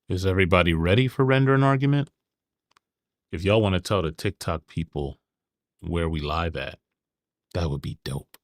Is everybody ready for render an argument? If y'all want to tell the TikTok people where we live at, that would be dope.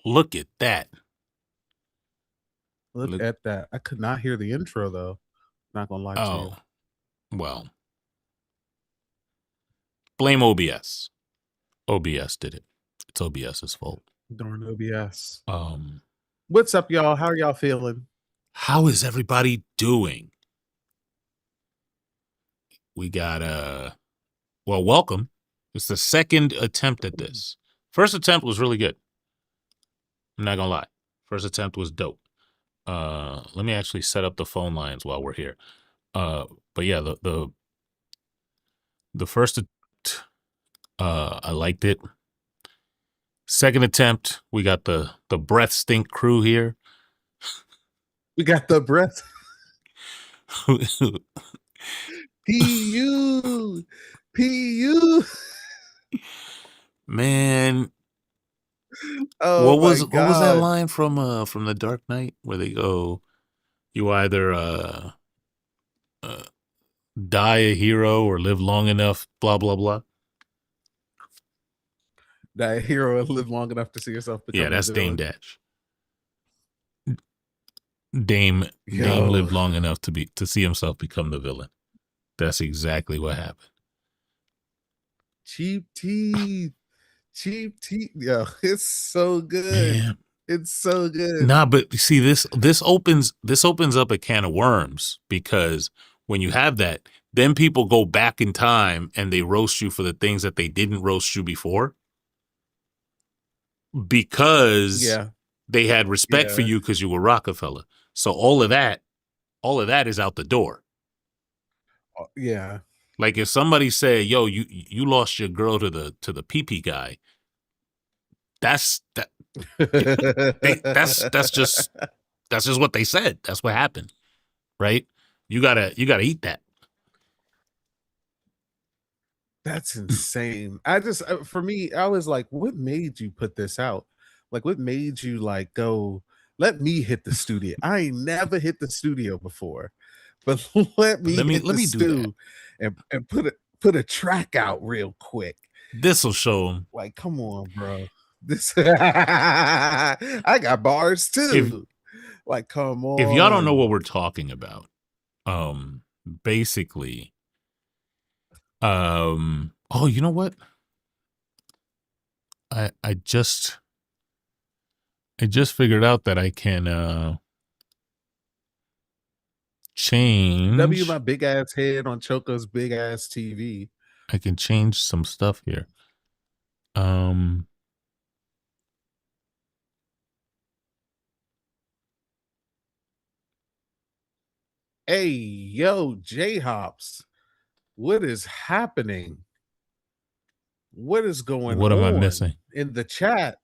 Look at that. Look at that. I could not hear the intro though. Not gonna lie to you. Well. Blame OBS. OBS did it. It's OBS's fault. Darn OBS. What's up, y'all? How are y'all feeling? How is everybody doing? We got well, welcome. It's the second attempt at this. First attempt was really good. I'm not gonna lie. First attempt was dope. Let me actually set up the phone lines while we're here. But yeah, the first I liked it. Second attempt, we got the breath stink crew here. We got the breath. PU. Man. Oh, what was that line from The Dark Knight where they go, you either die a hero or live long enough, blah blah blah. Die a hero and live long enough to see yourself become yeah, that's Dame villain. Dash. Dame lived long enough to see himself become the villain. That's exactly what happened. Cheap teeth. Yo, it's so good. Man. It's so good. Nah, but see, this opens up a can of worms, because when you have that, then people go back in time and they roast you for the things that they didn't roast you before, because they had respect for you because you were Rockefeller. So all of that is out the door. Yeah. Like if somebody say, "Yo, you lost your girl to the PP guy," that's just what they said. That's what happened, right? You gotta eat that. That's insane. For me, I was like, what made you put this out? Like, what made you like go, let me hit the studio? I ain't never hit the studio before, but let me do that and put a track out real quick. This'll show them. Like, come on, bro. This I got bars too. Like, come on. If y'all don't know what we're talking about, basically, oh, you know what? I just figured out that I can change. W my big ass head on Choco's big ass TV. I can change some stuff here. Hey, yo, J-Hops. What is happening? What is going on? What am I missing? In the chat,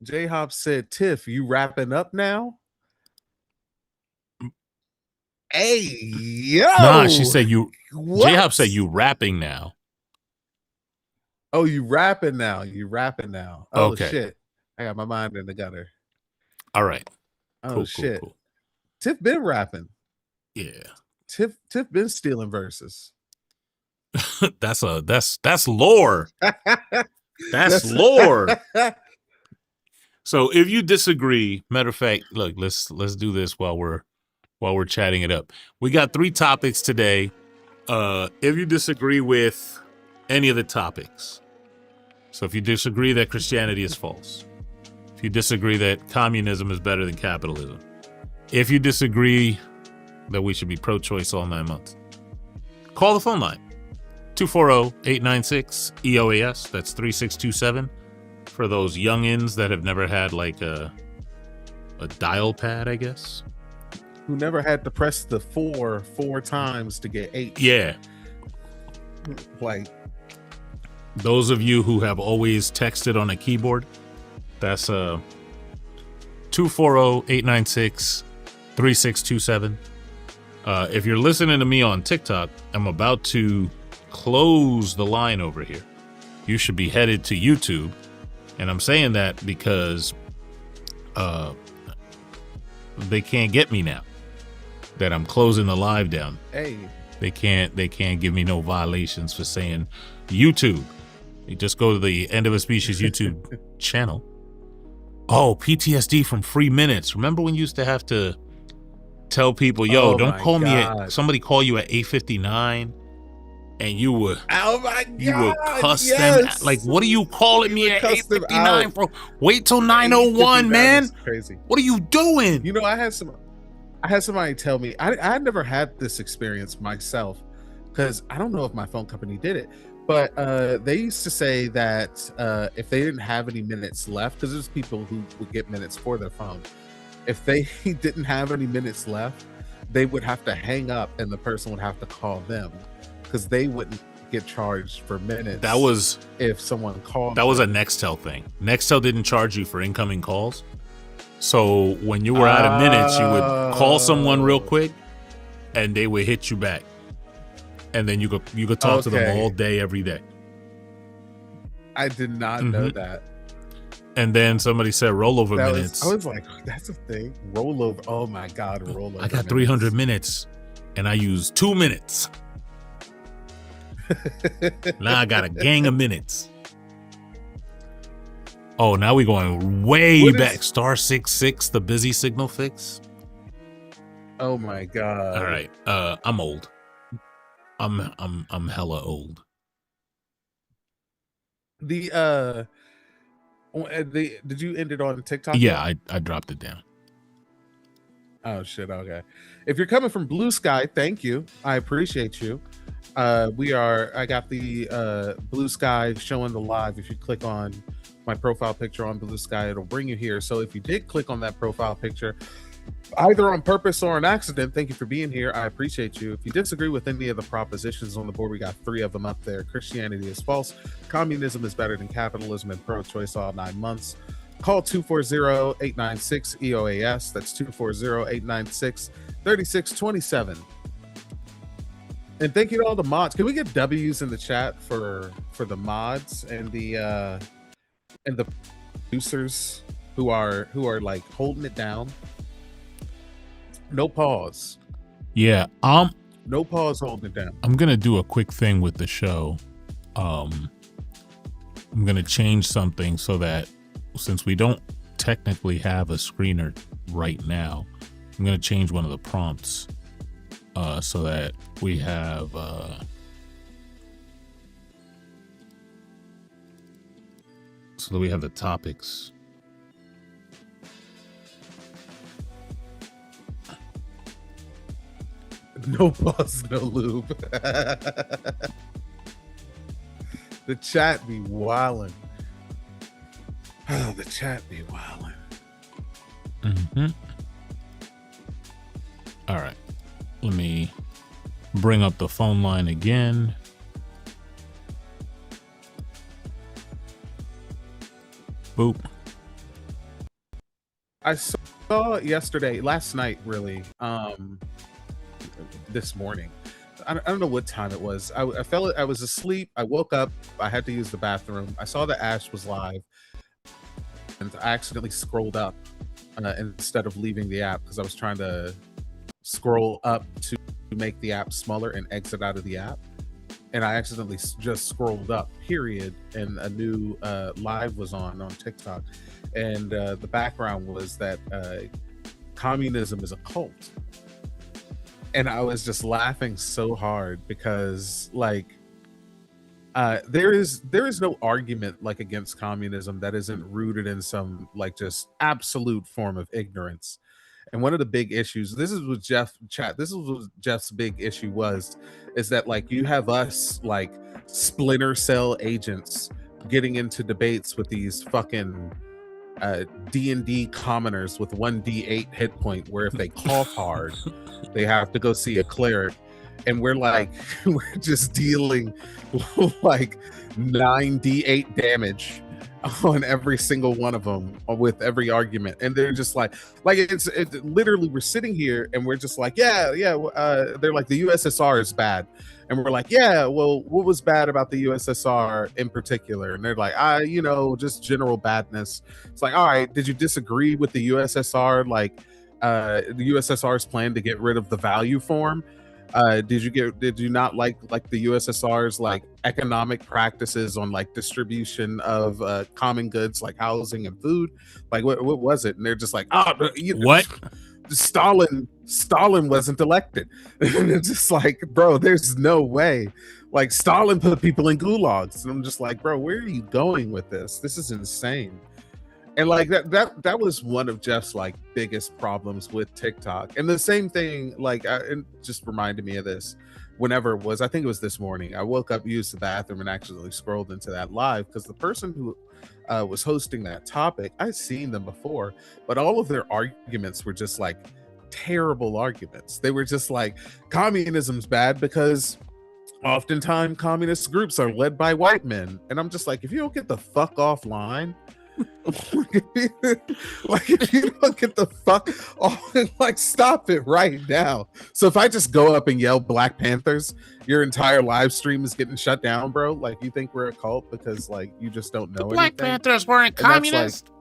J-Hops said, Tiff, you wrapping up now? Hey, yo. Nah, she said you. J-Hops said you rapping now. Oh, you rapping now. Oh, okay. Shit. I got my mind in the gutter. All right. Oh, shit. Cool. Tiff been rapping. Yeah. Tiff been stealing verses. that's lore. That's lore. So if you disagree, matter of fact, look, let's do this while we're chatting it up. We got 3 topics today. If you disagree with any of the topics, so if you disagree that Christianity is false, if you disagree that communism is better than capitalism, if you disagree that we should be pro-choice all 9 months, call the phone line. 240-896-EoaS. That's 3627. For those youngins that have never had like a dial pad, I guess. Who never had to press the 4 times to get 8. Yeah. Like, those of you who have always texted on a keyboard, that's 240-896-3627. If you're listening to me on TikTok, I'm about to close the line over here. You should be headed to YouTube. And I'm saying that because they can't get me now that I'm closing the live down. Hey, they can't give me no violations for saying YouTube. You just go to the End of a Species YouTube channel Oh, PTSD from free minutes. Remember when you used to have to tell people, yo, don't call me at, somebody call you at 8:59 and you would, you would cuss them. Like, what are you calling me at 8:59 for? Wait till 9:01, man. Crazy. What are you doing? You know, I had somebody tell me, I never had this experience myself, because I don't know if my phone company did it, but they used to say that if they didn't have any minutes left, because there's people who would get minutes for their phone, if they didn't have any minutes left, they would have to hang up and the person would have to call them, because they wouldn't get charged for minutes. That was if someone called. That was a Nextel thing. Nextel didn't charge you for incoming calls. So when you were out of minutes, you would call someone real quick and they would hit you back. And then you could talk to them all day, every day. I did not know that. And then somebody said rollover minutes. I was like, that's a thing. Rollover. Oh my God, rollover. I got 300 minutes and I used 2 minutes. Now I got a gang of minutes. Oh, now we're going way back. *66, the busy signal fix. Oh my God. All right. I'm old. I'm hella old. Did you end it on TikTok? Yeah, I dropped it down. Oh shit, okay. If you're coming from Blue Sky, thank you. I appreciate you. I got the Blue Sky showing the live. If you click on my profile picture on Blue Sky, it'll bring you here. So if you did click on that profile picture, either on purpose or an accident, thank you for being here. I appreciate you. If you disagree with any of the propositions on the board, we got 3 of them up there. Christianity is false. Communism is better than capitalism, and pro-choice all 9 months. Call 240-896-EoaS. That's 240-896-3627. And thank you to all the mods. Can we get W's in the chat for the mods and the producers who are like holding it down? No pause. Yeah, no pause holding it down. I'm gonna do a quick thing with the show. I'm gonna change something so that since we don't technically have a screener right now, I'm gonna change one of the prompts so that we have the topics. No pause, no lube. The chat be wildin'. Oh, the chat be wildin'. All right. Let me bring up the phone line again. Boop. I saw last night, really, this morning. I don't know what time it was. I felt I was asleep. I woke up. I had to use the bathroom. I saw that Ash was live, and I accidentally scrolled up instead of leaving the app, because I was trying to scroll up to make the app smaller and exit out of the app, and I accidentally just scrolled up, period, and a new live was on TikTok, and the background was that communism is a cult. And I was just laughing so hard because, like, there is no argument like against communism that isn't rooted in some like just absolute form of ignorance. And one of the big issues, this is what Jeff's big issue is that, like, you have us like splinter cell agents getting into debates with these fucking D&D commoners with 1d8 hit point, where if they cough hard they have to go see a cleric, and we're like we're just dealing like 9d8 damage on every single one of them with every argument, and they're just like it's literally, we're sitting here and we're just like they're like, the USSR is bad, and we're like, yeah, well, what was bad about the USSR in particular? And they're like, just general badness. It's like, all right, did you disagree with the USSR, like the USSR's plan to get rid of the value form? Did you not like the USSR's like economic practices on like distribution of common goods like housing and food? Like what was it? And they're just like, What? Stalin wasn't elected. And it's just like, bro, there's no way. Like Stalin put people in gulags. And I'm just like, bro, where are you going with this? This is insane. And like that was one of Jeff's like biggest problems with TikTok. And the same thing, like it just reminded me of this whenever it was, I think it was this morning. I woke up, used the bathroom, and actually scrolled into that live because the person who was hosting that topic, I'd seen them before, but all of their arguments were just like terrible arguments. They were just like, communism's bad because oftentimes communist groups are led by white men. And I'm just like, if you don't get the fuck offline, like if you don't get the fuck off, like stop it right now. So if I just go up and yell Black Panthers, your entire live stream is getting shut down, bro. Like you think we're a cult because like you just don't know the Black anything? Panthers weren't communist.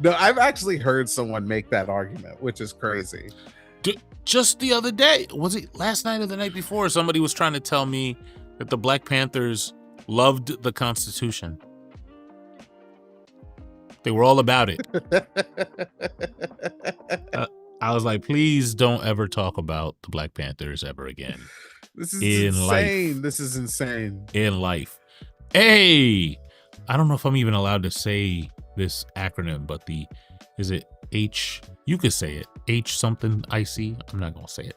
No, I've actually heard someone make that argument, which is crazy. Just the other day, was it last night or the night before, somebody was trying to tell me that the Black Panthers loved the Constitution. They were all about it. I was like, please don't ever talk about the Black Panthers ever again. This is insane. This is insane. In life. Hey, I don't know if I'm even allowed to say this acronym, but is it H? You could say it. H something IC. I'm not going to say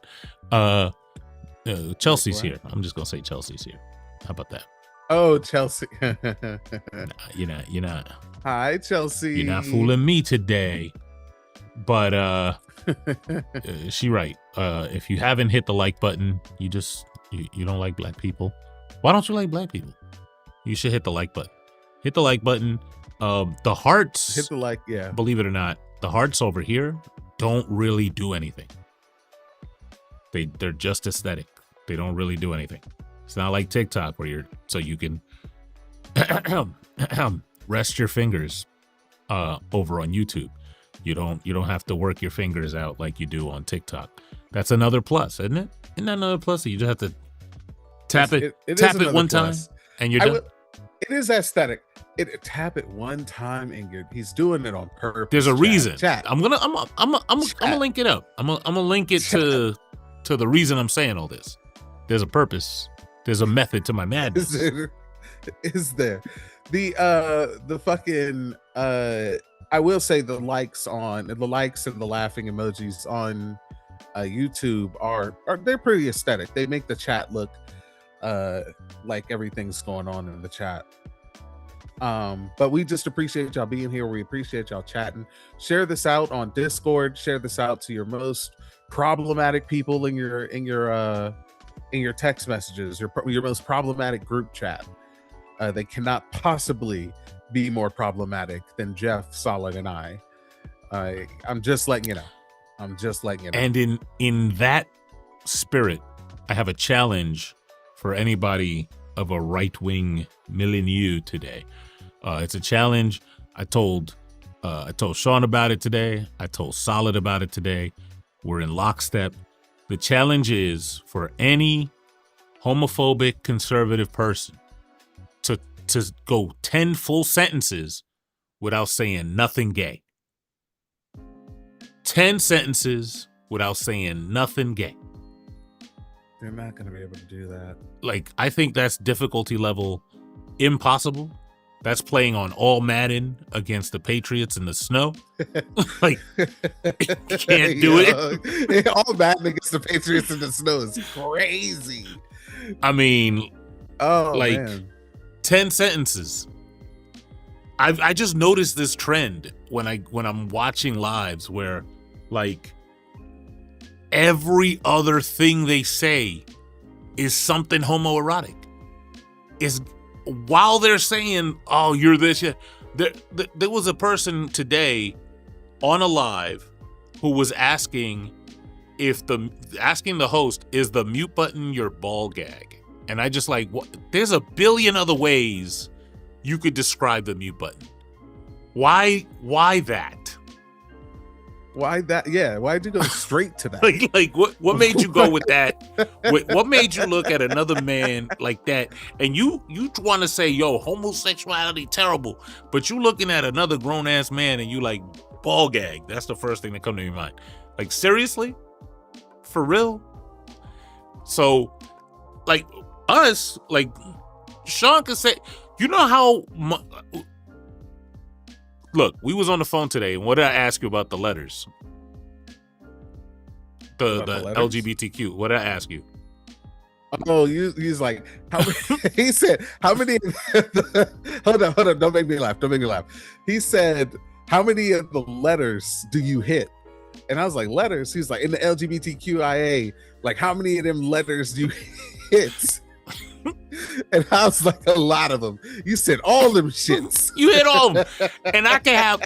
it. Chelsea's here. I'm just going to say Chelsea's here. How about that? Oh, Chelsea. You're not. Hi, Chelsea. You're not fooling me today. But she right. If you haven't hit the like button, you don't like black people. Why don't you like black people? You should hit the like button. Hit the like button. The hearts. Hit the like, yeah. Believe it or not, the hearts over here don't really do anything. They're just aesthetic. They don't really do anything. It's not like TikTok where so you can rest your fingers over on YouTube. You don't have to work your fingers out like you do on TikTok. That's another plus, isn't it? Isn't that another plus? You just have to tap it one time and you're done. It is aesthetic. Tap it one time and he's doing it on purpose. There's a reason. Chat. I'm gonna link it up. I'm gonna link it to the reason I'm saying all this. There's a purpose. There's a method to my madness. Is there? The fucking I will say the likes and the laughing emojis on YouTube are they're pretty aesthetic. They make the chat look like everything's going on in the chat. But we just appreciate y'all being here. We appreciate y'all chatting. Share this out on Discord. Share this out to your most problematic people in your text messages, your most problematic group chat. They cannot possibly be more problematic than Jeff, Solid, and I. I'm just letting you know. And in that spirit, I have a challenge for anybody of a right-wing milieu today. It's a challenge. I told Sean about it today. I told Solid about it today. We're in lockstep. The challenge is for any homophobic conservative person to go 10 full sentences without saying nothing gay. 10 sentences without saying nothing gay. They're not going to be able to do that. Like, I think that's difficulty level impossible. That's playing on all Madden against the Patriots in the snow. Like, can't do it. All Madden against the Patriots in the snow is crazy. I mean, like, man. 10 sentences. I just noticed this trend when I'm watching lives where, like, every other thing they say is something homoerotic. Is while they're saying, "Oh, you're this," yeah. There was a person today on a live who was asking the host, "Is the mute button your ball gag?" And I just like, what? There's a billion other ways you could describe the mute button. Why that? Why that? Yeah, why'd you go straight to that? Like what made you go with that? What made you look at another man like that? And you want to say, yo, homosexuality terrible, but you looking at another grown ass man and you like ball gag. That's the first thing that come to your mind. Like, seriously, for real. So, like us, like Sean could say, you know how. Look, we was on the phone today, and what did I ask you about the letters? The LGBTQ. What did I ask you? Oh, he's like, how many, he said, how many? Hold on, don't make me laugh. He said, how many of the letters do you hit? And I was like, letters? He's like, in the LGBTQIA, like, how many of them letters do you hit? And I was like, a lot of them. You said all them shits. You hit all of them. And I can have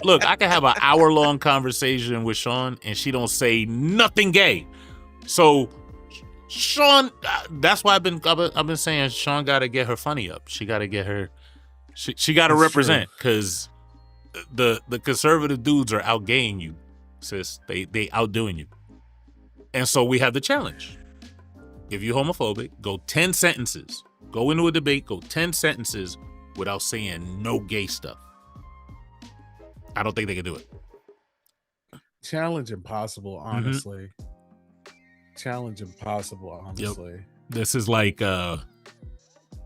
an hour-long conversation with Sean, and she don't say nothing gay. So Sean, that's why I've been saying Sean got to get her funny up. She got to get her. She got to represent, because the conservative dudes are outgaying you, sis. They outdoing you. And so we have the challenge. If you're homophobic, go 10 sentences. Go into a debate, go 10 sentences without saying no gay stuff. I don't think they can do it. Challenge impossible, honestly. Challenge impossible, honestly. Yep. This is like,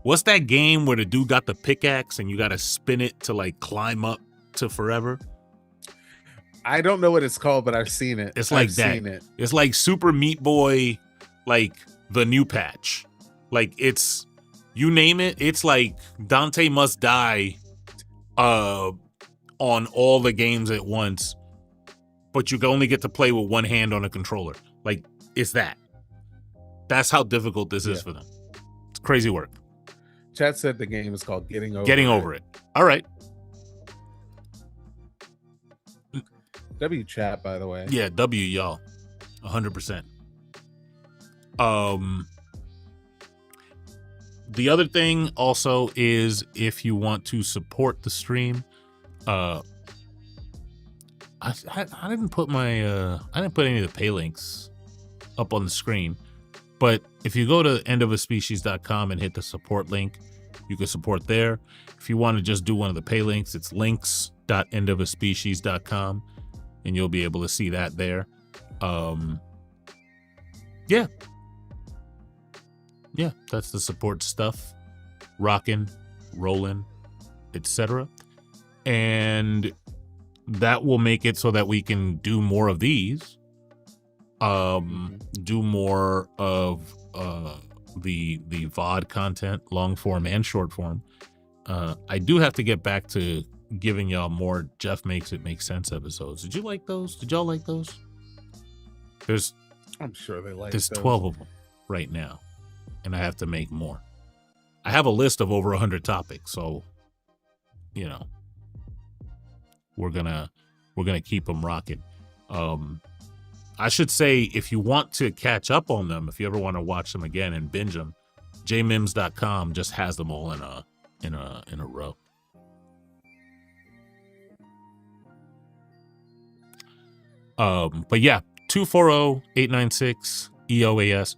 what's that game where the dude got the pickaxe and you got to spin it to like climb up to forever? I don't know what it's called, but I've seen it. It's like that. It's like Super Meat Boy, like the new patch. Like, it's, you name it, it's like Dante Must Die on all the games at once, but you can only get to play with one hand on a controller. Like, it's that. That's how difficult this is for them. It's crazy work. Chat said the game is called Getting Over It. All right. W chat, by the way. Yeah, W, y'all. 100%. The other thing also is, if you want to support the stream, I didn't put my I didn't put any of the pay links up on the screen, but if you go to endofaspecies.com and hit the support link, you can support there. If you want to just do one of the pay links, it's links.endofaspecies.com, and you'll be able to see that there. Yeah, that's the support stuff. Rocking, rolling, etc. And that will make it so that we can do more of these. Do more of the VOD content, long form and short form. I do have to get back to giving y'all more Jeff Makes It Make Sense episodes. Did you like those? Did y'all like those? I'm sure they like there's those. 12 of them right now, and I have to make more. I have a list of over 100 topics, so you know, we're gonna keep them rocking. I should say, if you want to catch up on them, if you ever want to watch them again and binge them, jmims.com just has them all in a row. But yeah, 240-896 EoaS.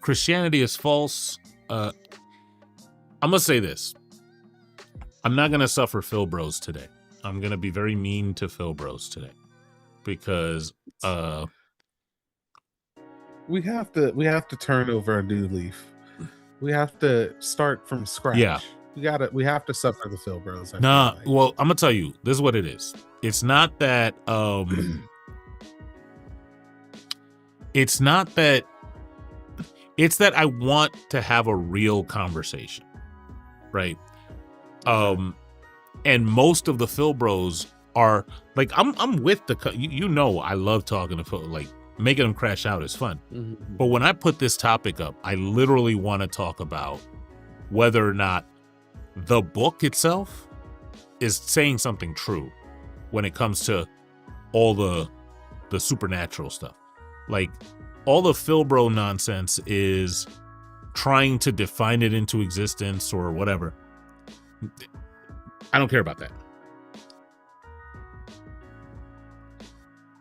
Christianity is false. I'm gonna say this. I'm not gonna suffer Phil Bros today. I'm gonna be very mean to Phil Bros today, because we have to turn over a new leaf. We have to start from scratch. Yeah. We have to suffer the Phil Bros. Well, I'm gonna tell you, this is what it is. It's not that it's that I want to have a real conversation, right? And most of the Phil Bros are like, I'm with you know, I love talking to Phil, like making them crash out is fun. Mm-hmm. But when I put this topic up, I literally want to talk about whether or not the book itself is saying something true when it comes to all the supernatural stuff. Like, all the Phil Bro nonsense is trying to define it into existence or whatever. I don't care about that.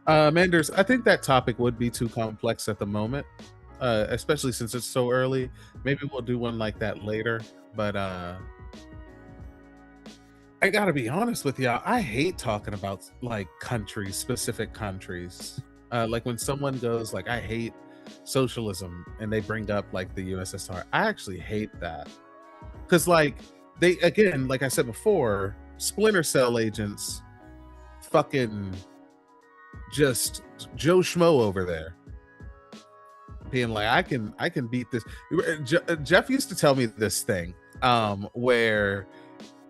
Manders, I think that topic would be too complex at the moment, especially since it's so early. Maybe we'll do one like that later. But I gotta be honest with y'all. I hate talking about like countries, specific countries. Like when someone goes like, "I hate socialism," and they bring up like the USSR. I actually hate that because like they again, like I said before, Splinter Cell agents, fucking just Joe Schmo over there, being like, I can beat this. Jeff used to tell me this thing, where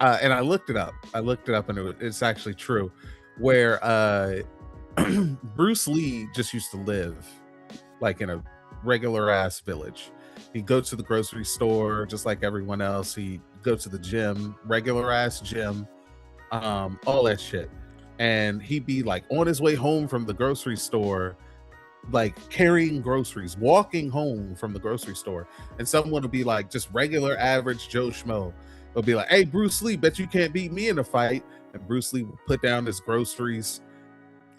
and I looked it up. And it's actually true. Where Bruce Lee just used to live like in a regular ass village. He'd go to the grocery store just like everyone else. He'd go to the gym, regular ass gym, all that shit. And he'd be like on his way home from the grocery store, like carrying groceries, walking home from the grocery store, and someone would be like, just regular average Joe Schmo will be like, "Hey, Bruce Lee, bet you can't beat me in a fight." And Bruce Lee would put down his groceries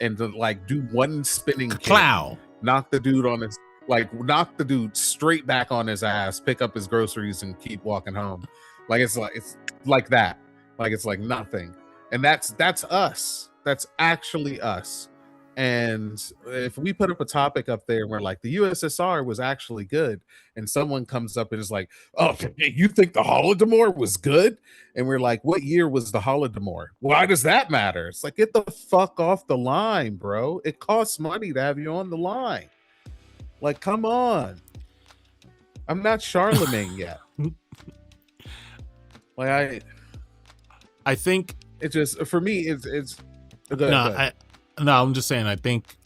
and to, like, do one spinning kick, Clow. knock the dude straight back on his ass, pick up his groceries, and keep walking home. Like it's like that. Like it's like nothing. And that's us. That's actually us. And if we put up a topic up there where like the USSR was actually good, and someone comes up and is like, "Oh, you think the Holodomor was good?" And we're like, "What year was the Holodomor? Why does that matter?" It's like, get the fuck off the line, bro. It costs money to have you on the line. Like, come on. I'm not Charlemagne yet. Like I think it just, for me, it's I'm just saying, I think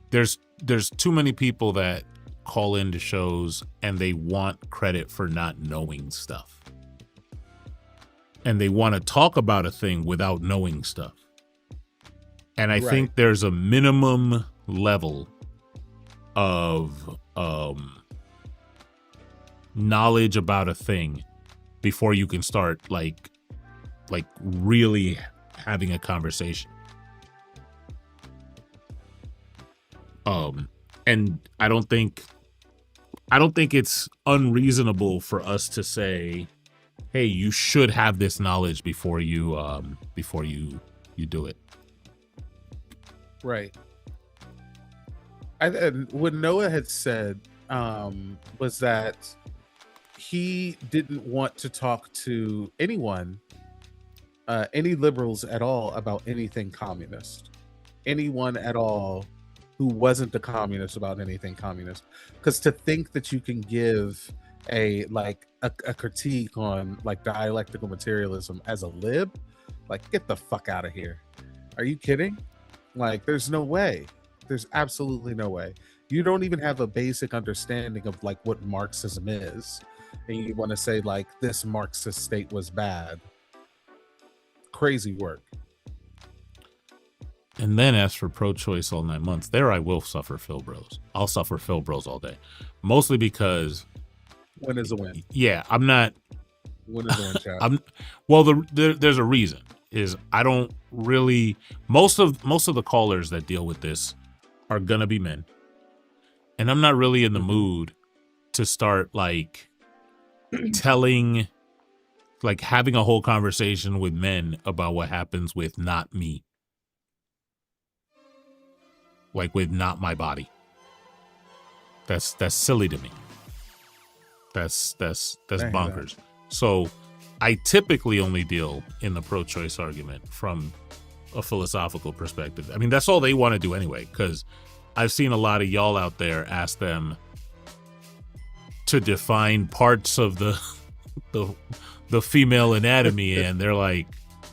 there's too many people that call into shows and they want credit for not knowing stuff. And they want to talk about a thing without knowing stuff. And I think there's a minimum level of knowledge about a thing before you can start like really having a conversation. And I don't think it's unreasonable for us to say, "Hey, you should have this knowledge before you do it." Right. What Noah had said was that he didn't want to talk to anyone, any liberals at all, about anything communist. Anyone at all who wasn't a communist about anything communist. Because to think that you can give a critique on like dialectical materialism as a lib, like, get the fuck out of here. Are you kidding? Like, there's no way. There's absolutely no way. You don't even have a basic understanding of like what Marxism is, and you want to say like this Marxist state was bad. Crazy work. And then as for pro-choice all 9 months, there I will suffer Phil Bros. I'll suffer Phil Bros all day. Mostly because win is a win. Yeah, I'm not. Win is a win, chat. There's a reason. Is I don't really, most of the callers that deal with this are gonna be men. And I'm not really in the mood to start like telling, like having a whole conversation with men about what happens with not me. Like with not my body. That's silly to me. That's bonkers. So I typically only deal in the pro-choice argument from a philosophical perspective. I mean, that's all they want to do anyway, because I've seen a lot of y'all out there ask them to define parts of the female anatomy, and they're like,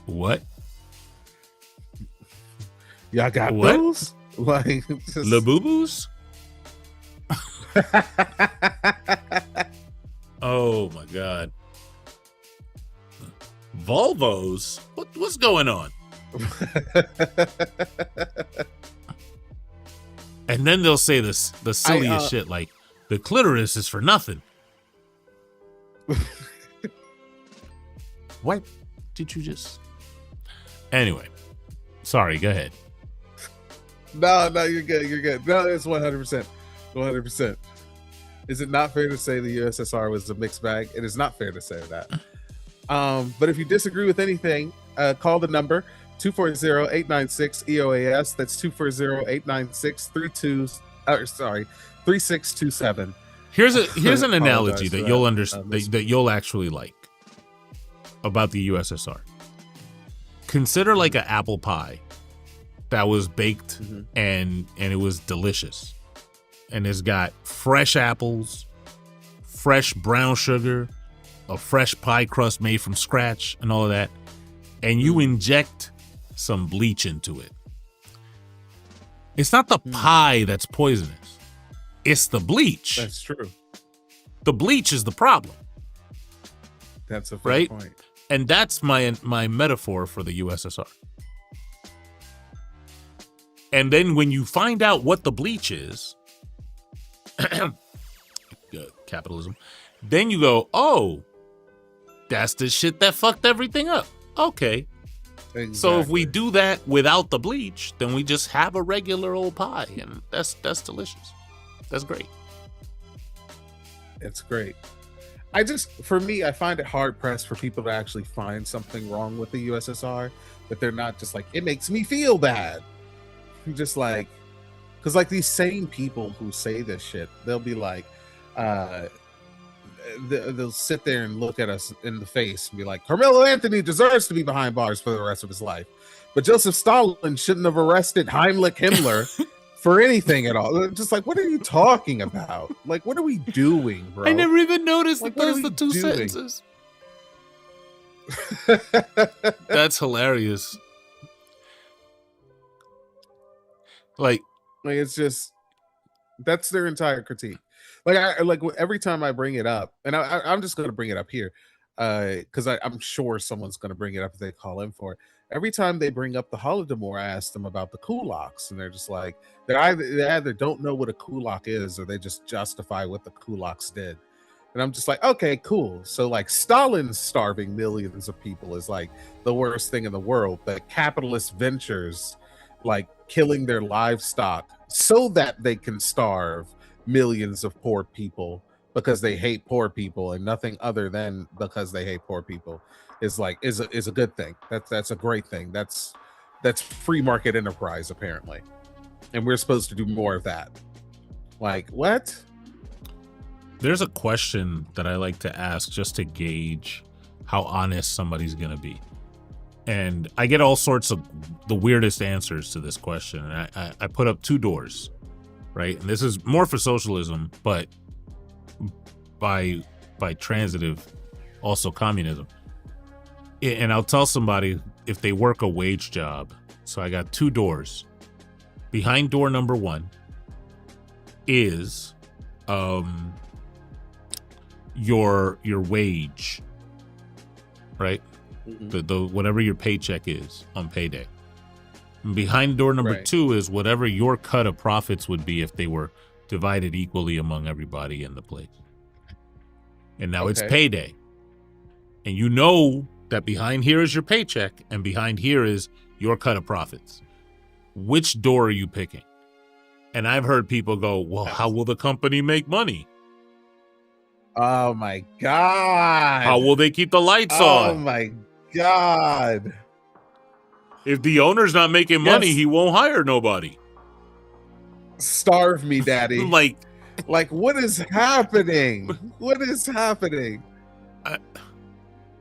"What? Y'all got what? Those? Like the boo-boos?" Oh my god. Volvos? What's going on? And then they'll say the silliest shit like the clitoris is for nothing. What did you just? Anyway, sorry, go ahead. No, you're good. You're good. No, it's 100%. 100%. Is it not fair to say the USSR was a mixed bag? It is not fair to say that. But if you disagree with anything, call the number 240-896-EoaS. That's 240-896-3627. Here's an analogy Apologize that for you'll that. understand that you'll actually like about the USSR. Consider like an apple pie that was baked and it was delicious. And it's got fresh apples, fresh brown sugar, a fresh pie crust made from scratch and all of that. And you inject some bleach into it. It's not the pie that's poisonous. It's the bleach. That's true. The bleach is the problem. That's a fair right? point. And that's my metaphor for the USSR. And then when you find out what the bleach is, capitalism, then you go, oh, that's the shit that fucked everything up. Okay. Exactly. So if we do that without the bleach, then we just have a regular old pie, and that's delicious. That's great. It's great. For me, I find it hard pressed for people to actually find something wrong with the USSR, that they're not just like, it makes me feel bad. I'm just like, because like these same people who say this shit, they'll be like, they'll sit there and look at us in the face and be like, Carmelo Anthony deserves to be behind bars for the rest of his life, but Joseph Stalin shouldn't have arrested Heimlich Himmler for anything at all. Just like, what are you talking about? Like, what are we doing, bro? I never even noticed like, that those the two sentences. That's hilarious. Like it's just, that's their entire critique. Like every time I bring it up, and I'm just going to bring it up here, because I'm sure someone's going to bring it up if they call in for it. Every time they bring up the Holodomor, I ask them about the kulaks, and they're just like, they either don't know what a kulak is, or they just justify what the kulaks did. And I'm just like, okay, cool. So like Stalin starving millions of people is like the worst thing in the world. But capitalist ventures like killing their livestock so that they can starve millions of poor people because they hate poor people, and nothing other than because they hate poor people is a good thing. That's a great thing. That's free market enterprise, apparently. And we're supposed to do more of that. Like, what? There's a question that I like to ask just to gauge how honest somebody's gonna be. And I get all sorts of the weirdest answers to this question. And I put up two doors, right? And this is more for socialism, but by transitive, also communism. And I'll tell somebody if they work a wage job. So I got two doors. Behind door number one is your wage, right? The whatever your paycheck is on payday. And behind door number two is whatever your cut of profits would be if they were divided equally among everybody in the place. And now it's payday. And you know that behind here is your paycheck and behind here is your cut of profits. Which door are you picking? And I've heard people go, well, how will the company make money? Oh my God. How will they keep the lights on? Oh my God. If the owner's not making money, he won't hire nobody. Starve me, daddy. like what is happening? What is happening?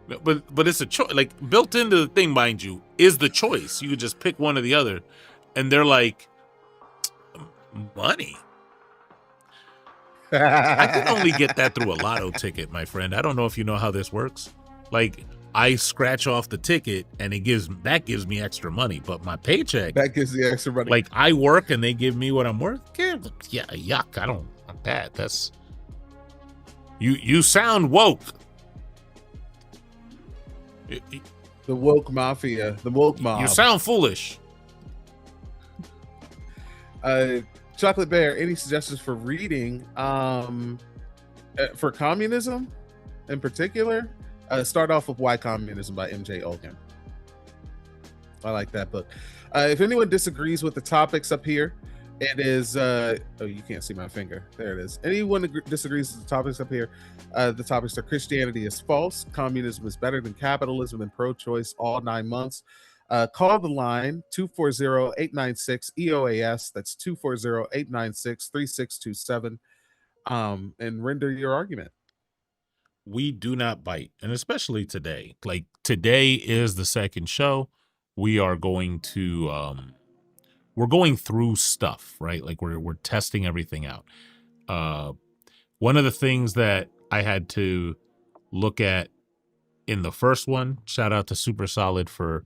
But it's a choice. Like, built into the thing, mind you, is the choice. You could just pick one or the other. And they're like, money? I can only get that through a lotto ticket, my friend. I don't know if you know how this works. Like, I scratch off the ticket and that gives me extra money, but my paycheck, that gives the extra money. Like, I work and they give me what I'm worth. Yeah, yuck. I'm bad. That's you sound woke. The woke mafia, the woke mob. You sound foolish. Chocolate Bear, any suggestions for reading for communism in particular? Start off with Why Communism by MJ Olkin. I like that book. If anyone disagrees with the topics up here, it is oh, you can't see my finger. There it is. Anyone disagrees with the topics up here, the topics are: Christianity is false, communism is better than capitalism, and pro-choice all 9 months. Call the line 240-896-EOAS. That's 240-896-3627. And render your argument. We do not bite, and especially today. Like, today is the second show. We are going to we're going through stuff, right? Like, we're testing everything out. One of the things that I had to look at in the first one, shout out to Super Solid for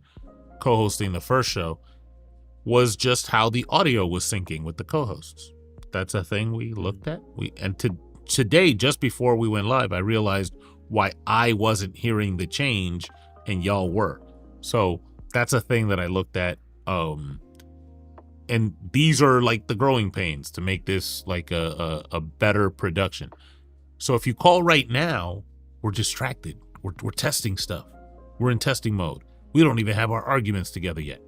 co-hosting the first show, was just how the audio was syncing with the co-hosts. That's a thing we looked at. Today, just before we went live, I realized why I wasn't hearing the change and y'all were. So that's a thing that I looked at. And these are like the growing pains to make this like a better production. So if you call right now, we're distracted. We're testing stuff. We're in testing mode. We don't even have our arguments together yet.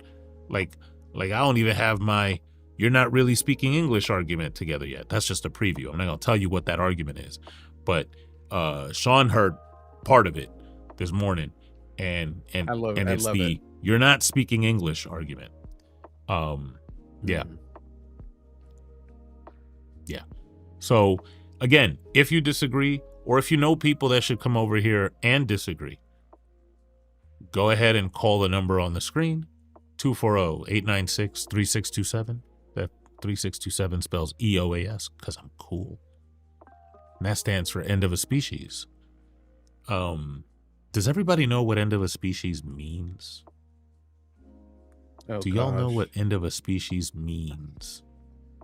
Like I don't even have my "you're not really speaking English" argument together yet. That's just a preview. I'm not gonna tell you what that argument is. But Sean heard part of it this morning, and it's the "you're not speaking English" argument. Yeah. Yeah. So again, if you disagree, or if you know people that should come over here and disagree, go ahead and call the number on the screen, 240-896-3627. That 3627 spells EoaS because I'm cool. And that stands for end of a species. Does everybody know what end of a species means? Oh, do y'all know what end of a species means?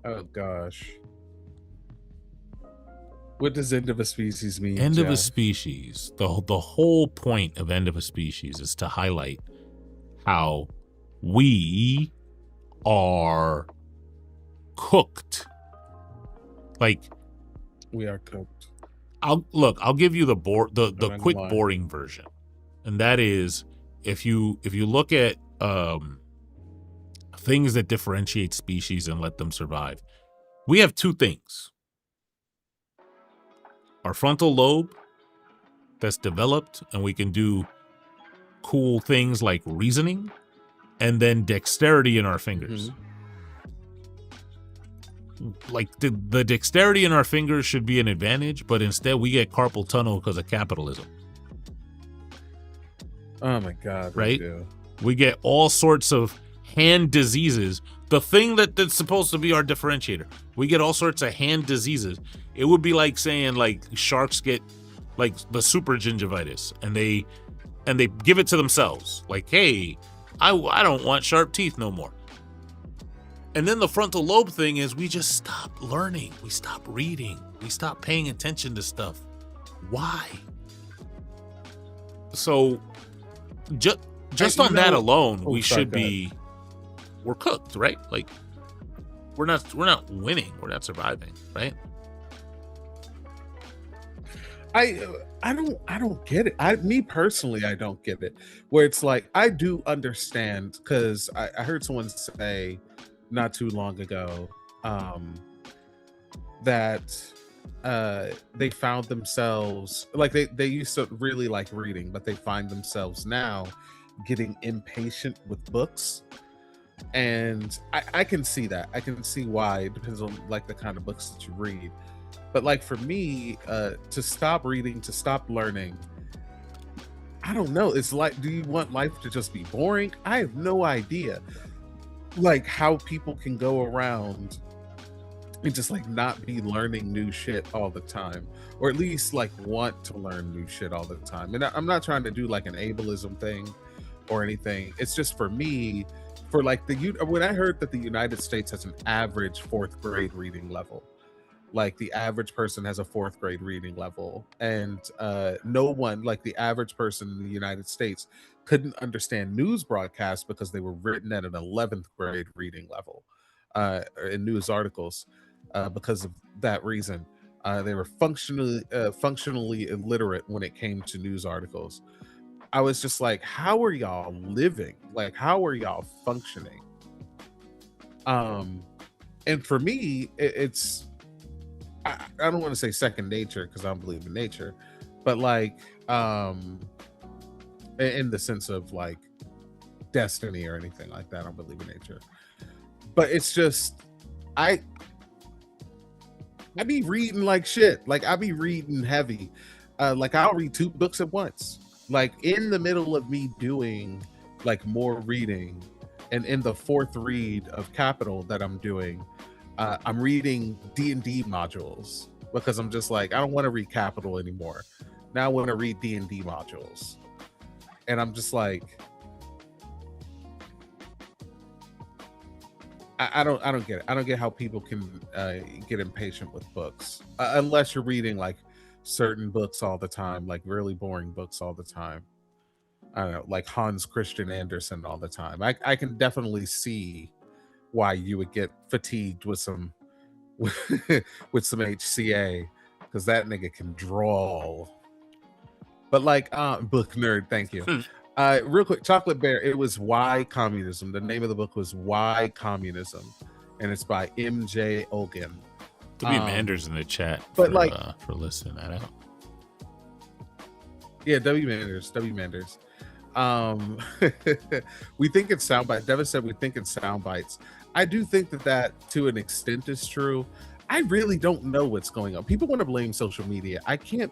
Oh gosh. What does end of a species mean? End of a species. The whole point of end of a species is to highlight how we are cooked. Like, we are cooked. I'll give you the quick boring version. And that is, if you look at things that differentiate species and let them survive, we have two things: our frontal lobe that's developed and we can do cool things like reasoning, and then dexterity in our fingers. Like, the dexterity in our fingers should be an advantage, but instead we get carpal tunnel because of capitalism. Oh my God. Right? We get all sorts of hand diseases. The thing that's supposed to be our differentiator. We get all sorts of hand diseases. It would be like saying, like, sharks get like the super gingivitis and they give it to themselves. Like, hey, I don't want sharp teeth no more. And then the frontal lobe thing is, we just stop learning. We stop reading. We stop paying attention to stuff. Why? So just on that alone, we should be, we're cooked, right? Like, we're not winning. We're not surviving, right? I don't get it. Me personally, I don't get it. Where it's like, I do understand, because I heard someone say not too long ago that they found themselves, like, they used to really like reading, but they find themselves now getting impatient with books. And I can see that. I can see why. It depends on like the kind of books that you read. But like for me, to stop reading, to stop learning, I don't know. It's like, do you want life to just be boring? I have no idea. Like, how people can go around and just like not be learning new shit all the time, or at least like want to learn new shit all the time. And I'm not trying to do like an ableism thing or anything. It's just, for me, for like when I heard that the United States has an average 4th grade reading level, like the average person has a 4th grade reading level, and no one, like the average person in the United States, couldn't understand news broadcasts because they were written at an 11th grade reading level in news articles. Because of that reason, they were functionally illiterate when it came to news articles. I was just like, how are y'all living? Like, how are y'all functioning? And for me, it's I don't want to say second nature because I don't believe in nature, but like in the sense of like destiny or anything like that. I don't believe in nature. But it's just I be reading like shit. Like I be reading heavy. Like I'll read 2 books at once. Like in the middle of me doing like more reading, and in the 4th read of Capital that I'm doing, I'm reading D&D modules because I'm just like, I don't want to read Capital anymore. Now I want to read D&D modules. And I'm just like, I don't get it. I don't get how people can get impatient with books unless you're reading like certain books all the time, like really boring books all the time. I don't know, like Hans Christian Andersen all the time. I can definitely see why you would get fatigued with some with some HCA, because that nigga can draw. But like book nerd, thank you. Real quick, Chocolate Bear, it was Why Communism. The name of the book was Why Communism, and it's by M.J. Olgan. There'll be Manders in the chat but for, like for listening that out. Yeah, W Manders. We think it's sound bites. Devin said we think it's sound bites. I do think that to an extent is true. I really don't know what's going on. People want to blame social media. I can't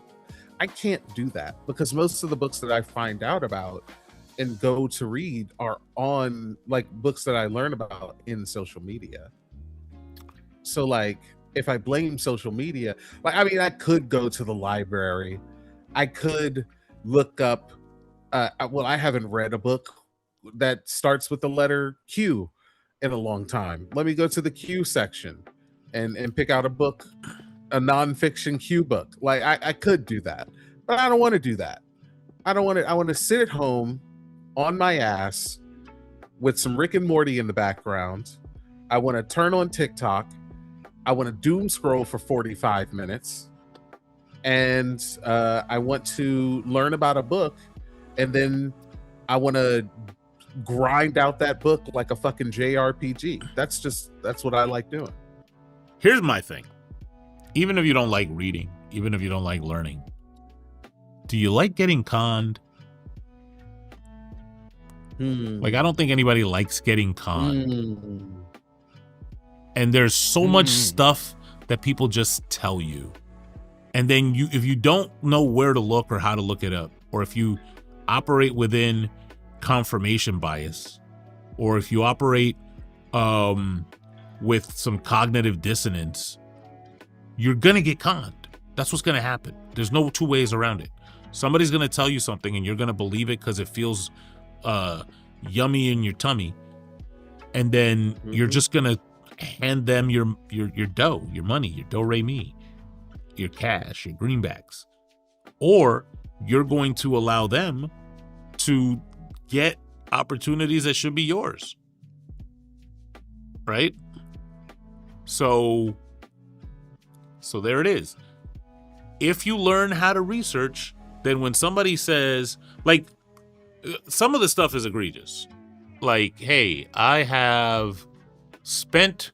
do that, because most of the books that I find out about and go to read are on like books that I learn about in social media. So like if I blame social media, like I mean I could go to the library. I could look up well, I haven't read a book that starts with the letter Q in a long time. Let me go to the Q section and pick out a book, a nonfiction Q book. Like I could do that, but I don't want to do that. I don't want to. I want to sit at home on my ass with some Rick and Morty in the background. I want to turn on TikTok. I want to doom scroll for 45 minutes. And I want to learn about a book, and then I want to grind out that book like a fucking JRPG. That's what I like doing. Here's my thing. Even if you don't like reading, even if you don't like learning, do you like getting conned? Like, I don't think anybody likes getting conned. And there's so much stuff that people just tell you. And then if you don't know where to look or how to look it up, or if you operate within confirmation bias, or if you operate with some cognitive dissonance, you're going to get conned. That's what's going to happen. There's no 2 ways around it. Somebody's going to tell you something and you're going to believe it because it feels yummy in your tummy. And then you're just going to hand them your dough, your money, your do-re-mi, your cash, your greenbacks. Or you're going to allow them to get opportunities that should be yours. Right? So there it is. If you learn how to research, then when somebody says, like, some of the stuff is egregious. Like, hey, I have spent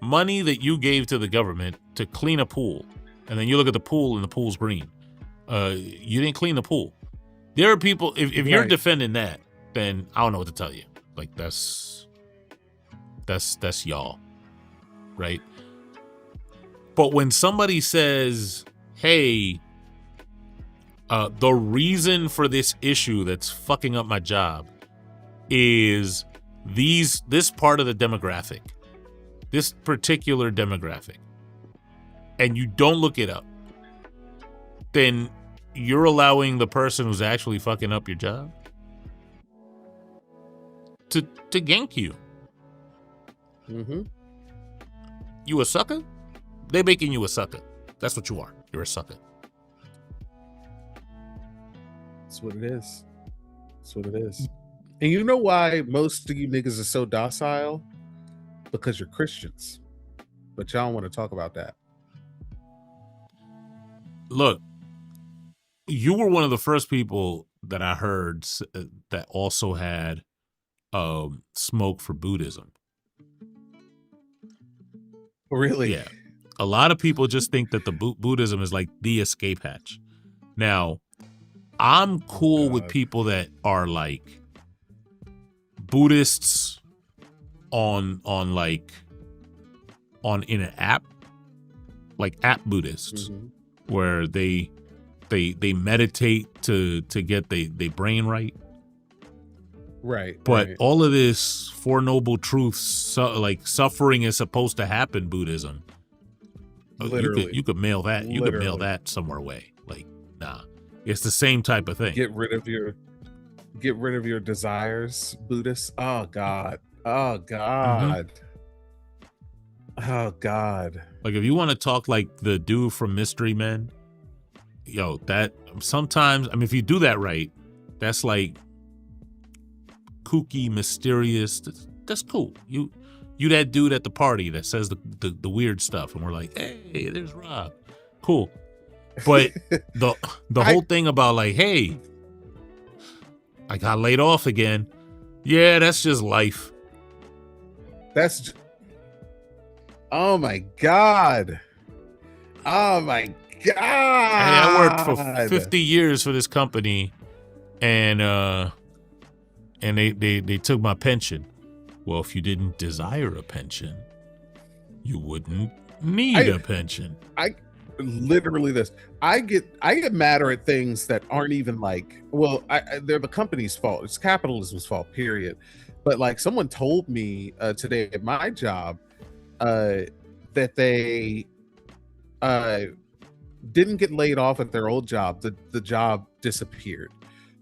money that you gave to the government to clean a pool. And then you look at the pool and the pool's green. You didn't clean the pool. There are people, if you're defending that, then I don't know what to tell you. Like, that's y'all. Right? But when somebody says, hey, the reason for this issue that's fucking up my job is this part of the demographic, this particular demographic, and you don't look it up, then you're allowing the person who's actually fucking up your job to gank you. You a sucker? They're making you a sucker. That's what you are. You're a sucker. That's what it is. That's what it is. And you know why most of you niggas are so docile? Because you're Christians. But y'all don't want to talk about that. Look, you were one of the first people that I heard that also had smoke for Buddhism. Really? Yeah. A lot of people just think that the Buddhism is like the escape hatch. Now, I'm cool with people that are like Buddhists on in an app, like app Buddhists, where they meditate to get they brain right. Right. But right. all of this Four Noble Truths, like suffering is supposed to happen Buddhism. Literally. You could mail that. You could mail that somewhere away. Like, nah. It's the same type of thing. Get rid of your desires, Buddhists. Oh God. Oh God. Oh God. Like, if you want to talk like the dude from Mystery Men, yo, that sometimes, I mean, if you do that right, that's like kooky, mysterious. That's cool. You that dude at the party that says the weird stuff, and we're like, hey, there's Rob. Cool. But the whole thing about like, hey, I got laid off again. Yeah, that's just life. Oh my God. Oh my God. Hey, I worked for 50 years for this company, and they took my pension. Well, if you didn't desire a pension, you wouldn't need a pension. Literally this. I get madder at things that aren't even like, well, they're the company's fault. It's capitalism's fault, period. But like, someone told me today at my job that they didn't get laid off at their old job. The job disappeared.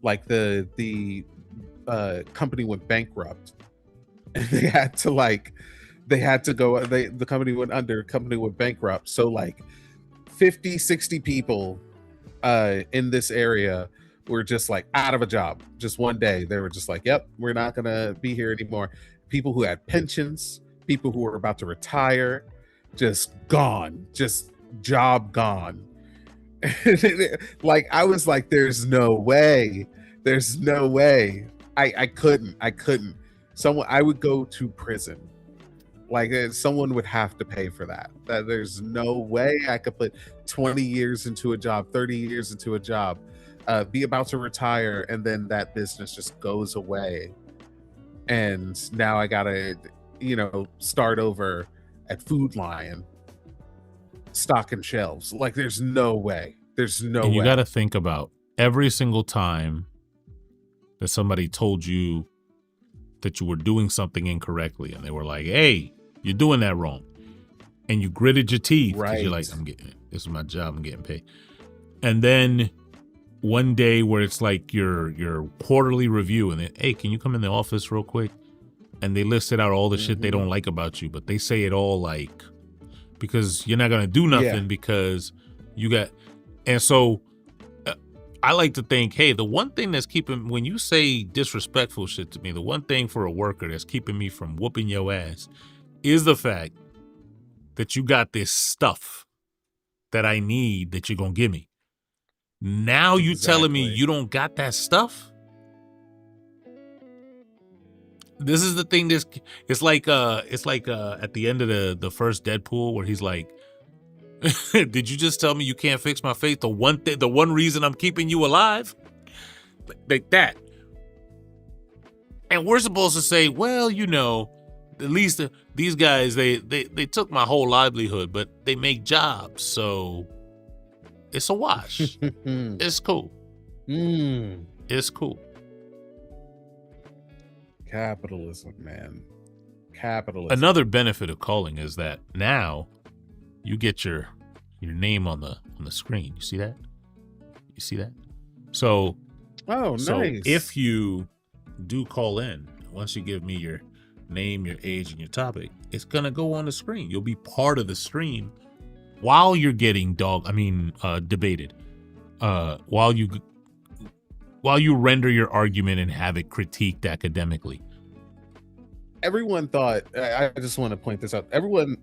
Like the company went bankrupt. And they had to go, the company went under, company went bankrupt. So like 50, 60 people in this area were just like out of a job. Just one day, they were just like, yep, we're not gonna be here anymore. People who had pensions, people who were about to retire, just gone, just job gone. Like, I was like, there's no way. I couldn't. I would go to prison. Like, someone would have to pay for that. There's no way I could put 20 years into a job, 30 years into a job, be about to retire, and then that business just goes away. And now I gotta, start over at Food Lion, stocking shelves. Like, there's no way. And you gotta think about every single time that somebody told you that you were doing something incorrectly, and they were like, hey, you're doing that wrong, and you gritted your teeth because you're like, this is my job, I'm getting paid. And then one day where it's like your quarterly review, and then, hey, can you come in the office real quick? And they listed out all the shit they don't like about you, but they say it all like, because you're not gonna do nothing because you got. And so I like to think, hey, the one thing that's keeping, when you say disrespectful shit to me, the one thing for a worker that's keeping me from whooping your ass is the fact that you got this stuff that I need that you're going to give me. Now you telling me you don't got that stuff? This is the thing. It's like at the end of the first Deadpool where he's like, did you just tell me you can't fix my face? The one reason I'm keeping you alive? Like that. And we're supposed to say, well, at least these guys, they took my whole livelihood, but they make jobs, so it's a wash. It's cool. It's cool. Capitalism, man. Capitalism. Another benefit of calling is that now you get your name on the screen. You see that? So, nice. If you do call in, once you give me your name, your age, and your topic, it's gonna go on the screen. You'll be part of the stream while you're getting debated. While you render your argument and have it critiqued academically. Everyone thought, I just want to point this out. Everyone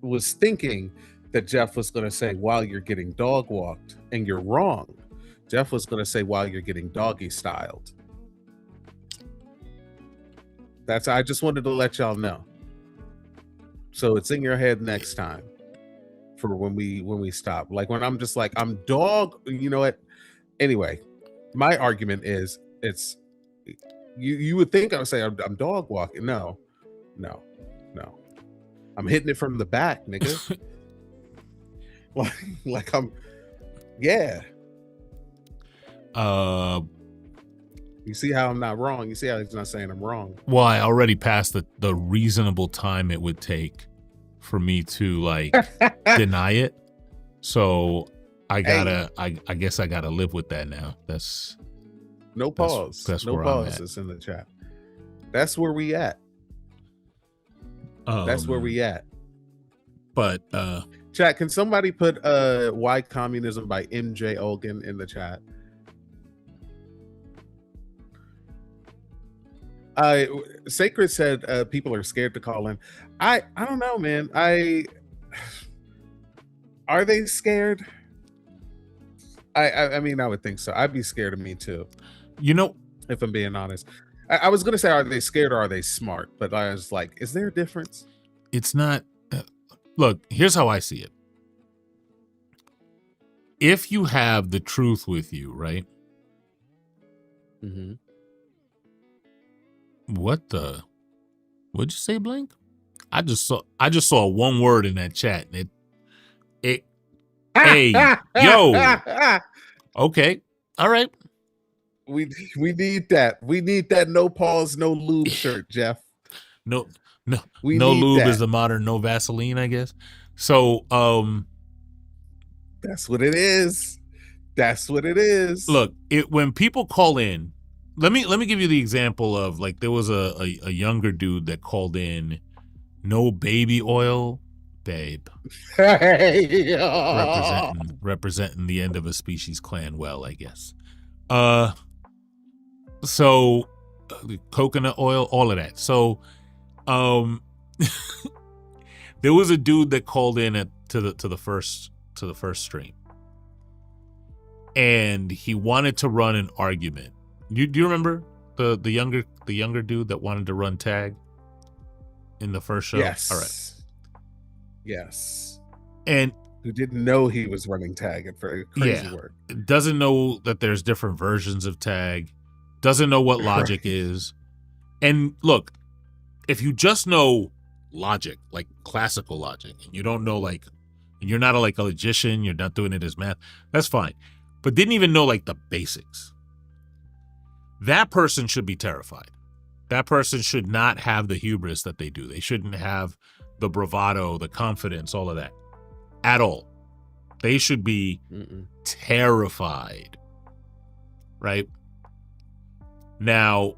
was thinking that Jeff was going to say while you're getting dog walked, and you're wrong. Jeff was going to say while you're getting doggy styled. I just wanted to let y'all know. So it's in your head next time for when we stop. Like when I'm just like, I'm dog, you know what? Anyway, my argument is you would think I would say I'm dog walking. No. I'm hitting it from the back, nigga. like I'm, yeah. You see how I'm not wrong? You see how he's not saying I'm wrong? Well, I already passed the reasonable time it would take for me to like deny it. So I gotta, I guess I gotta live with that now. That's no pause. That's no where I'm pause. at. It's in the chat. That's where we at. That's where we at. But chat, can somebody put Why Communism by MJ Olgan in the chat? Sacred said people are scared to call in. I don't know, man. Are they scared? I mean, I would think so. I'd be scared of me too. You know, if I'm being honest. I was gonna say, are they scared or are they smart? But I was like, is there a difference? It's not. Look, here's how I see it. If you have the truth with you, right? Mm-hmm. What'd you say, Blink? I just saw one word in that chat. And it hey, yo. Okay. All right. We need that. We need that no pause, no lube shirt, Jeff. No lube is the modern no Vaseline, I guess. So that's what it is. That's what it is. Look, when people call in, let me give you the example of like there was a younger dude that called in, no baby oil, babe. representing the end of a species clan well, I guess. So coconut oil, all of that. So there was a dude that called in to the first stream, and he wanted to run an argument. Do you remember the younger dude that wanted to run tag in the first show? Yes. All right. Yes. And who didn't know he was running tag at very crazy work. Doesn't know that there's different versions of tag. Doesn't know what logic is. And look, if you just know logic, like classical logic, and you don't know like, and you're not like a logician, you're not doing it as math, that's fine. But didn't even know like the basics. That person should be terrified. That person should not have the hubris that they do. They shouldn't have the bravado, the confidence, all of that at all. They should be terrified. Right? Now,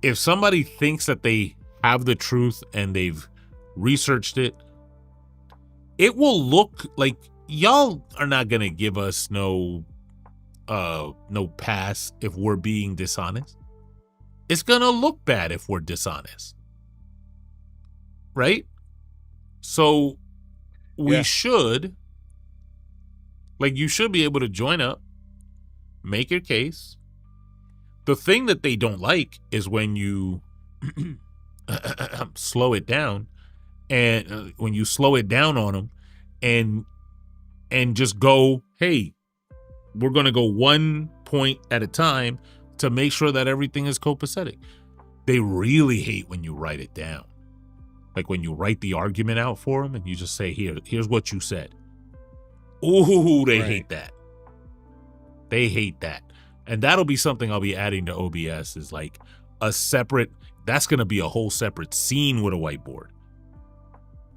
if somebody thinks that they have the truth and they've researched it, it will look like y'all are not going to give us no pass if we're being dishonest. It's going to look bad if we're dishonest. Right? So we should, like, you should be able to join up, make your case. The thing that they don't like is when you slow it down, and when you slow it down on them and just go, hey, we're going to go 1 point at a time to make sure that everything is copacetic. They really hate when you write it down. Like when you write the argument out for them and you just say, here's what you said. Ooh, they hate that. They hate that. And that'll be something I'll be adding to OBS, is like a separate, that's going to be a whole separate scene with a whiteboard.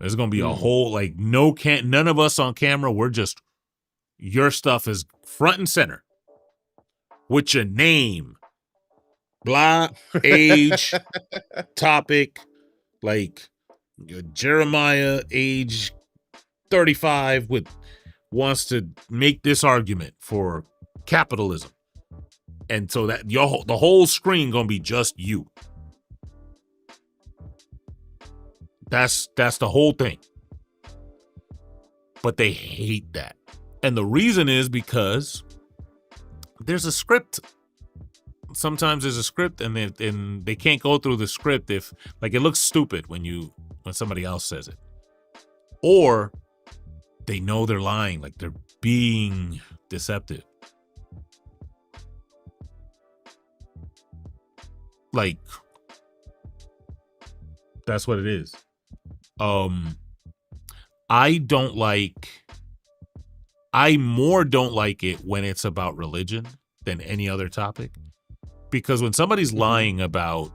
There's going to be a whole, like, none of us on camera. We're just, your stuff is front and center with your name, blah, age, topic, like Jeremiah, age 35, wants to make this argument for capitalism. And so that the whole screen gonna be just you. That's the whole thing. But they hate that. And the reason is because there's a script. Sometimes there's a script, and they can't go through the script if, like, it looks stupid when somebody else says it, or they know they're lying, like they're being deceptive. Like, that's what it is. I more don't like it when it's about religion than any other topic. Because when somebody's lying about,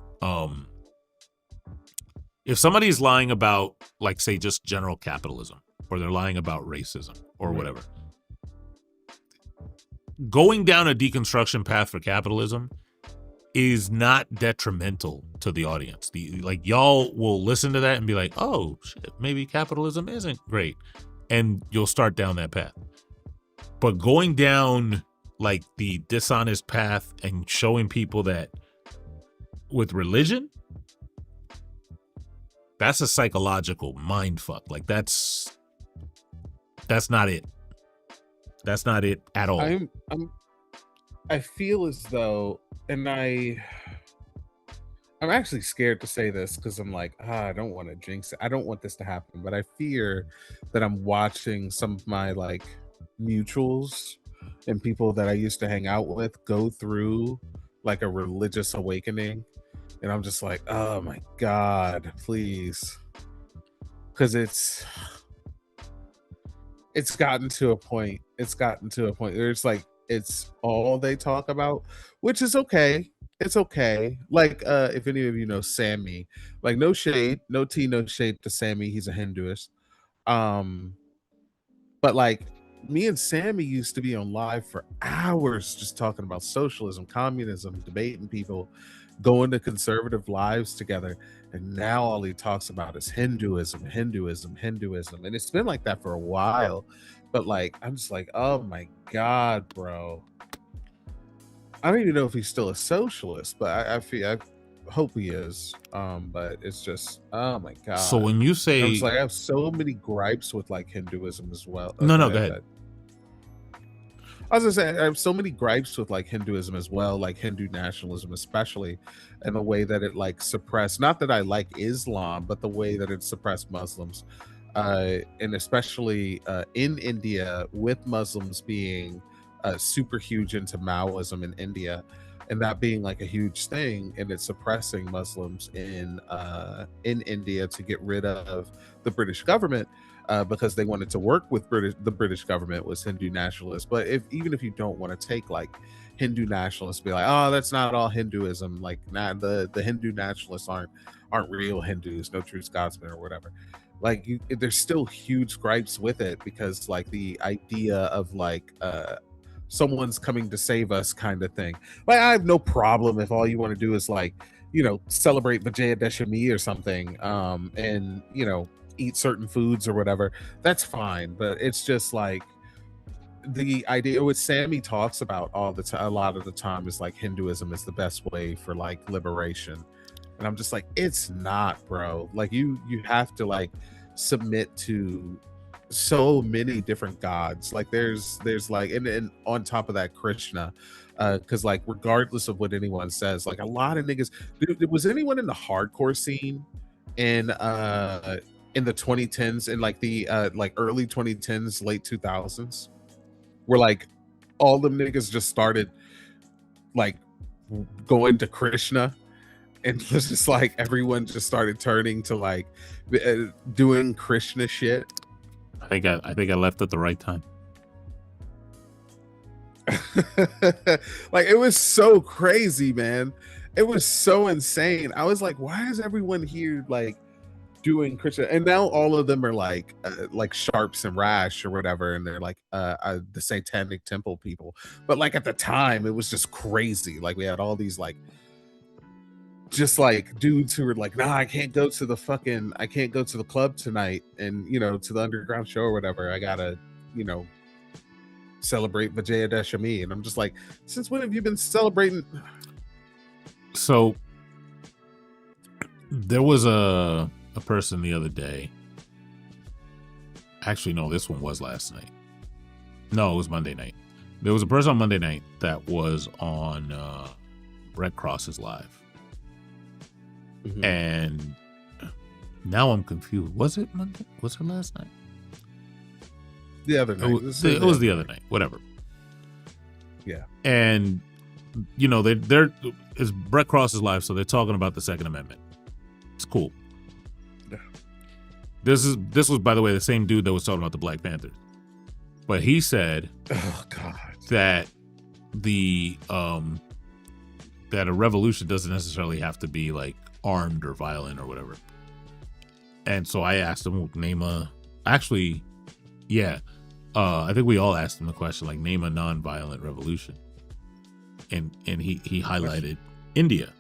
if somebody's lying about, like, say, just general capitalism, or they're lying about racism or whatever, going down a deconstruction path for capitalism is not detrimental to the audience. Like, y'all will listen to that and be like, oh shit, maybe capitalism isn't great, and you'll start down that path. But going down, like, the dishonest path and showing people that with religion, that's a psychological mind fuck. Like, that's not it. That's not it at all. I feel as though, and I'm actually scared to say this because I'm like, I don't want to jinx it. I don't want this to happen, but I fear that I'm watching some of my, like, mutuals and people that I used to hang out with go through, like, a religious awakening, and I'm just like, oh my God, please. Because it's gotten to a point. Where it's like, it's all they talk about, which is okay. It's okay. Like, if any of you know Sammy, like, no shade, no tea, no shade to Sammy. He's a Hinduist. But, like, me and Sammy used to be on live for hours just talking about socialism, communism, debating people, going to conservative lives together. And now all he talks about is Hinduism. And it's been like that for a while. But, like, I'm just like, oh my God, bro. I don't even know if he's still a socialist, but I hope he is. But it's just, oh my God. So when you say, I was like, I have so many gripes with, like, Hinduism as well. No, go ahead. I was gonna say, I have so many gripes with, like, Hinduism as well, like Hindu nationalism, especially, and the way that it, like, suppressed, not that I like Islam, but the way that it suppressed Muslims, and especially in India, with Muslims being super huge into Maoism in India, and that being, like, a huge thing, and it's suppressing Muslims in India to get rid of the British government. Because they wanted to work with the British government was Hindu nationalists. But even if you don't want to take, like, Hindu nationalists, be like, oh, that's not all Hinduism. Like, the Hindu nationalists aren't real Hindus, no true Scotsmen or whatever. Like, there's still huge gripes with it because, like, the idea of, like, someone's coming to save us kind of thing. Like, I have no problem if all you want to do is, like, celebrate Vijayadashami or something, and eat certain foods or whatever. That's fine, but it's just like the idea what Sammy talks about all the time, a lot of the time, is like Hinduism is the best way for, like, liberation, and I'm just like, it's not, bro. Like, you have to, like, submit to so many different gods. Like, there's like, and on top of that, Krishna, because, like, regardless of what anyone says, like, a lot of niggas, was anyone in the hardcore scene in the 2010s, in, like, the like, early 2010s, late 2000s, where, like, all them niggas just started, like, going to Krishna, and it was just like everyone just started turning to, like, doing Krishna shit. I think I left at the right time. Like, it was so crazy, man. It was so insane. I was like, why is everyone here, like, doing Krishna? And now all of them are like Sharps and Rash or whatever, and they're like the Satanic Temple people. But, like, at the time, it was just crazy. Like, we had all these, like, just, like, dudes who were like, nah, I can't go to the club tonight, and to the underground show or whatever. I gotta celebrate Vijayadashami. And I'm just like, since when have you been celebrating? So there was a person the other day. Actually, no, this one was last night. No, it was Monday night. There was a person on Monday night that was on Red Cross's live. Mhm. And now I'm confused. Was it Monday? Was it last night? The other night. It was the other night. Whatever. Yeah. And it's Brett Cross's live, so they're talking about the Second Amendment. It's cool. Yeah. This was, by the way, the same dude that was talking about the Black Panthers. But he said, "Oh God, that that a revolution doesn't necessarily have to be like armed or violent or whatever." And so I asked him, I think we all asked him the question, like, name a non-violent revolution. And he highlighted India.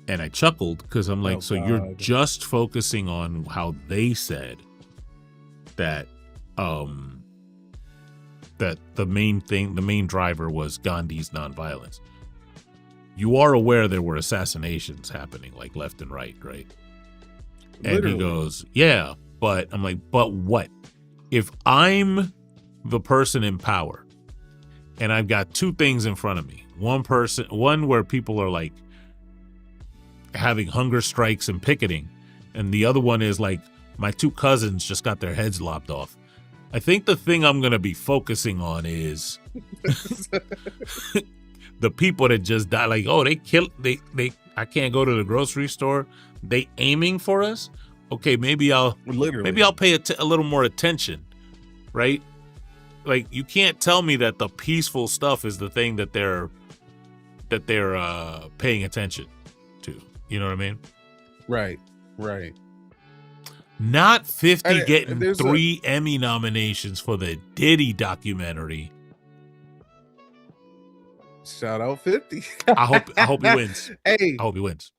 And I chuckled because I'm like, so you're just focusing on how they said that that the main driver was Gandhi's nonviolence. You are aware there were assassinations happening like left and right? And literally. He goes, yeah, but I'm like, but what? If I'm the person in power and I've got two things in front of me, one where people are like having hunger strikes and picketing, and the other one is like my two cousins just got their heads lopped off. I think the thing I'm going to be focusing on is the people that just died. Like, oh, I can't go to the grocery store. They aiming for us. Okay, maybe I'll pay a little more attention, right? Like, you can't tell me that the peaceful stuff is the thing that they're paying attention to. You know what I mean? Right. Not 50 getting 3 Emmy nominations for the Diddy documentary. Shout out 50. I hope he wins. Hey, I hope he wins.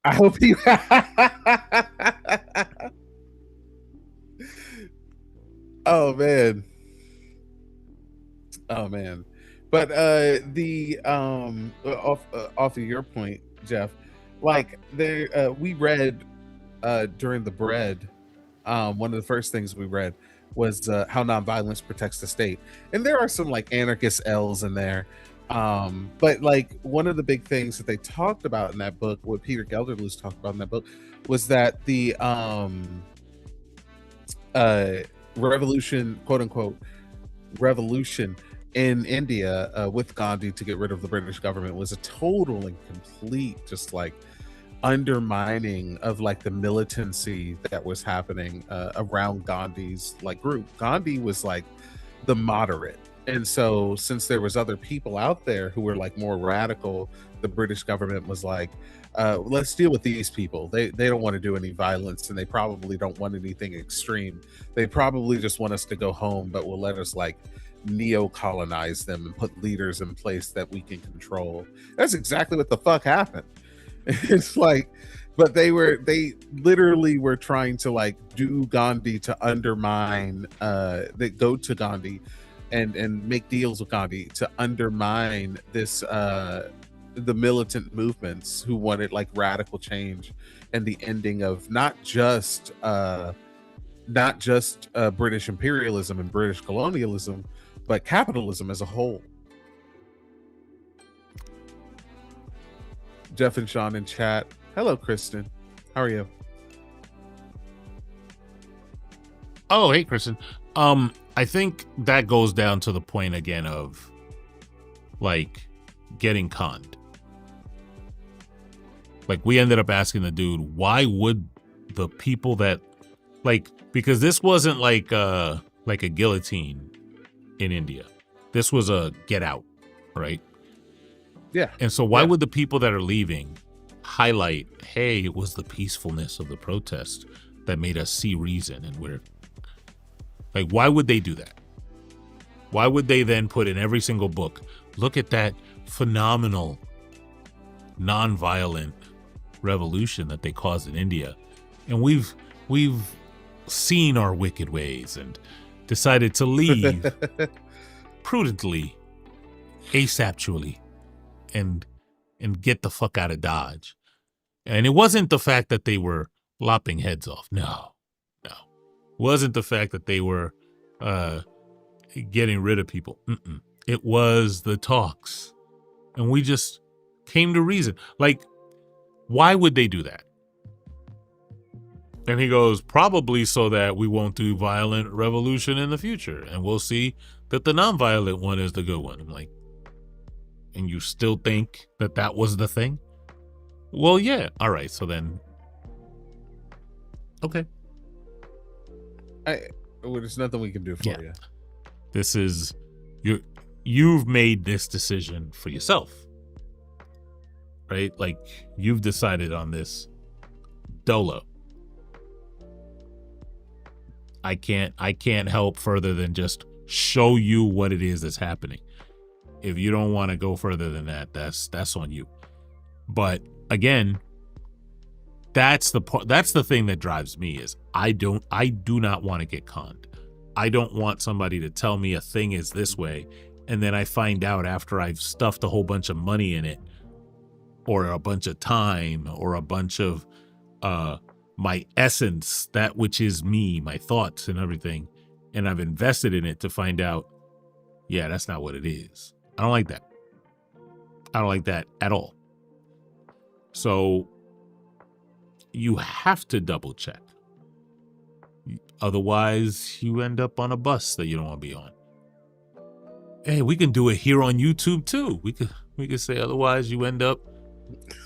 I hope he. Oh man. But the off of your point, Jeff, like there we read during the bread, one of the first things we read was how nonviolence protects the state, and there are some like anarchist L's in there. But like one of the big things that they talked about in that book, what Peter Gelderloos talked about in that book, was that the revolution, quote unquote, revolution in India with Gandhi to get rid of the British government was a total and complete just like undermining of like the militancy that was happening around Gandhi's like group. Gandhi was like the moderate. And so since there was other people out there who were like more radical, the British government was like, let's deal with these people. They don't want to do any violence, and they probably don't want anything extreme. They probably just want us to go home, but will let us like neo-colonize them and put leaders in place that we can control. That's exactly what the fuck happened. It's like, but they literally were trying to like do Gandhi to undermine, they go to Gandhi and make deals with Gandhi to undermine this the militant movements who wanted like radical change and the ending of not just British imperialism and British colonialism, but capitalism as a whole. Jeff and Sean in chat. Hello, Kristen. How are you? Oh, hey, Kristen. I think that goes down to the point again of like getting conned. Like we ended up asking the dude, why would the people that like, because this wasn't like a guillotine in India. This was a get out, right? Yeah. And so why would the people that are leaving highlight, hey, it was the peacefulness of the protest that made us see reason, and we're like, why would they do that? Why would they then put in every single book, look at that phenomenal nonviolent revolution that they caused in India, and we've seen our wicked ways and decided to leave prudently, asaptually, and get the fuck out of Dodge. And it wasn't the fact that they were lopping heads off. No. It wasn't the fact that they were getting rid of people. It was the talks. And we just came to reason. Like, why would they do that? And he goes, probably so that we won't do violent revolution in the future. And we'll see that the nonviolent one is the good one. I'm like, and you still think that that was the thing? Well, yeah. All right. So then, okay. Well, there's nothing we can do for you. This is, you've made this decision for yourself, right? Like, you've decided on this dolo. I can't help further than just show you what it is that's happening. If you don't want to go further than that, that's on you. But again, that's the thing that drives me is I do not want to get conned. I don't want somebody to tell me a thing is this way, and then I find out after I've stuffed a whole bunch of money in it, or a bunch of time, or a bunch of my essence, that which is me, my thoughts and everything, and I've invested in it to find out, yeah, that's not what it is. I don't like that. I don't like that at all. So you have to double check. Otherwise, you end up on a bus that you don't want to be on. Hey, we can do it here on YouTube too. We could say otherwise you end up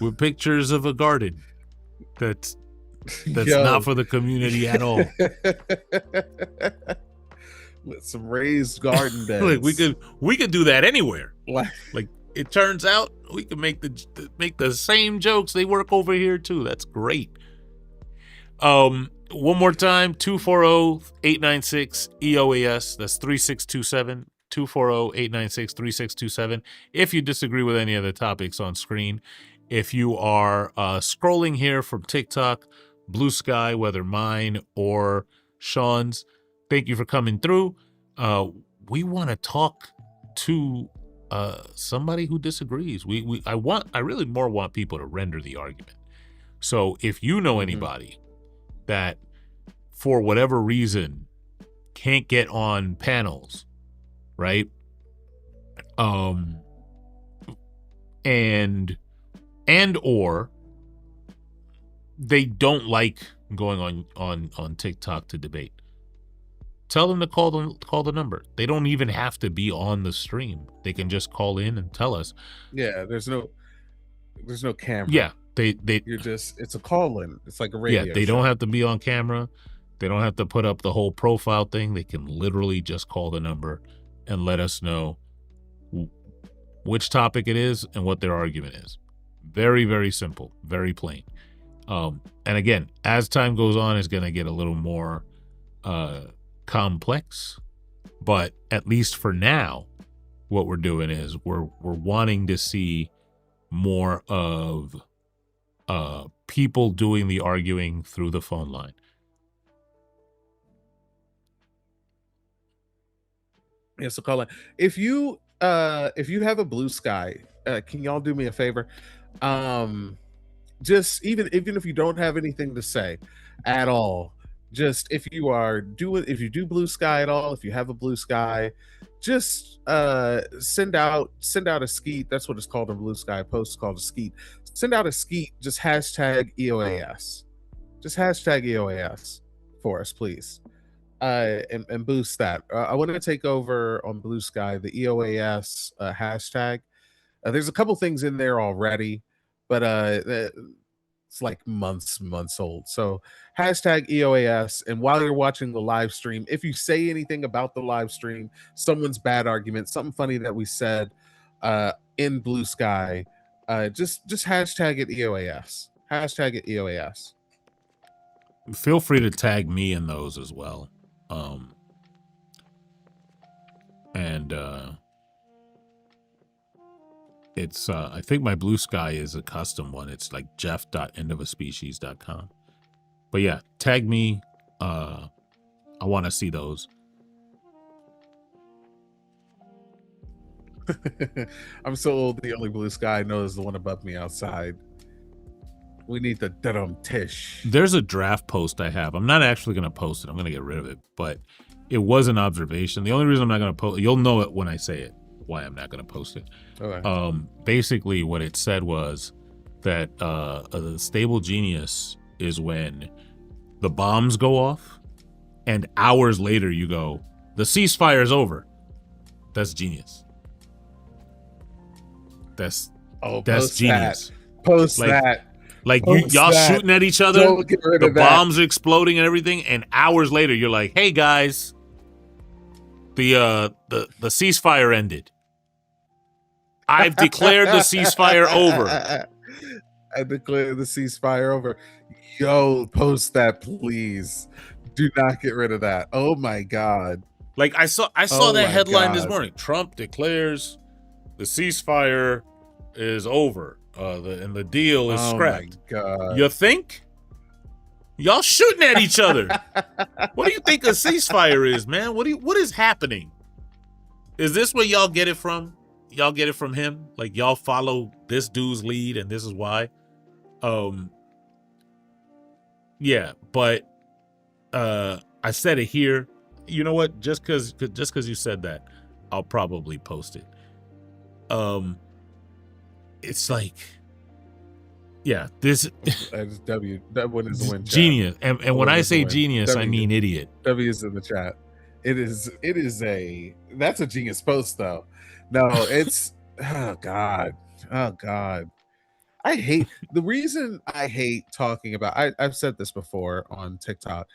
with pictures of a garden that's not for the community at all. With some raised garden beds. Like we could do that anywhere. Like it turns out we can make the same jokes. They work over here too. That's great. One more time, 240-896-EoaS. That's 3627. 240-896-3627. If you disagree with any of the topics on screen, if you are scrolling here from TikTok, Blue Sky, whether mine or Sean's, thank you for coming through. We want to talk to somebody who disagrees. I really more want people to render the argument. So if you know anybody that for whatever reason can't get on panels, right? And or they don't like going on TikTok to debate, tell them to call the number. They don't even have to be on the stream. They can just call in and tell us. Yeah, there's no camera. Yeah, it's a call in. It's like a radio. Yeah, they don't have to be on camera. They don't have to put up the whole profile thing. They can literally just call the number and let us know which topic it is and what their argument is. Very, very simple, very plain. And again, as time goes on, it's going to get a little more complex, but at least for now, what we're doing is we're wanting to see more of people doing the arguing through the phone line. Yeah, so call in. If you have a Blue Sky, can y'all do me a favor? Just even if you don't have anything to say at all, just if you do Blue Sky at all, if you have a Blue Sky, just send out a skeet. That's what it's called in Blue Sky. Post called a skeet. Send out a skeet. Just hashtag EoaS. Just hashtag EoaS for us, please. And boost that. I want to take over on Blue Sky, the EoaS hashtag. There's a couple things in there already, but it's like months old. So hashtag EoaS. And while you're watching the live stream, if you say anything about the live stream, someone's bad argument, something funny that we said in Blue Sky, just hashtag it EoaS. Hashtag it EoaS. Feel free to tag me in those as well. It's I think my Blue Sky is a custom one. It's like jeff.endofaspecies.com. But yeah, tag me. I want to see those. I'm so old, the only Blue Sky I know is the one above me outside. We need the tish. There's a draft post I have. I'm not actually going to post it. I'm going to get rid of it. But It was an observation. The only reason I'm not going to post, you'll know it when I say it, why I'm not going to post it. Okay. Basically what it said was that a stable genius is when the bombs go off and hours later you go, the ceasefire is over. That's genius. That's genius. Post that. Like Post y'all that. shooting at each other, Don't get rid the of that. bombs are exploding and everything, and hours later you're like, hey guys, the ceasefire ended. I've declared the ceasefire over. I declare the ceasefire over. Yo, post that, please. Do not get rid of that. Oh my God. Like I saw that headline this morning. Trump declares the ceasefire is over. And the deal is scrapped. My God. You think? Y'all shooting at each other. What do you think a ceasefire is, man? What is happening? Is this where y'all get it from? Y'all get it from him? Like y'all follow this dude's lead and this is why? Yeah, but I said it here. You know what? Just cause you said that, I'll probably post it. It's like, yeah, this That's W. That one is the win. Genius. And when I say genius, I mean idiot. W is in the chat. It is that's a genius post though. No, it's oh God. The reason I hate talking about I've said this before on TikTok.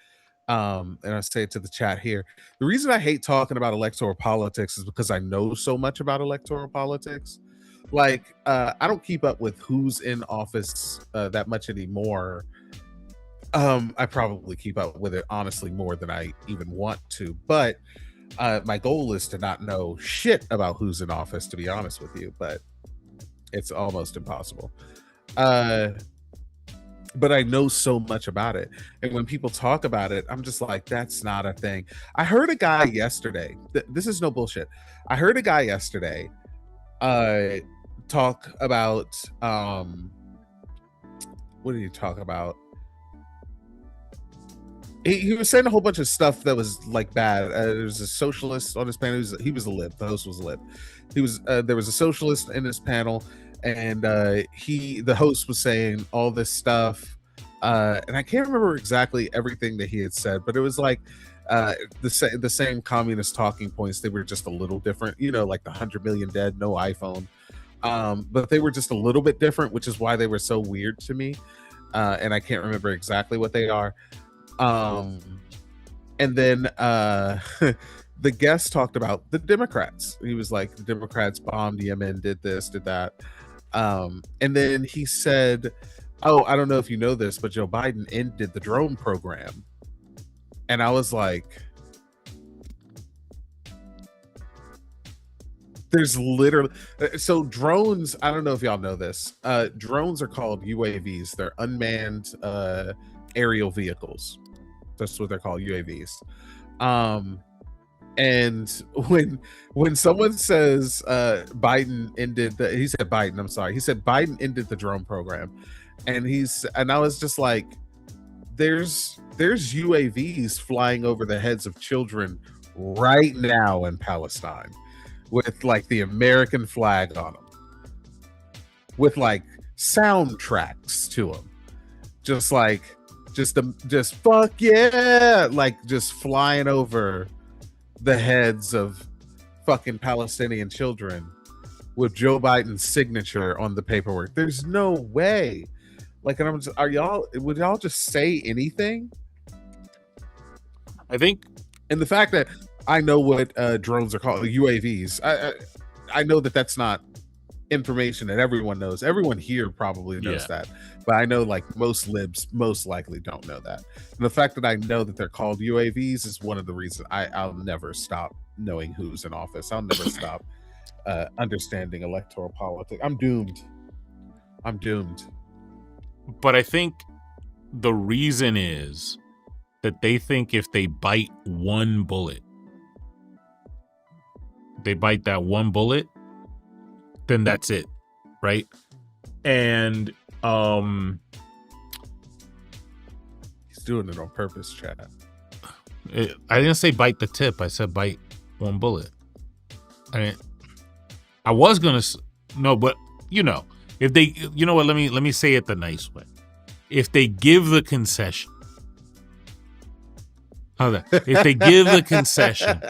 And I say it to the chat here. The reason I hate talking about electoral politics is because I know so much about electoral politics. Like, I don't keep up with who's in office that much anymore. I probably keep up with it honestly more than I even want to, but my goal is to not know shit about who's in office, to be honest with you, but it's almost impossible. But I know so much about it. And when people talk about it, I'm just like, that's not a thing. I heard a guy yesterday. This is no bullshit. I heard a guy yesterday talk about what did he talk about? He was saying a whole bunch of stuff that was like bad. There was a socialist on his panel. He was a lib. The host was a lib. There was a socialist in his panel, and the host was saying all this stuff, and I can't remember exactly everything that he had said, but it was like the same communist talking points. They were just a little different, like the 100 million dead, no iPhone, but they were just a little bit different, which is why they were so weird to me, and I can't remember exactly what they are. And then the guest talked about the Democrats. He was like, the Democrats bombed Yemen, did this, did that. And then he said, oh, I don't know if you know this, but Joe Biden ended the drone program. And I was like, there's literally, so drones, I don't know if y'all know this. Drones are called UAVs. They're unmanned aerial vehicles. That's what they're called, UAVs. And when someone says Biden ended he said Biden ended the drone program, and I was just like, there's UAVs flying over the heads of children right now in Palestine with like the American flag on them, with like soundtracks to them, just fuck yeah, like just flying over the heads of fucking Palestinian children with Joe Biden's signature on the paperwork. There's no way. Like, and would y'all just say anything? I think, and the fact that I know what drones are called, UAVs, I know that that's not information that everyone knows. Everyone here probably knows that, but I know like most libs most likely don't know that. And the fact that I know that they're called UAVs is one of the reasons I'll never stop knowing who's in office. I'll never stop understanding electoral politics. I'm doomed. But I think the reason is that they think if they bite one bullet, then that's it, right? And he's doing it on purpose, chat. I didn't say bite the tip. I said bite one bullet. I was gonna no, but you know, if they, you know what? Let me say it the nice way. If they give the concession, how's that? If they give the concession,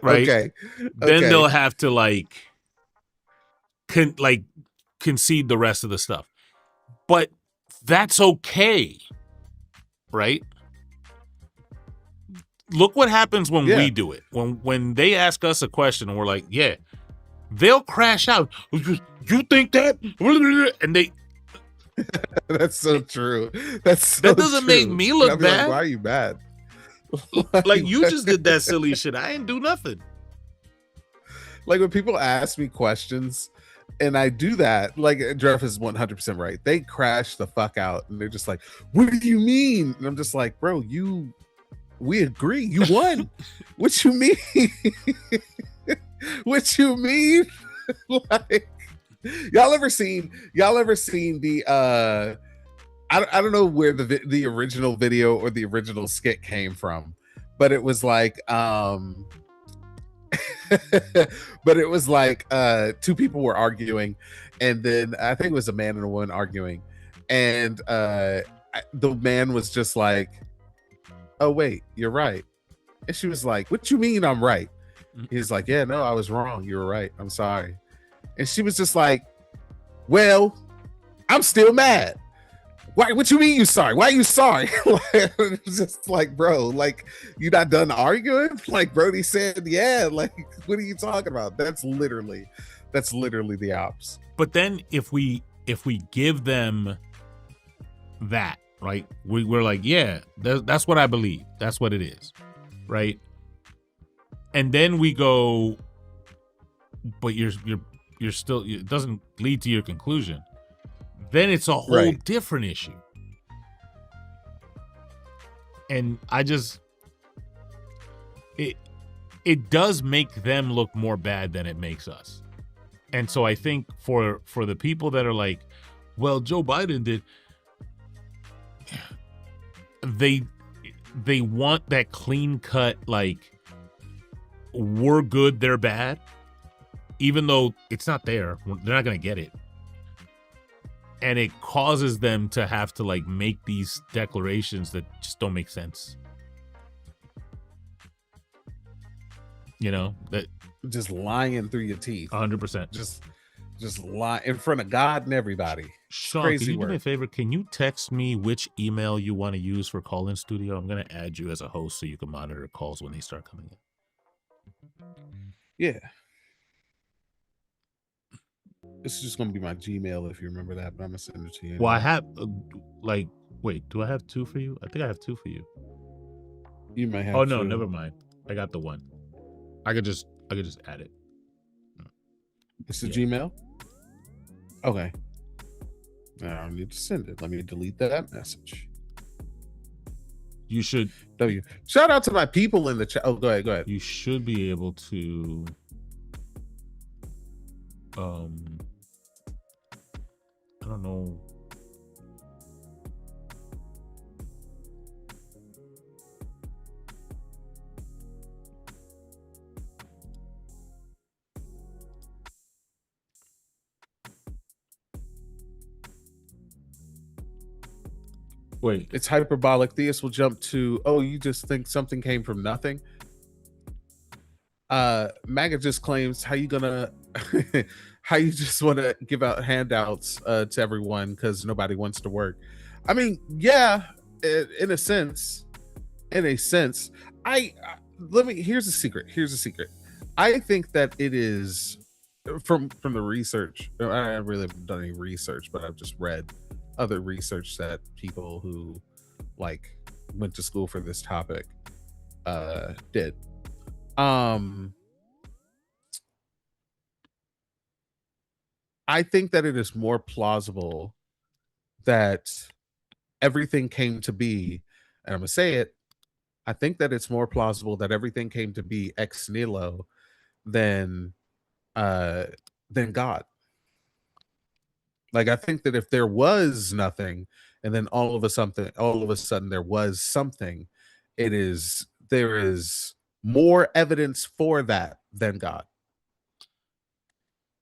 right? Okay. Then they'll have to like concede the rest of the stuff. But that's okay, right? Look what happens when we do it. When they ask us a question and we're like, yeah, they'll crash out. You think that? And they That's so true. That's so that doesn't true. make me look bad. Like, why are you mad? Like you just did that silly shit. I didn't do nothing. Like when people ask me questions and I do that, like Jeff is 100% right. They crash the fuck out and they're just like, what do you mean? And I'm just like, bro, we agree. You won. What you mean? What you mean? Like, y'all ever seen the I don't know where the original video or the original skit came from, but it was like but it was like two people were arguing, and then I think it was a man and a woman arguing, and the man was just like, oh wait, you're right. And she was like, what you mean I'm right? He's like, yeah, no, I was wrong, you were right, I'm sorry. And she was just like, well, I'm still mad. Why? What you mean you sorry? Why are you sorry? It's just like, bro, like you not done arguing? Like Brody said, yeah. Like, what are you talking about? That's literally the ops. But then if we give them that, right? We're like, yeah, that's what I believe. That's what it is, right? And then we go, but you're still, it doesn't lead to your conclusion. Then it's a whole different issue. And I just, it does make them look more bad than it makes us. And so I think for the people that are like, well, Joe Biden did, they want that clean cut, like, we're good, they're bad, even though it's not there. They're not going to get it. And it causes them to have to like make these declarations that just don't make sense. You know, that just lying through your teeth. 100%. Just lie in front of God and everybody. Sean, crazy can you work. do me a favor? Can you text me which email you want to use for Call-In Studio? I'm going to add you as a host so you can monitor calls when they start coming in. Yeah. This is just going to be my Gmail if you remember that, but I'm going to send it to you. Anyway. Well, I have, wait, do I have two for you? I think I have two for you. You might have two. No, two. never mind. I got the one. I could just add it. It's the Gmail? Okay. I don't need to send it. Let me delete that message. You should. Shout out to my people in the chat. Oh, go ahead. You should be able to. I don't know. Wait. It's hyperbolic. Theus will jump to, oh, you just think something came from nothing? MAGA just claims, how you just want to give out handouts to everyone because nobody wants to work. I mean, yeah, in a sense. Here's a secret. I think that it is from the research. I haven't really done any research, but I've just read other research that people who like went to school for this topic did. I think that it is more plausible that everything came to be, and I'm gonna say it, I think that it's more plausible that everything came to be ex nihilo than God. Like, I think that if there was nothing, and then all of a sudden there was something, there is more evidence for that than God.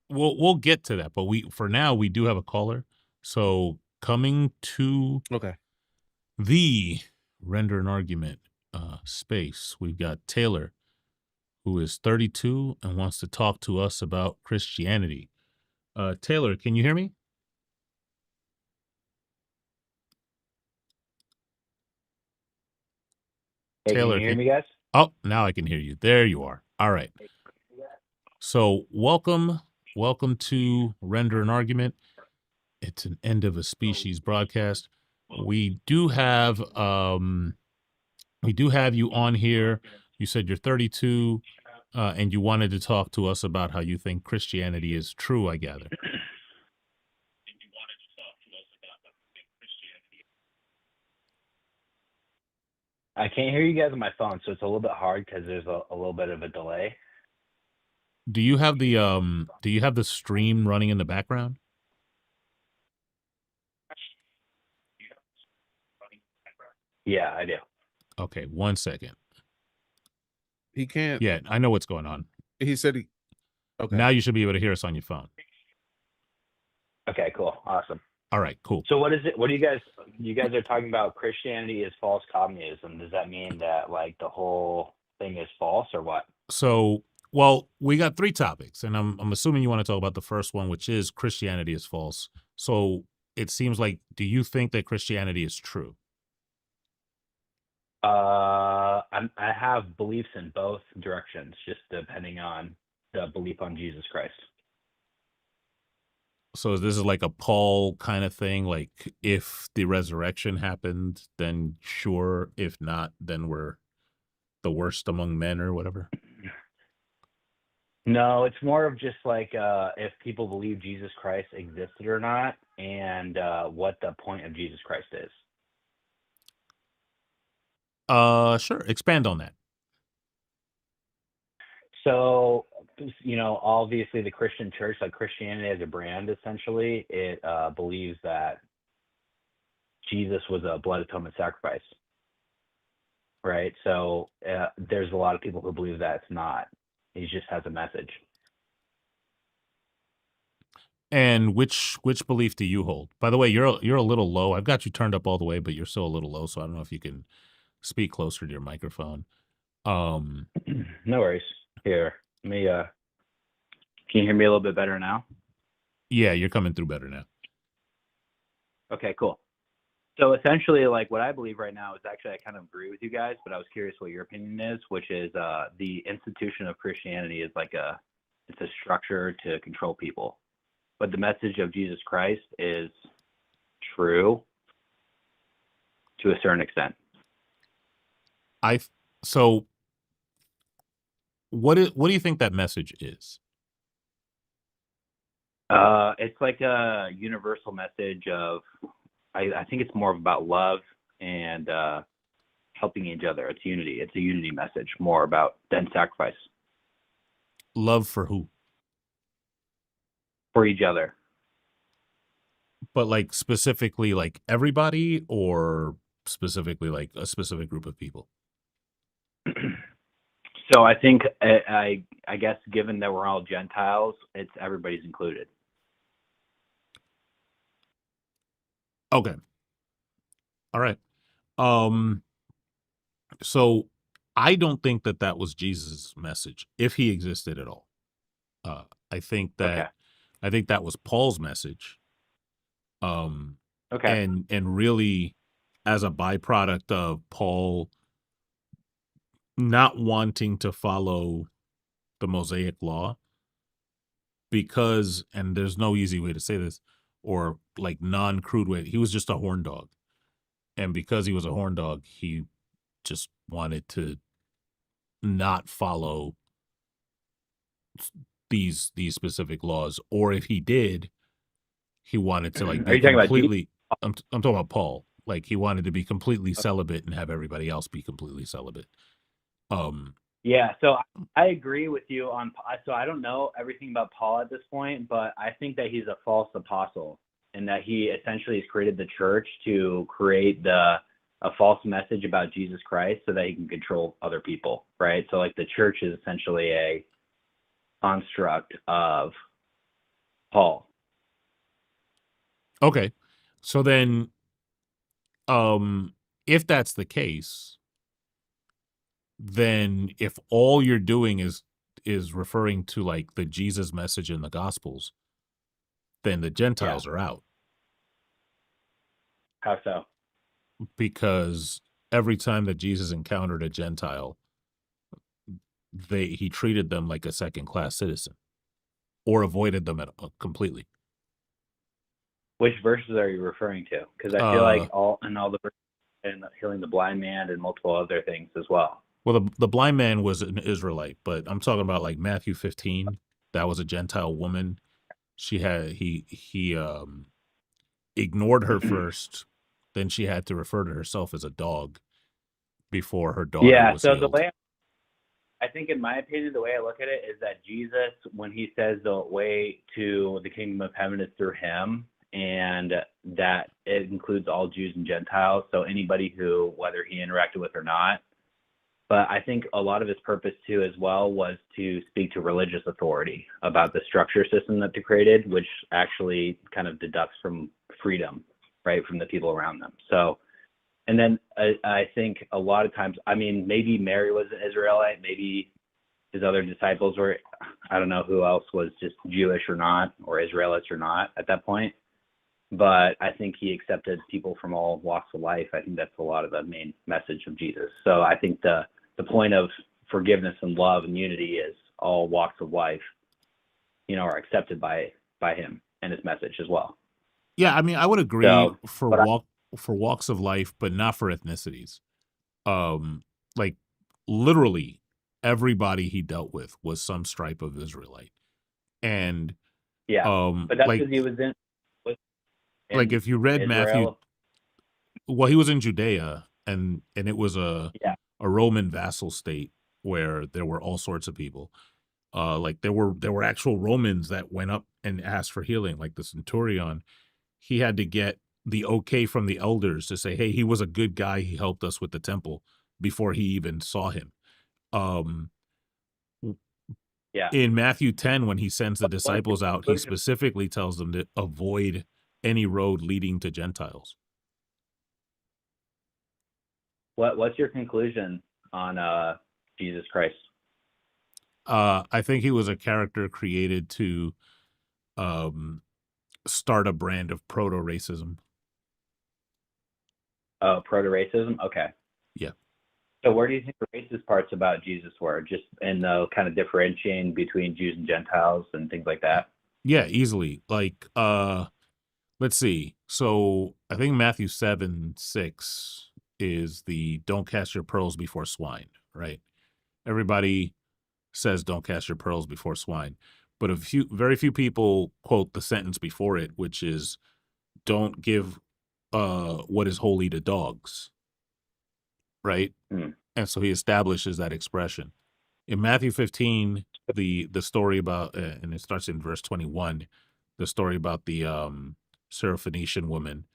We'll get to that, but for now we do have a caller. So coming to Okay. the render an argument space, we've got Taylor, who is 32 and wants to talk to us about Christianity. Taylor, can you hear me? Hey, can you Taylor, hear me, guys? Oh, now I can hear you. There you are. All right. So welcome to Render an Argument. It's an end of a species broadcast. We do have you on here. You said you're 32, and you wanted to talk to us about how you think Christianity is true, I gather. I can't hear you guys on my phone, so it's a little bit hard because there's a little bit of a delay. Do you have the stream running in the background? Yeah, I do. Okay, 1 second. He can't. Yeah, I know what's going on. He said he. Okay. Now you should be able to hear us on your phone. Okay, cool. Awesome. All right, cool. So what is it? What do you guys are talking about Christianity is false communism. Does that mean that like the whole thing is false or what? So, well, we got 3 topics, and I'm assuming you want to talk about the first one, which is Christianity is false. So it seems like, do you think that Christianity is true? I have beliefs in both directions, just depending on the belief on Jesus Christ. So this is like a Paul kind of thing, like if the resurrection happened, then sure. If not, then we're the worst among men or whatever. No, it's more of just like if people believe Jesus Christ existed or not, and what the point of Jesus Christ is. Sure. Expand on that. So, obviously the Christian church, like Christianity as a brand, essentially, it believes that Jesus was a blood atonement sacrifice, right? So there's a lot of people who believe that it's not. He just has a message. And which belief do you hold? By the way, you're a little low. I've got you turned up all the way, but you're still a little low, so I don't know if you can speak closer to your microphone. No worries. Here, let me. Can you hear me a little bit better now? Yeah, you're coming through better now. Okay, cool. So essentially, like what I believe right now is actually I kind of agree with you guys, but I was curious what your opinion is, which is the institution of Christianity is it's a structure to control people, but the message of Jesus Christ is true to a certain extent. So what do you think that message is? It's like a universal message of, I think it's more about love and helping each other. It's unity. It's a unity message more about than sacrifice. Love for who? For each other. But like specifically like everybody, or specifically like a specific group of people? So I think I guess given that we're all Gentiles, it's everybody's included. Okay. All right. So I don't think that was Jesus' message, if he existed at all. I think that was Paul's message. Okay. And really as a byproduct of Paul not wanting to follow the Mosaic law, because, and there's no easy way to say this, or like non-crude way, he was just a horn dog. And because he was a horn dog, he just wanted to not follow these specific laws. Or if he did, he wanted to like Are be you talking completely, I'm talking about Paul. Like he wanted to be completely celibate and have everybody else be completely celibate. Yeah, so I agree with you on. So I don't know everything about Paul at this point, but I think that he's a false apostle. and that he essentially has created the church to create a false message about Jesus Christ so that he can control other people, right? So like the church is essentially a construct of Paul. Okay. So then, if that's the case, then if all you're doing is referring to like the Jesus message in the Gospels, then the Gentiles are out, How so? because every time that Jesus encountered a Gentile, he treated them like a second class citizen or avoided them completely. Which verses are you referring to? Because I feel like all the verses and healing the blind man and multiple other things as well. Well, the blind man was an Israelite, but I'm talking about like Matthew 15. That was a Gentile woman. He ignored her first, then she had to refer to herself as a dog before her daughter was so healed. The way I think, in my opinion, the way I look at it is that Jesus, when he says the way to the kingdom of heaven is through him, and that it includes all Jews and Gentiles, so anybody who, whether he interacted with or not. But I think a lot of his purpose too as well was to speak to religious authority about the structure system that they created, which actually kind of deducts from freedom, right, from the people around them. So, and then I think a lot of times, I mean, maybe Mary was an Israelite, maybe his other disciples were, I don't know who else was just Jewish or not, or Israelites or not at that point. But I think he accepted people from all walks of life. I think that's a lot of the main message of Jesus. So I think the point of forgiveness and love and unity is all walks of life, are accepted by him and his message as well. Yeah, I mean, I would agree So, for walks of life, but not for ethnicities. Like literally everybody he dealt with was some stripe of Israelite, and yeah, but that's like because he was in like if you read Matthew, Israel. well, he was in Judea, and it was a Roman vassal state where there were all sorts of people. Like there were actual Romans that went up and asked for healing, like the centurion. He had to get the okay from the elders to say, hey, he was a good guy, he helped us with the temple, before he even saw him. In Matthew 10, when he sends the disciples out, he specifically tells them to avoid any road leading to Gentiles. What's your conclusion on Jesus Christ? I think he was a character created to start a brand of proto-racism. Oh, proto-racism? Okay. Yeah. So where do you think the racist parts about Jesus were? Just in the kind of differentiating between Jews and Gentiles and things like that? Yeah, easily. Like, let's see. So I think Matthew 7:6 is the don't cast your pearls before swine, right? Everybody says don't cast your pearls before swine. But very few people quote the sentence before it, which is don't give what is holy to dogs. Right? And so he establishes that expression. In Matthew 15, the story about, and it starts in verse 21, the story about the Syrophoenician woman.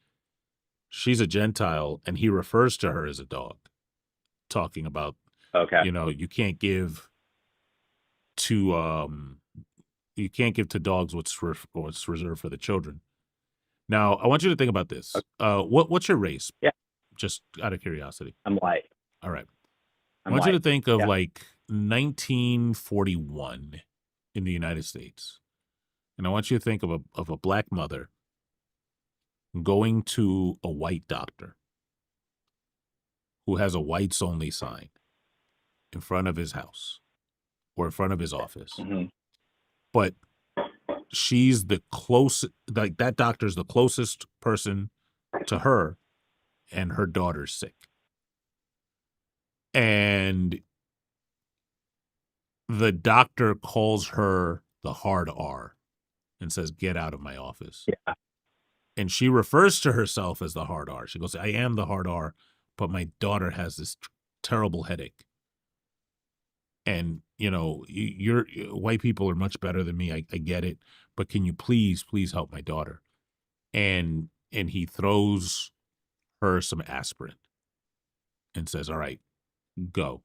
She's a Gentile, and he refers to her as a dog, talking about, you can't give to dogs what's reserved for the children. Now, I want you to think about this. What's your race? Yeah. Just out of curiosity. I'm white. All right. I want you to think of like 1941 in the United States. And I want you to think of a black mother going to a white doctor who has a whites only sign in front of his house or in front of his office. Mm-hmm. But she's the closest, like that doctor's the closest person to her, and her daughter's sick. And the doctor calls her the hard R and says, get out of my office. Yeah. And she refers to herself as the hard R. She goes, I am the hard R, but my daughter has this terrible headache. And, you're white people are much better than me. I get it. But can you please help my daughter? and he throws her some aspirin and says, "All right, go."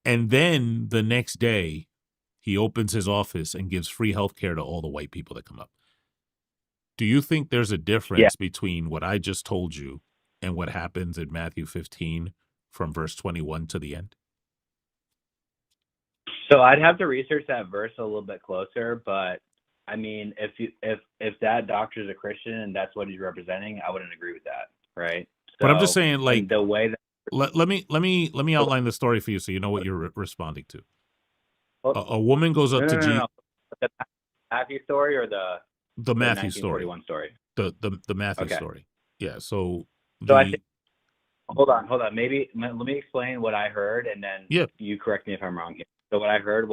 And then the next day, he opens his office and gives free healthcare to all the white people that come up. Do you think there's a difference between what I just told you and what happens in Matthew 15 from verse 21 to the end? So I'd have to research that verse a little bit closer, but I mean, if that doctor's a Christian and that's what he's representing, I wouldn't agree with that, right? So, But I'm just saying, like, the way that let me outline the story for you so you know what you're responding to. Oh, A woman goes up to Jesus. no. The Matthew story or the Matthew story. 1941 story? The Matthew Okay. story. Yeah. So I think, hold on. Maybe let me explain what I heard, and then you correct me if I'm wrong. So what I heard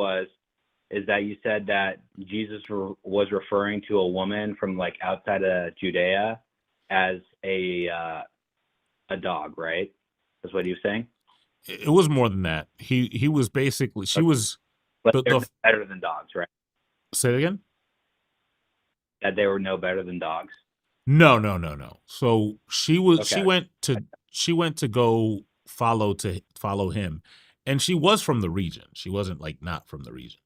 is that you said that Jesus was referring to a woman from like outside of Judea as a dog, right? That's what he was saying. It was more than that. He was basically was. But they're better than dogs, right? Say it again. That they were no better than dogs. No. So she went to go follow him, and she was from the region. She wasn't like not from the region.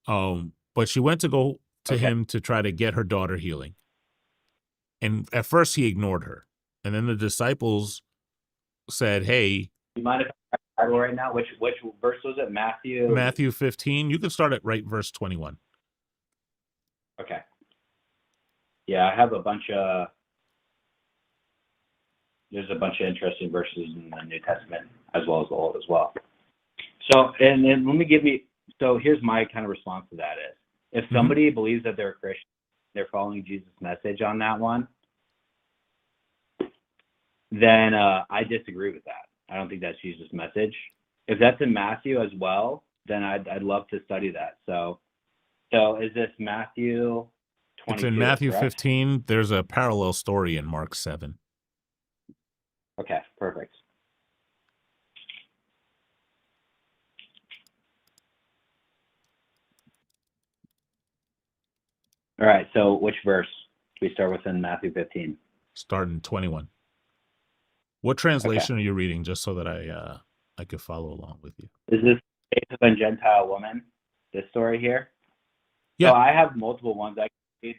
But she went to go to him to try to get her daughter healing. And at first he ignored her, and then the disciples said, "Hey, you mind if I Bible right now? Which verse was it? Matthew 15. You can start at verse 21. Okay. Yeah, I have there's a bunch of interesting verses in the New Testament as well as the Old as well. So, and then so here's my kind of response to that is, if somebody believes that they're a Christian, they're following Jesus' message on that one, then I disagree with that. I don't think that's Jesus' message. If that's in Matthew as well, then I'd love to study that. So is this Matthew 22? It's in Matthew correct? 15. There's a parallel story in Mark 7. Okay, perfect. All right, so which verse do we start with in Matthew 15? Start in 21. What translation are you reading, just so that I could follow along with you? Is this the case of a Gentile woman, this story here? Yeah. So I have multiple ones I can read.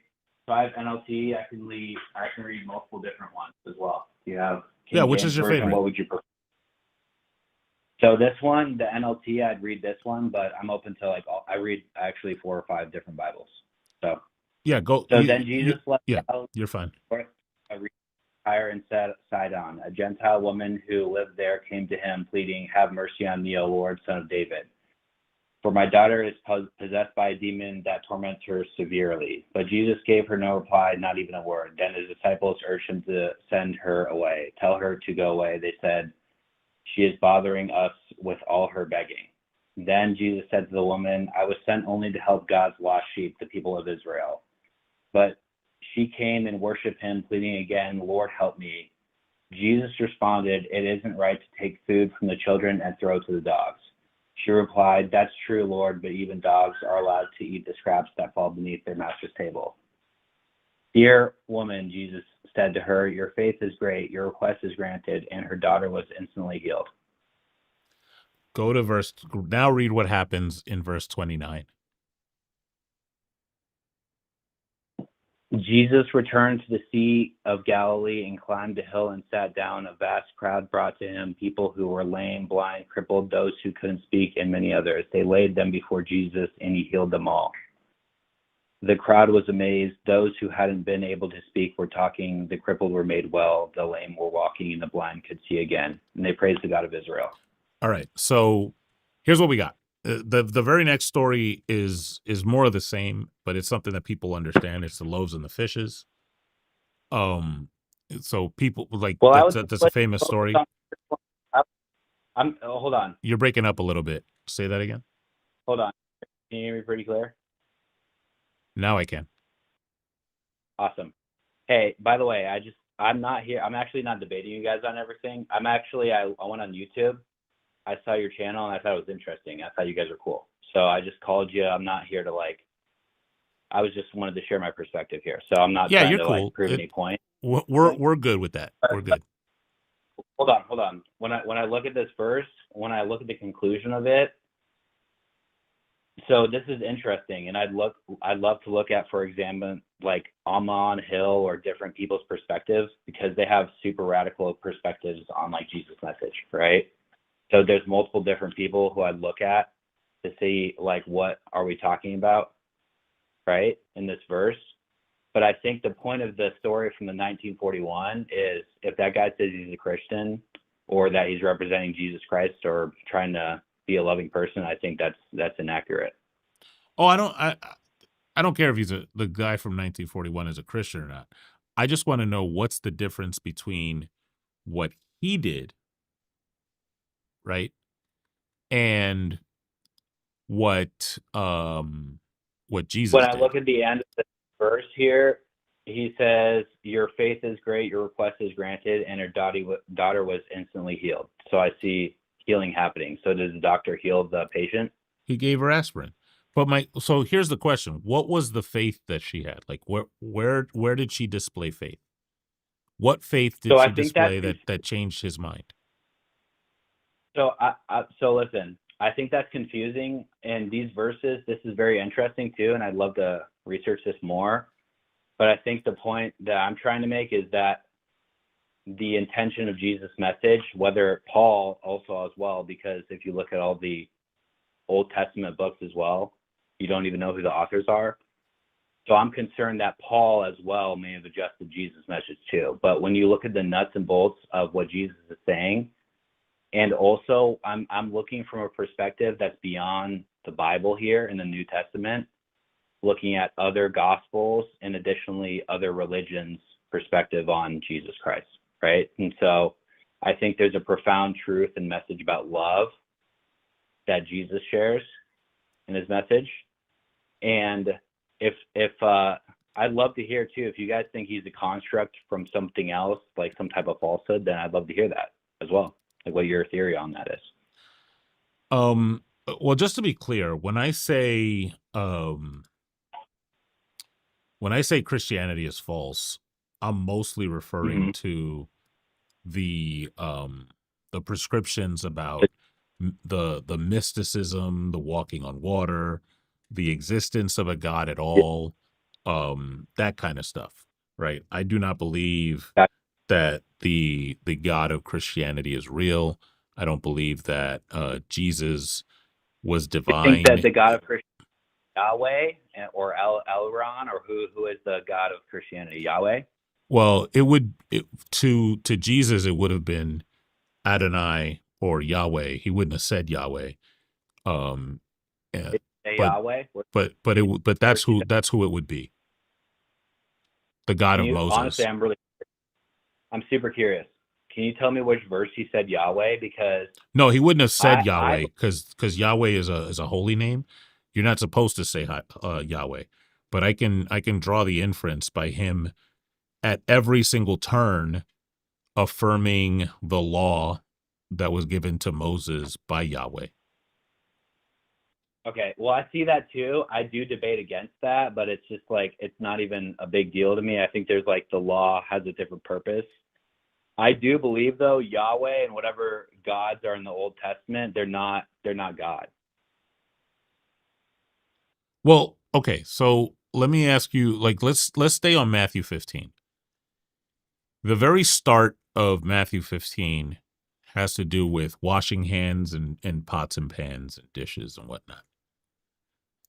So I have NLT. I can read multiple different ones as well. You have King which James is your version. favorite? What would you prefer? So this one, the NLT, I'd read this one, but I'm open to I read actually 4 or 5 different Bibles. So yeah, go. So then Jesus left out. You're fine. Tyre and Sidon. A Gentile woman who lived there came to him, pleading, "Have mercy on me, O Lord, Son of David. For my daughter is possessed by a demon that torments her severely." But Jesus gave her no reply, not even a word. Then his disciples urged him to send her away. "Tell her to go away," they said. "She is bothering us with all her begging." Then Jesus said to the woman, "I was sent only to help God's lost sheep, the people of Israel." But she came and worshiped him, pleading again, "Lord, help me." Jesus responded, "It isn't right to take food from the children and throw to the dogs." She replied, "That's true, Lord, but even dogs are allowed to eat the scraps that fall beneath their master's table." "Dear woman," Jesus said to her, "your faith is great. Your request is granted." And her daughter was instantly healed. Go to now read what happens in verse 29. Jesus returned to the Sea of Galilee and climbed a hill and sat down. A vast crowd brought to him people who were lame, blind, crippled, those who couldn't speak, and many others. They laid them before Jesus, and he healed them all. The crowd was amazed. Those who hadn't been able to speak were talking. The crippled were made well. The lame were walking, and the blind could see again. And they praised the God of Israel. All right. So here's what we got. The very next story is more of the same, but it's something that people understand. It's the loaves and the fishes. So people that's a famous story. Hold on. You're breaking up a little bit. Say that again. Hold on. Can you hear me pretty clear? Now I can. Awesome. Hey, by the way, I'm not here. I'm actually not debating you guys on everything. I went on YouTube. I saw your channel and I thought it was interesting. I thought you guys were cool. So I just called you. I'm not here to I was just wanted to share my perspective here. So I'm not Yeah, trying you're to cool. like prove any point. We're good with that. We're good. Hold on. When I look at this verse, when I look at the conclusion of it, so this is interesting, and I'd love to look at, for example, like Amon Hill or different people's perspectives, because they have super radical perspectives on like Jesus' message, right? So there's multiple different people who I'd look at to see like what are we talking about, right, in this verse. But I think the point of the story from the 1941 is if that guy says he's a Christian or that he's representing Jesus Christ or trying to be a loving person, I think that's inaccurate. Oh, I don't care if he's the guy from 1941 is a Christian or not. I just want to know what's the difference between what he did, right, and what When Jesus I did. look at the end of the verse here, he says, "Your faith is great, your request is granted," and her daughter was instantly healed. So I see healing happening. So did the doctor heal the patient? He gave her aspirin. But so here's the question. What was the faith that she had? Like where did she display faith? What faith did So she I think that's display that changed his mind? so. So listen. I think that's confusing. And these verses, this is very interesting too, and I'd love to research this more. But I think the point that I'm trying to make is that the intention of Jesus' message, whether Paul also as well, because if you look at all the Old Testament books as well, you don't even know who the authors are. So I'm concerned that Paul as well may have adjusted Jesus' message too. But when you look at the nuts and bolts of what Jesus is saying, and also I'm looking from a perspective that's beyond the Bible here in the New Testament, looking at other gospels and additionally other religions' perspective on Jesus Christ, right? And so I think there's a profound truth and message about love that Jesus shares in his message. And if I'd love to hear too, if you guys think he's a construct from something else, like some type of falsehood, then I'd love to hear that as well. Like what your theory on that is. Well, just to be clear, when I say Christianity is false, I'm mostly referring to the prescriptions about the mysticism, the walking on water, the existence of a God at all, that kind of stuff, right? I do not believe that the God of Christianity is real. I don't believe that Jesus was I think that divine. the God of Christianity, Yahweh or Elron, or who is the God of Christianity? Yahweh? Well, to Jesus it would have been Adonai or Yahweh. He wouldn't have said Yahweh. Um, Did he say but Yahweh? but that's who it would be. The God of Moses. Honestly, I'm super curious. Can you tell me which verse he said Yahweh? Because no, he wouldn't have said Yahweh because Yahweh is a holy name. You're not supposed to say Yahweh. But I can draw the inference by him at every single turn affirming the law that was given to Moses by Yahweh. Okay, well, I see that too. I do debate against that, but it's just like it's not even a big deal to me. I think there's like the law has a different purpose. I do believe though Yahweh and whatever gods are in the Old Testament, they're not God. Well, okay, so let me ask you, like, let's stay on Matthew 15. The very start of Matthew 15 has to do with washing hands and pots and pans and dishes and whatnot.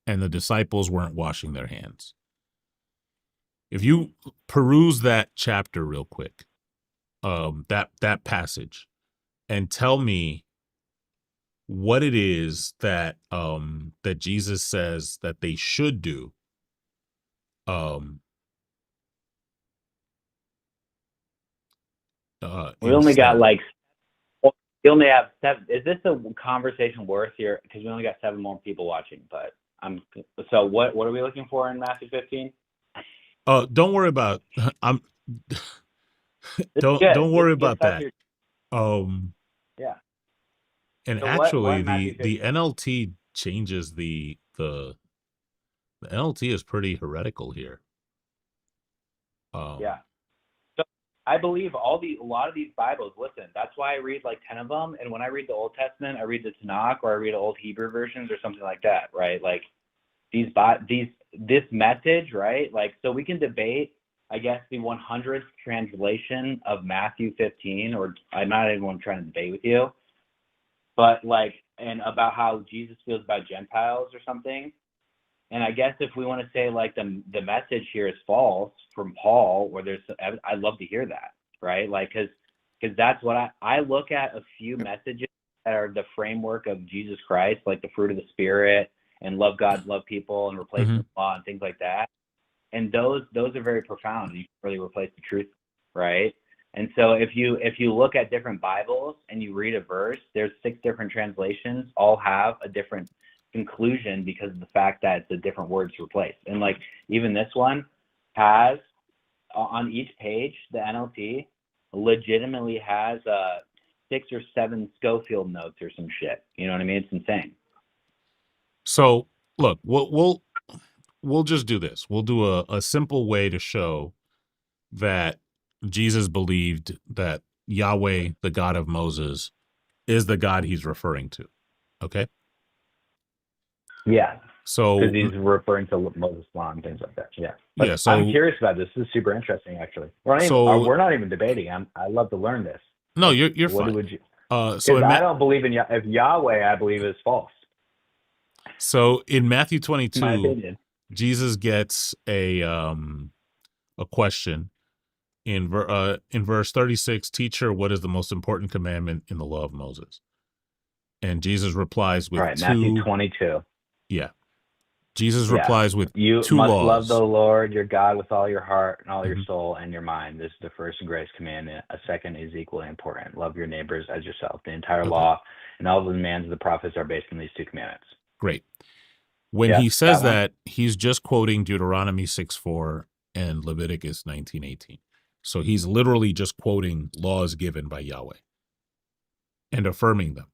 And the disciples weren't washing their hands. If you peruse that chapter real quick, that passage, and tell me what it is that that Jesus says that they should do. We only got Instead. like we only have 7. Is this a conversation worth here? Because we only got 7 more people watching. But so what are we looking for in Matthew 15? Don't worry about don't worry about that. Yeah. And So actually what Matthew 15? the NLT changes the The NLT is pretty heretical here. Yeah. So I believe a lot of these Bibles, listen, that's why I read like 10 of them. And when I read the Old Testament, I read the Tanakh or I read old Hebrew versions or something like that, right? Like this message, right? Like, so we can debate, I guess, the 100th translation of Matthew 15, or I'm not even trying to debate with you, but like, and about how Jesus feels about Gentiles or something. And I guess if we want to say like the message here is false from Paul, or I'd love to hear that, right? Like, because that's what I look at a few messages that are the framework of Jesus Christ, like the fruit of the Spirit and love God, love people, and replacing the law and things like that. And those are very profound. You can really replace the truth, right? And so if you look at different Bibles and you read a verse, there's 6 different translations, all have a different conclusion because of the fact that it's a different word to replace. And like even this one has on each page, the NLT legitimately has 6 or 7 Schofield notes or some shit. You know what I mean? It's insane. So look, we'll just do this. We'll do a simple way to show that Jesus believed that Yahweh, the God of Moses, is the God he's referring to. Okay? Yeah. So because he's referring to Moses' law and things like that. Yeah. But yeah, so I'm curious about this. This is super interesting, actually. We're not even debating. I love to learn this. No, you're what fine. Would you? So I don't believe in if Yahweh. I believe is false. So in Matthew In my 22, opinion. Jesus gets a question in verse 36. Teacher, what is the most important commandment in the law of Moses? And Jesus replies with All right, two. Matthew 22. Yeah, Jesus replies with you 2 must laws. love the Lord your God with all your heart and all your soul and your mind. This is the first and greatest commandment. A second is equally important. Love your neighbors as yourself. The entire law and all the demands of the prophets are based on these 2 commandments. Great. When he says that, he's just quoting Deuteronomy 6:4 and Leviticus 19:18. So he's literally just quoting laws given by Yahweh and affirming them.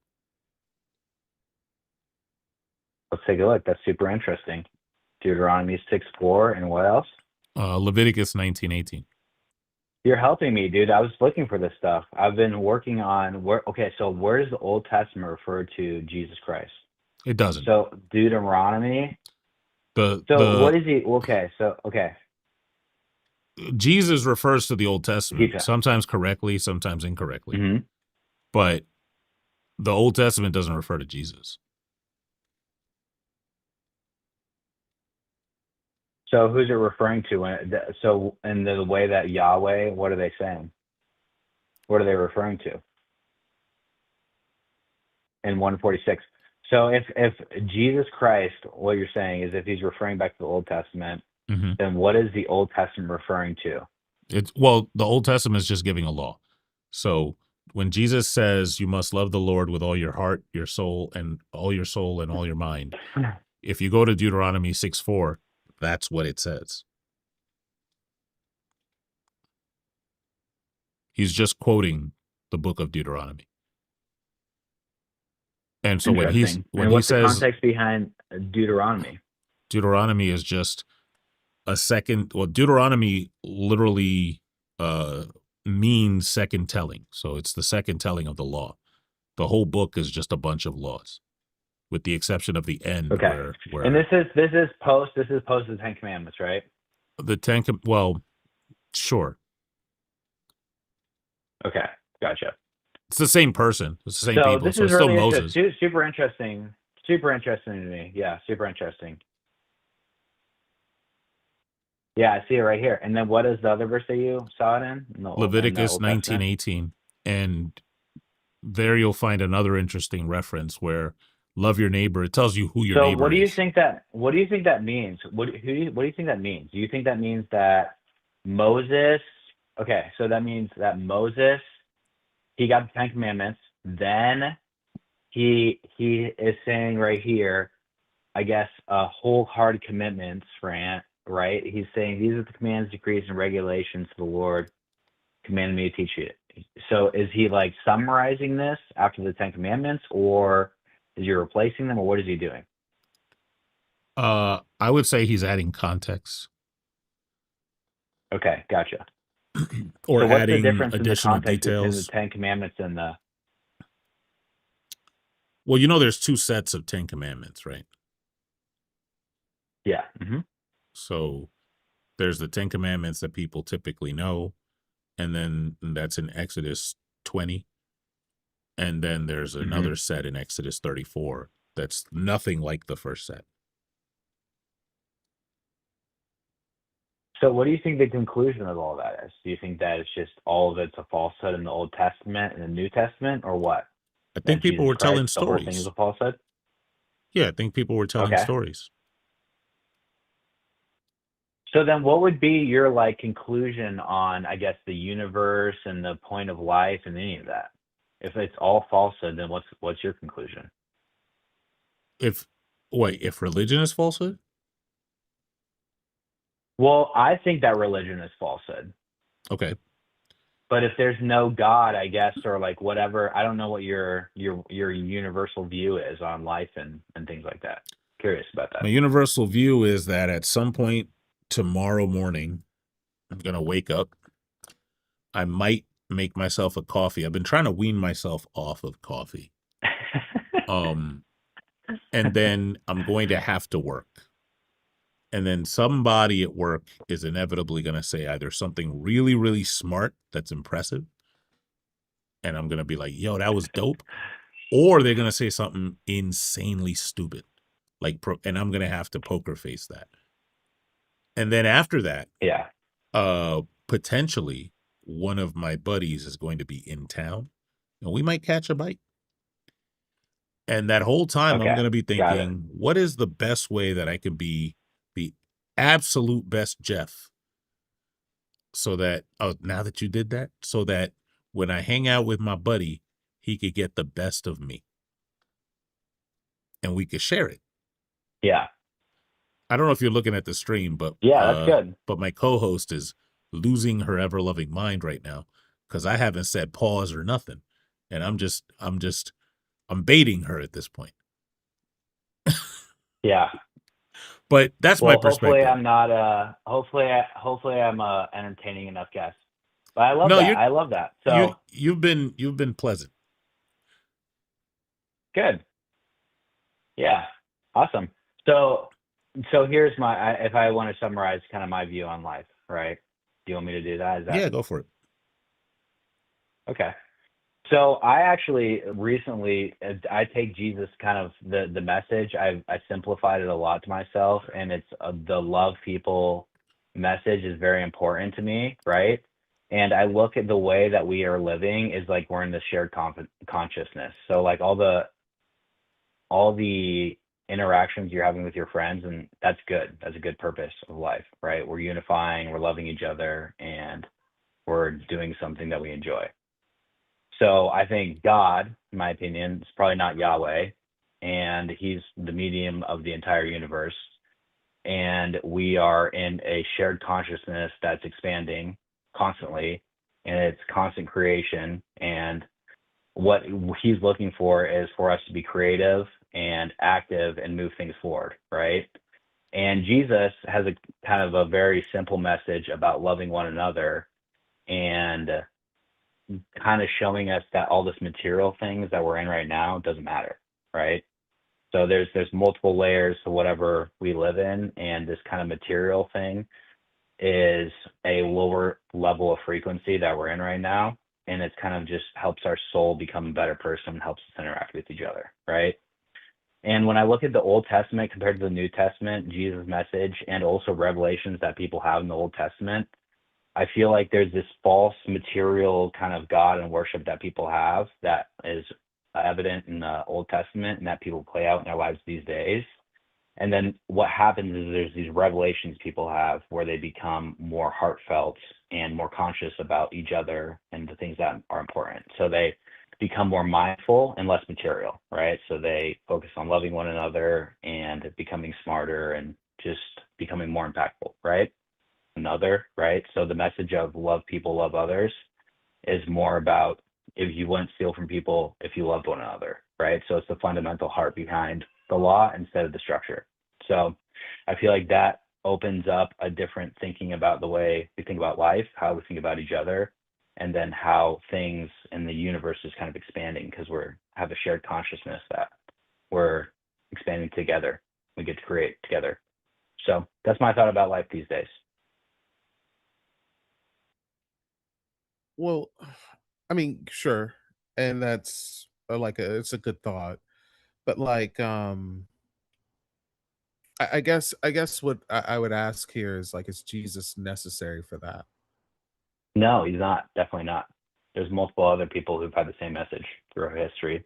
Let's take a look. That's super interesting. Deuteronomy 6:4 and what else? Leviticus 19:18. You're helping me, dude. I was looking for this stuff. I've been working on so where does the Old Testament refer to Jesus Christ? It doesn't. So Deuteronomy. What is he? Okay. Jesus refers to the Old Testament, sometimes correctly, sometimes incorrectly. Mm-hmm. But the Old Testament doesn't refer to Jesus. So who's it referring to? So in the way that Yahweh, what are they saying? What are they referring to? In 146. So if Jesus Christ, what you're saying is if he's referring back to the Old Testament, then what is the Old Testament referring to? The Old Testament is just giving a law. So when Jesus says you must love the Lord with all your heart, your soul, and all your mind, if you go to Deuteronomy 6:4, that's what it says. He's just quoting the book of Deuteronomy. And so when he what's says the context behind Deuteronomy? Deuteronomy is just a second. Well, Deuteronomy literally means second telling. So it's the second telling of the law. The whole book is just a bunch of laws, with the exception of the end. Okay. Where and this is post the 10 Commandments, right? Sure. Okay, gotcha. It's the same person. It's the same people. This so is it's really still Moses. super interesting. Super interesting to me. Yeah, super interesting. Yeah, I see it right here. And then what is the other verse that you saw it in? Leviticus 19:18. And there you'll find another interesting reference where love your neighbor. It tells you who your neighbor is. So what do you think that means? What do you think that means? Do you think that means that Moses, okay, so that means that Moses, he got the 10 Commandments, then he is saying right here, I guess, wholehearted commitments, right? He's saying these are the commands, decrees, and regulations the Lord commanded me to teach you. So is he like summarizing this after the 10 Commandments, or is he replacing them, or what is he doing? I would say he's adding context Okay, gotcha. or So what's the adding difference in the additional context between the details. Ten Commandments and the? Well, there's 2 sets of 10 commandments, right? Yeah. Mm-hmm. So there's the 10 commandments that people typically know, and then that's in Exodus 20. And then there's Mm-hmm. another set in Exodus 34 that's nothing like the first set. So what do you think the conclusion of all that is? Do you think that it's just all of it's a falsehood in the Old Testament and the New Testament, or what? I think That people Jesus were Christ, telling the whole thing is stories. a falsehood? Yeah, I think people were telling Okay. stories. So then what would be your like conclusion on, I guess, the universe and the point of life and any of that? If it's all falsehood, then what's your conclusion? If religion is falsehood? Well, I think that religion is falsehood. Okay. But if there's no God, I guess, or like whatever, I don't know what your universal view is on life and things like that. Curious about My that. universal view is that at some point tomorrow morning, I'm going to wake up. I might make myself a coffee. I've been trying to wean myself off of coffee. And then I'm going to have to work. And then somebody at work is inevitably going to say either something really, really smart that's impressive, and I'm going to be like, yo, that was dope. Or they're going to say something insanely stupid, and I'm going to have to poker face that. And then after that, Yeah. potentially one of my buddies is going to be in town, and we might catch a bite. And that whole time I'm Okay. going to be Got it. thinking, what is the best way that I can be the absolute best Jeff, so that, now that you did that, so that when I hang out with my buddy, he could get the best of me and we could share it. Yeah. I don't know if you're looking at the stream, but Yeah, that's good. but my co-host is losing her ever-loving mind right now because I haven't said pause or nothing, and I'm baiting her at this point. Yeah. But that's my Well, hopefully perspective. I'm not hopefully I'm a entertaining enough guest. But I love No, that. I love that. So you've been pleasant. good. Yeah. Awesome. So here's my if I want to summarize kind of my view on life, right? Do you want me to do that? Is that Yeah, go for it. okay? So I actually recently I take Jesus kind of the message. I simplified it a lot to myself, and it's the love people message is very important to me, right? And I look at the way that we are living is like we're in the shared consciousness. So like all the interactions you're having with your friends, and that's good. That's a good purpose of life, right? We're unifying, we're loving each other, and we're doing something that we enjoy. So I think God, in my opinion, is probably not Yahweh, and he's the medium of the entire universe. And we are in a shared consciousness that's expanding constantly, and it's constant creation. And what he's looking for is for us to be creative and active and move things forward, right? And Jesus has a kind of a very simple message about loving one another and kind of showing us that all this material things that we're in right now doesn't matter, right? So there's multiple layers to whatever we live in, and this kind of material thing is a lower level of frequency that we're in right now, and it's kind of just helps our soul become a better person, helps us interact with each other, right? And when I look at the Old Testament compared to the New Testament, Jesus' message, and also revelations that people have in the Old Testament, I feel like there's this false material kind of God and worship that people have that is evident in the Old Testament and that people play out in their lives these days. And then what happens is there's these revelations people have where they become more heartfelt and more conscious about each other and the things that are important. So they become more mindful and less material, right? So they focus on loving one another and becoming smarter and just becoming more impactful, right? Another, right? So the message of love people, love others is more about if you wouldn't steal from people if you loved one another, right? So it's the fundamental heart behind the law instead of the structure. So I feel like that opens up a different thinking about the way we think about life, how we think about each other, and then how things in the universe is kind of expanding because have a shared consciousness that we're expanding together. We get to create together. So that's my thought about life these days. Well, I mean, sure, and that's it's a good thought, but I guess what I would ask here is is Jesus necessary for that? No, he's not. Definitely not. There's multiple other people who've had the same message throughout history.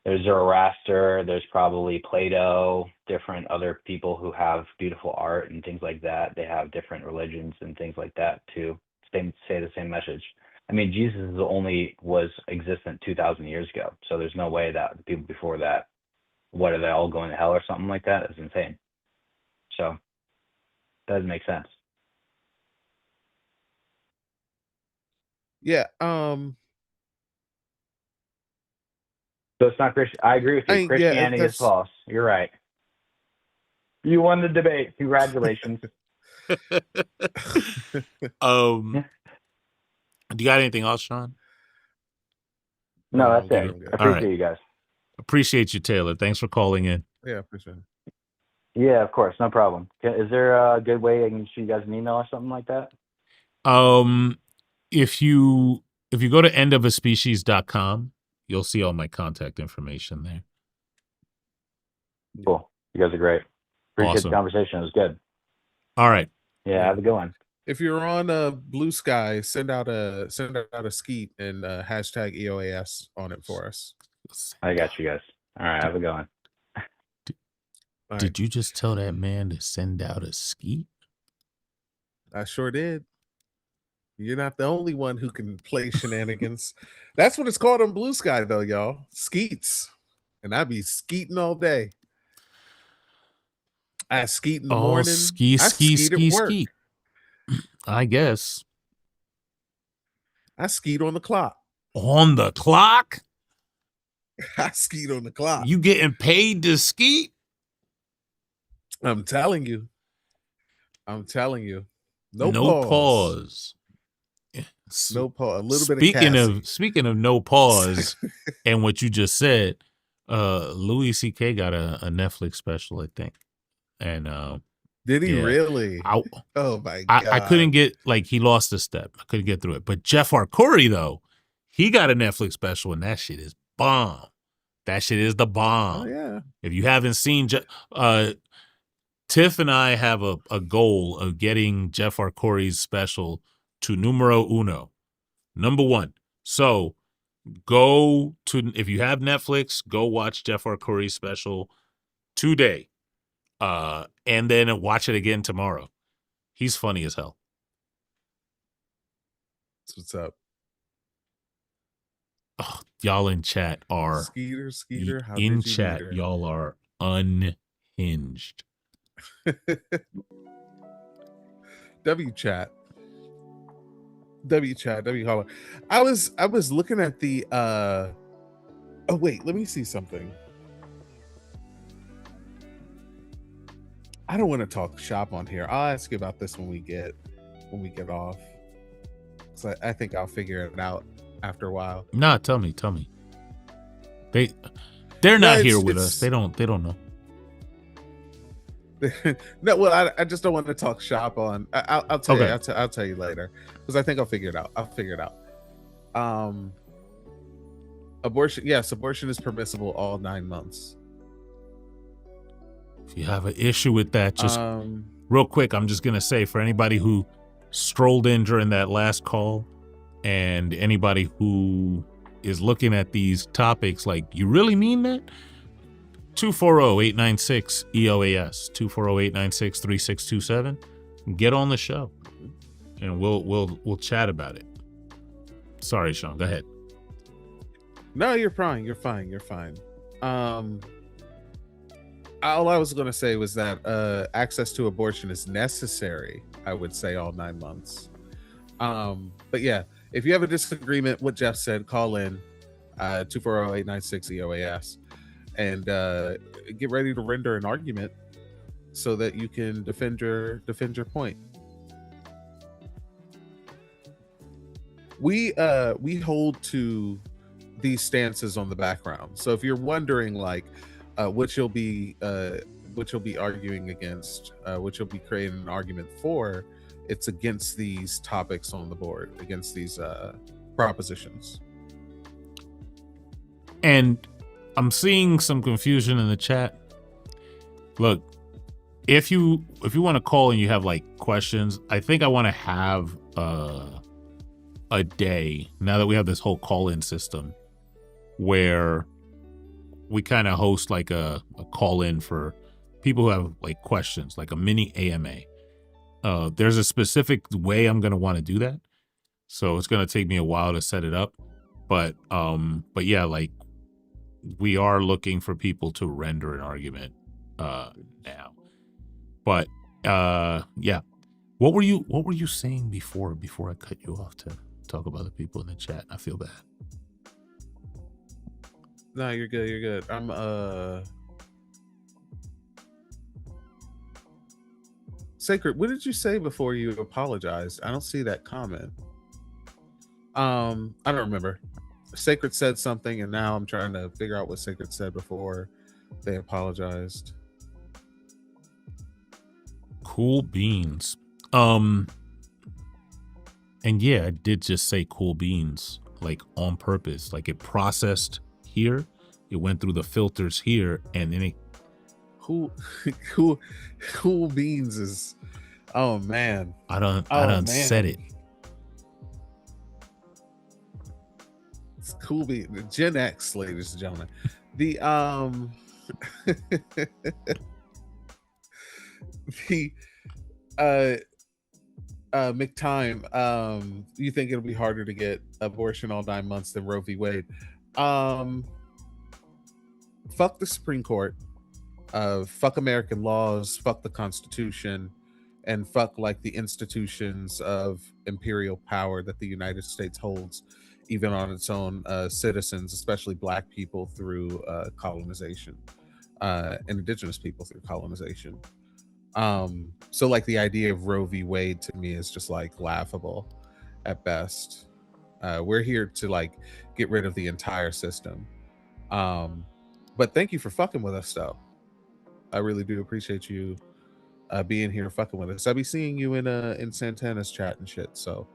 There's Zoroaster, there's probably Plato, different other people who have beautiful art and things like that. They have different religions and things like that to say the same message. I mean, Jesus only was existent 2,000 years ago, so there's no way that the people before that, what, are they all going to hell or something like that? It's insane. So, doesn't make sense. Yeah. So it's not Christian. I agree with you. Yeah, Christianity is false. You're right. You won the debate. Congratulations. Do you got anything else, Sean? No, that's it. Appreciate you guys. Appreciate you, Taylor. Thanks for calling in. Yeah, appreciate it. Yeah, of course, no problem. Is there a good way I can shoot you guys an email or something like that? If you go to endofaspecies.com, you'll see all my contact information there. Cool. You guys are great. Appreciate Awesome. the conversation. It was good. All right. Yeah, have a good one. If you're on Blue Sky, send out a skeet and hashtag EoaS on it for us. I got you guys. All right, have a good one. Did you just tell that man to send out a skeet? I sure did. You're not the only one who can play shenanigans. That's what it's called on Blue Sky, though, y'all. Skeets. And I be skeeting all day. I skeet in the morning. Skeet. I guess. I skeet on the clock. On the clock? I skeet on the clock. You getting paid to skeet? I'm telling you. No pause. No pause. A little bit of speaking of no pause and what you just said, Louis C.K. got a Netflix special, I think. And did he really? Oh my God. I couldn't get, he lost a step. I couldn't get through it. But Jeff Arcuri, though, he got a Netflix special, and that shit is bomb. That shit is the bomb. Oh, yeah. If you haven't seen Tiff and I have a goal of getting Jeff Arcuri's special to numero uno, number one. So if you have Netflix, go watch Jeff Arcuri's special today. And then watch it again tomorrow. He's funny as hell. That's what's up. Oh, y'all in chat are Skeeter. How in did you chat? Y'all are unhinged. W chat, W holler. I was looking at the oh wait, let me see something. I don't want to talk shop on here. I'll ask you about this when we get off. So I think I'll figure it out after a while. Nah, tell me. They're not here with us. They don't know. No, well, I just don't want to talk shop on. I'll tell you. I'll tell you later because I think I'll figure it out. Abortion. Yes, abortion is permissible all 9 months. If you have an issue with that, just real quick, I'm just gonna say for anybody who strolled in during that last call, and anybody who is looking at these topics, you really mean that? 240-896-EoaS, 240-896-3627. Get on the show, and we'll chat about it. Sorry, Sean. Go ahead. No, you're fine. You're fine. All I was going to say was that access to abortion is necessary. I would say all 9 months. But yeah, if you have a disagreement, what Jeff said, call in 240-896-EoaS. And get ready to render an argument. so that you can defend your point. We hold to these stances on the background. So if you're wondering like what you'll be arguing against, what you'll be creating an argument for, it's against these topics on the board, against these propositions. And I'm seeing some confusion in the chat. Look, if you want to call and you have like questions, I think I want to have a day, now that we have this whole call-in system, where we kind of host like a call-in for people who have like questions, like a mini AMA. There's a specific way I'm going to want to do that, so it's going to take me a while to set it up, but yeah, like we are looking for people to render an argument now. But yeah, what were you saying before I cut you off to talk about the people in the chat? I feel bad. No, you're good. I'm Sacred, what did you say before you apologized? I don't see that comment. I don't remember. Sacred said something, and now I'm trying to figure out what Sacred said before they apologized. Cool beans. And yeah, I did just say cool beans, like on purpose. Like it processed here, it went through the filters here, and then it cool beans is, oh man. I don't said it. It's cool beans. Gen X, ladies and gentlemen. The McTime, you think it'll be harder to get abortion all 9 months than Roe v. Wade? Fuck the Supreme Court, fuck American laws, fuck the Constitution, and fuck like the institutions of imperial power that the United States holds, even on its own citizens, especially Black people through colonization, and indigenous people through colonization. So like the idea of Roe v. Wade to me is just like laughable at best. We're here to like get rid of the entire system. But thank you for fucking with us though. I really do appreciate you being here fucking with us. I'll be seeing you in Santana's chat and shit. So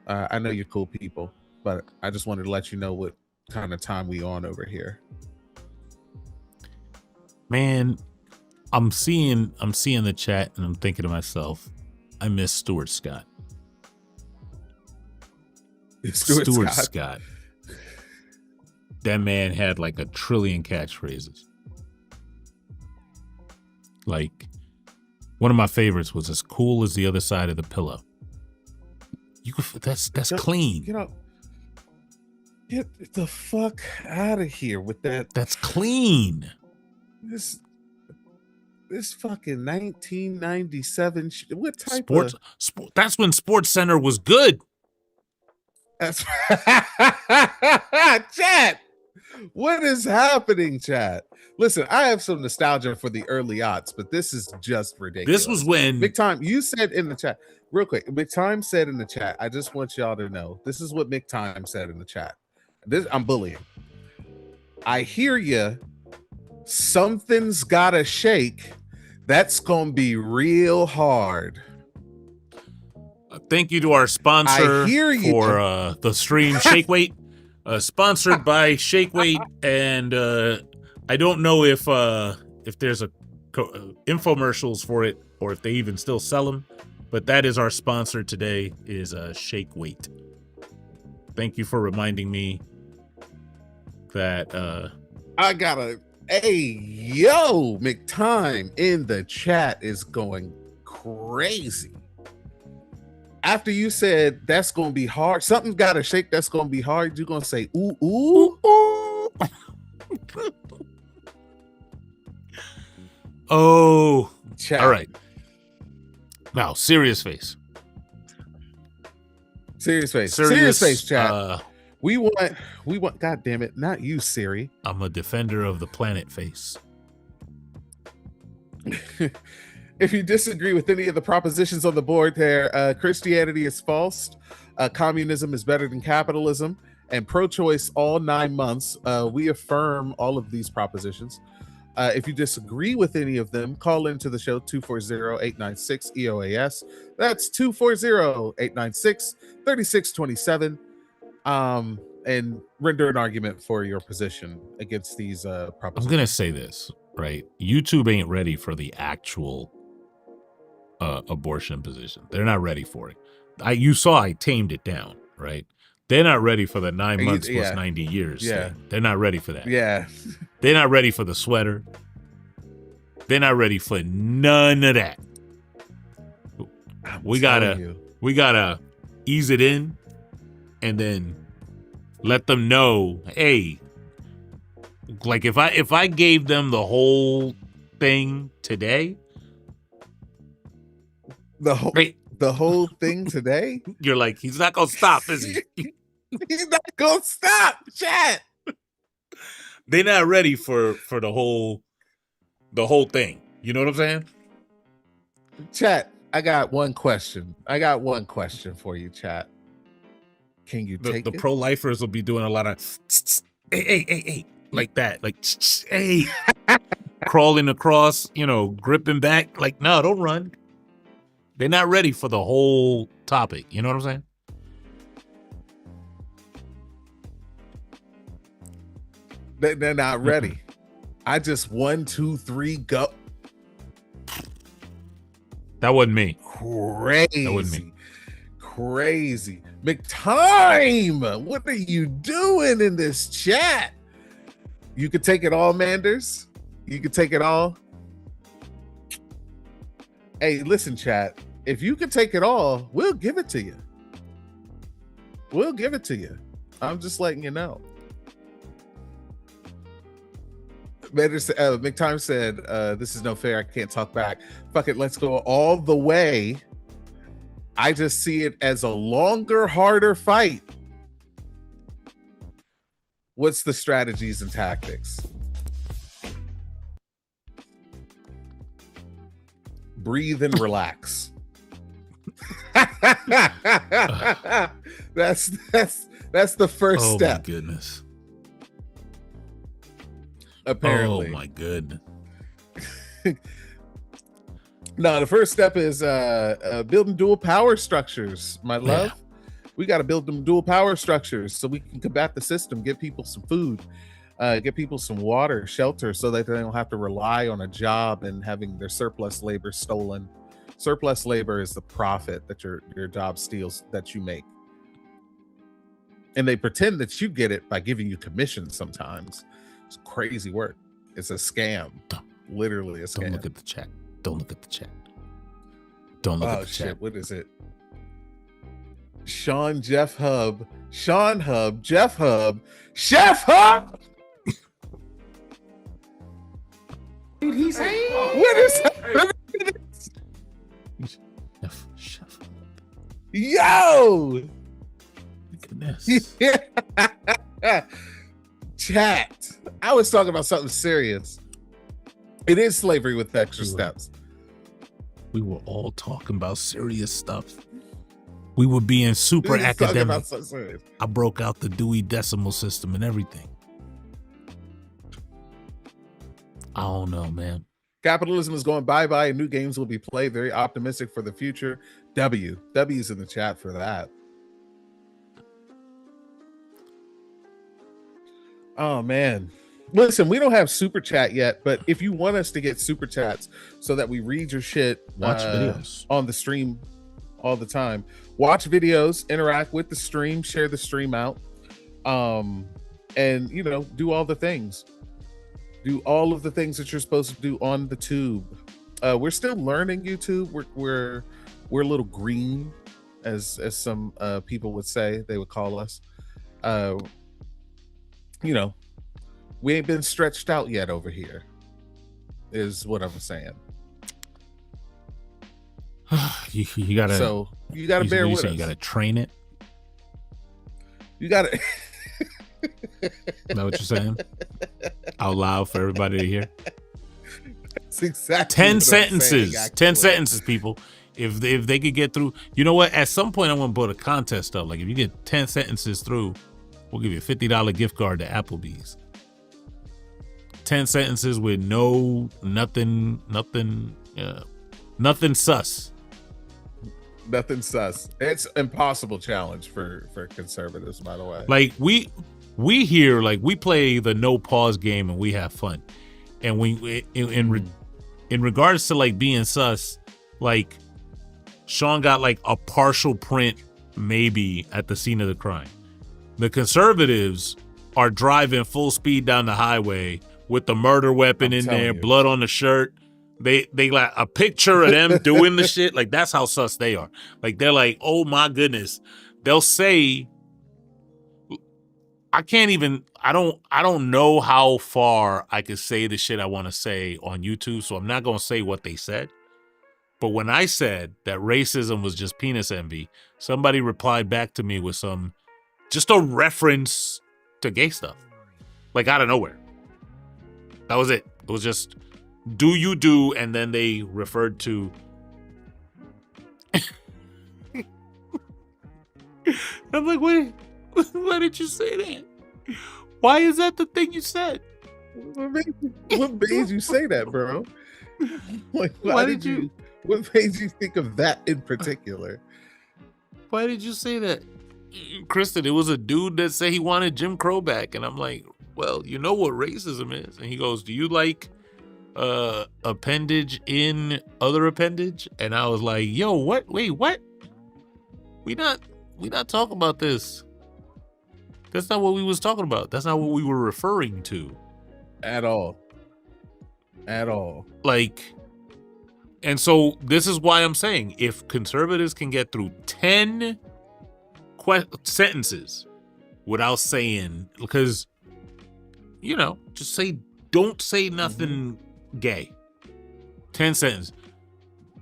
I know you're cool people, but I just wanted to let you know what kind of time we on over here. Man, I'm seeing the chat and I'm thinking to myself, I miss Stuart Scott. Stuart Scott. That man had like a trillion catchphrases. Like, one of my favorites was as cool as the other side of the pillow. That's clean. Get the fuck out of here with that. That's clean. This fucking 1997 what type of that's when Sports Center was good. That's chat. What is happening, chat? Listen, I have some nostalgia for the early aughts, but this is just ridiculous. This was when McTime, you said in the chat, real quick, McTime said in the chat, I just want y'all to know, this is what McTime said in the chat. I'm bullying. I hear you. Something's gotta shake. That's gonna be real hard. Thank you to our sponsor for the stream, Shake Weight. Sponsored by Shake Weight, and I don't know if there's infomercials for it or if they even still sell them, but that is our sponsor today, is Shake Weight. Thank you for reminding me that I gotta. Hey, yo, McTime in the chat is going crazy. After you said that's gonna be hard, something's gotta shake, that's gonna be hard, you're gonna say ooh ooh ooh. Oh, chat. All right. Now, serious face, chat. We want. God damn it, not you, Siri. I'm a defender of the planet face. If you disagree with any of the propositions on the board there, Christianity is false, communism is better than capitalism, and pro-choice all 9 months, we affirm all of these propositions. If you disagree with any of them, call into the show 240-896-EoaS. That's 240-896-3627. And render an argument for your position against these propositions. I'm gonna say this, right? YouTube ain't ready for the actual abortion position. They're not ready for it. You saw I tamed it down, right? They're not ready for the 9 months plus 90 years. Thing. They're not ready for that. Yeah. They're not ready for the sweater. They're not ready for none of that. We gotta ease it in and then let them know, hey, like if I gave them the whole thing today, the whole thing today, you're like, he's not gonna stop, is he? He's not gonna stop, chat. They're not ready for the whole thing. You know what I'm saying? Chat, I got one question for you, chat. Can you take the pro-lifers will be doing a lot of hey, like that, like hey, crawling across, gripping back. Like, no, don't run. They're not ready for the whole topic. You know what I'm saying? They're not ready. I just 1, 2, 3, go. That wasn't me. Crazy. That wasn't me. Crazy. McTime, what are you doing in this chat? You could take it all, Manders. You could take it all. Hey, listen, chat. If you could take it all, we'll give it to you. We'll give it to you. I'm just letting you know. McTime said, this is no fair. I can't talk back. Fuck it. Let's go all the way. I just see it as a longer, harder fight. What's the strategies and tactics? Breathe and relax. That's the first step. Oh my goodness. Apparently. Oh my goodness. No, the first step is building dual power structures, my love. Yeah. We got to build them dual power structures so we can combat the system, get people some food, get people some water, shelter, so that they don't have to rely on a job and having their surplus labor stolen. Surplus labor is the profit that your job steals that you make. And they pretend that you get it by giving you commissions sometimes. It's crazy work. It's a scam. Literally a scam. Don't look at the chat. Don't look at the chat. Don't look at the chat. What is it? Sean Hub, Jeff Hub, Chef Hub. Did he say? What is that? Chef Hub. Yo. Goodness. Chat. I was talking about something serious. It is slavery with extra steps. We were all talking about serious stuff. We were being super academic. I broke out the Dewey Decimal System and everything. I don't know, man. Capitalism is going bye-bye and new games will be played. Very optimistic for the future. W's in the chat for that. Oh, man. Listen, we don't have super chat yet, but if you want us to get super chats so that we read your shit, watch videos on the stream all the time. Watch videos, interact with the stream, share the stream out, and do all the things. Do all of the things that you're supposed to do on the tube. We're still learning YouTube. We're a little green, as some people would say. They would call us. We ain't been stretched out yet over here, is what I'm saying. you gotta bear with us. You gotta train it. You gotta. Is that what you're saying? Out loud for everybody to hear. That's exactly 10 what I'm saying, sentences. 10 actually. sentences, people. If they could get through, you know what? At some point, I want to put a contest up. Like, if you get 10 sentences through, we'll give you a $50 gift card to Applebee's. 10 sentences with nothing sus. Nothing sus. It's impossible challenge for conservatives, by the way. Like we here, like we play the no pause game and we have fun. And in regards to like being sus, like Sean got like a partial print maybe at the scene of the crime. The conservatives are driving full speed down the highway with the murder weapon in there, blood on the shirt. They like a picture of them doing the shit. Like, that's how sus they are. Like, they're like, oh my goodness. They'll say, I don't know how far I could say the shit I want to say on YouTube, so I'm not going to say what they said. But when I said that racism was just penis envy, somebody replied back to me with just a reference to gay stuff. Like, out of nowhere. That was it. It was just, do you do, and then they referred to. I'm like, wait, why did you say that? Why is that the thing you said? What made you say that, bro? Like, why did you? What made you think of that in particular? Why did you say that? Kristen, it was a dude that said he wanted Jim Crow back, and I'm like, well, you know what racism is. And he goes, do you like appendage in other appendage? And I was like, yo, what? Wait, what? We not talking about this. That's not what we was talking about. That's not what we were referring to. At all. Like, and so this is why I'm saying, if conservatives can get through 10 sentences without saying, because, you know, just say, don't say nothing gay. 10 sentences.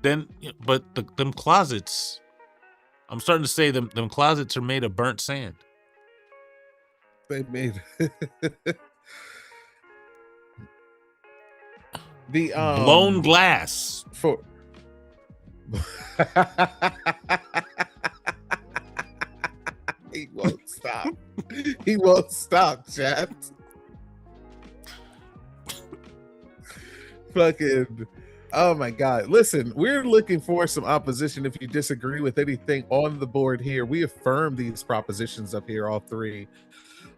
Then, but them closets, I'm starting to say them closets are made of burnt sand. They made the blown glass for he won't stop chat. Fucking, oh my god. Listen, we're looking for some opposition. If you disagree with anything on the board here, we affirm these propositions up here, all three.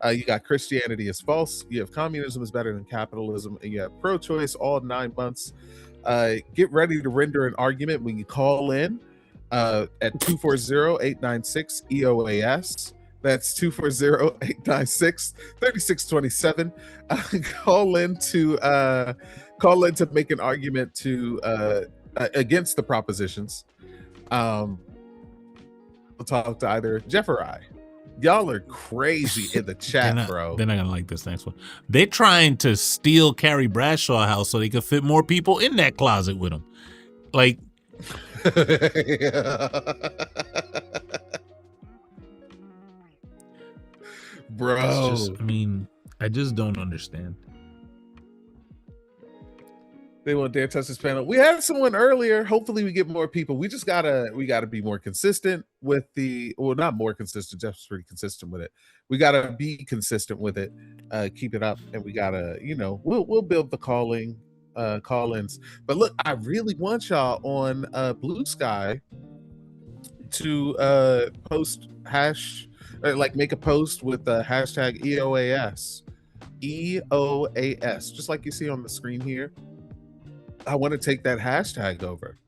You got Christianity is false, you have communism is better than capitalism, and you have pro-choice all 9 months. Get ready to render an argument when you call in at 240-896 EoaS. That's 240-896-3627. Call in to make an argument to against the propositions. We'll talk to either Jeff or I. Y'all are crazy in the chat, bro. They're not gonna like this next one. They're trying to steal Carrie Bradshaw house so they can fit more people in that closet with them. Like, bro. I just don't understand. They won't dare touch this panel. We had someone earlier. Hopefully we get more people. We gotta be more consistent with not more consistent. Jeff's pretty consistent with it. We gotta be consistent with it. Keep it up, and we gotta, we'll build the call-ins. But look, I really want y'all on Blue Sky to post make a post with the hashtag EoaS. EoaS, just like you see on the screen here. I want to take that hashtag over.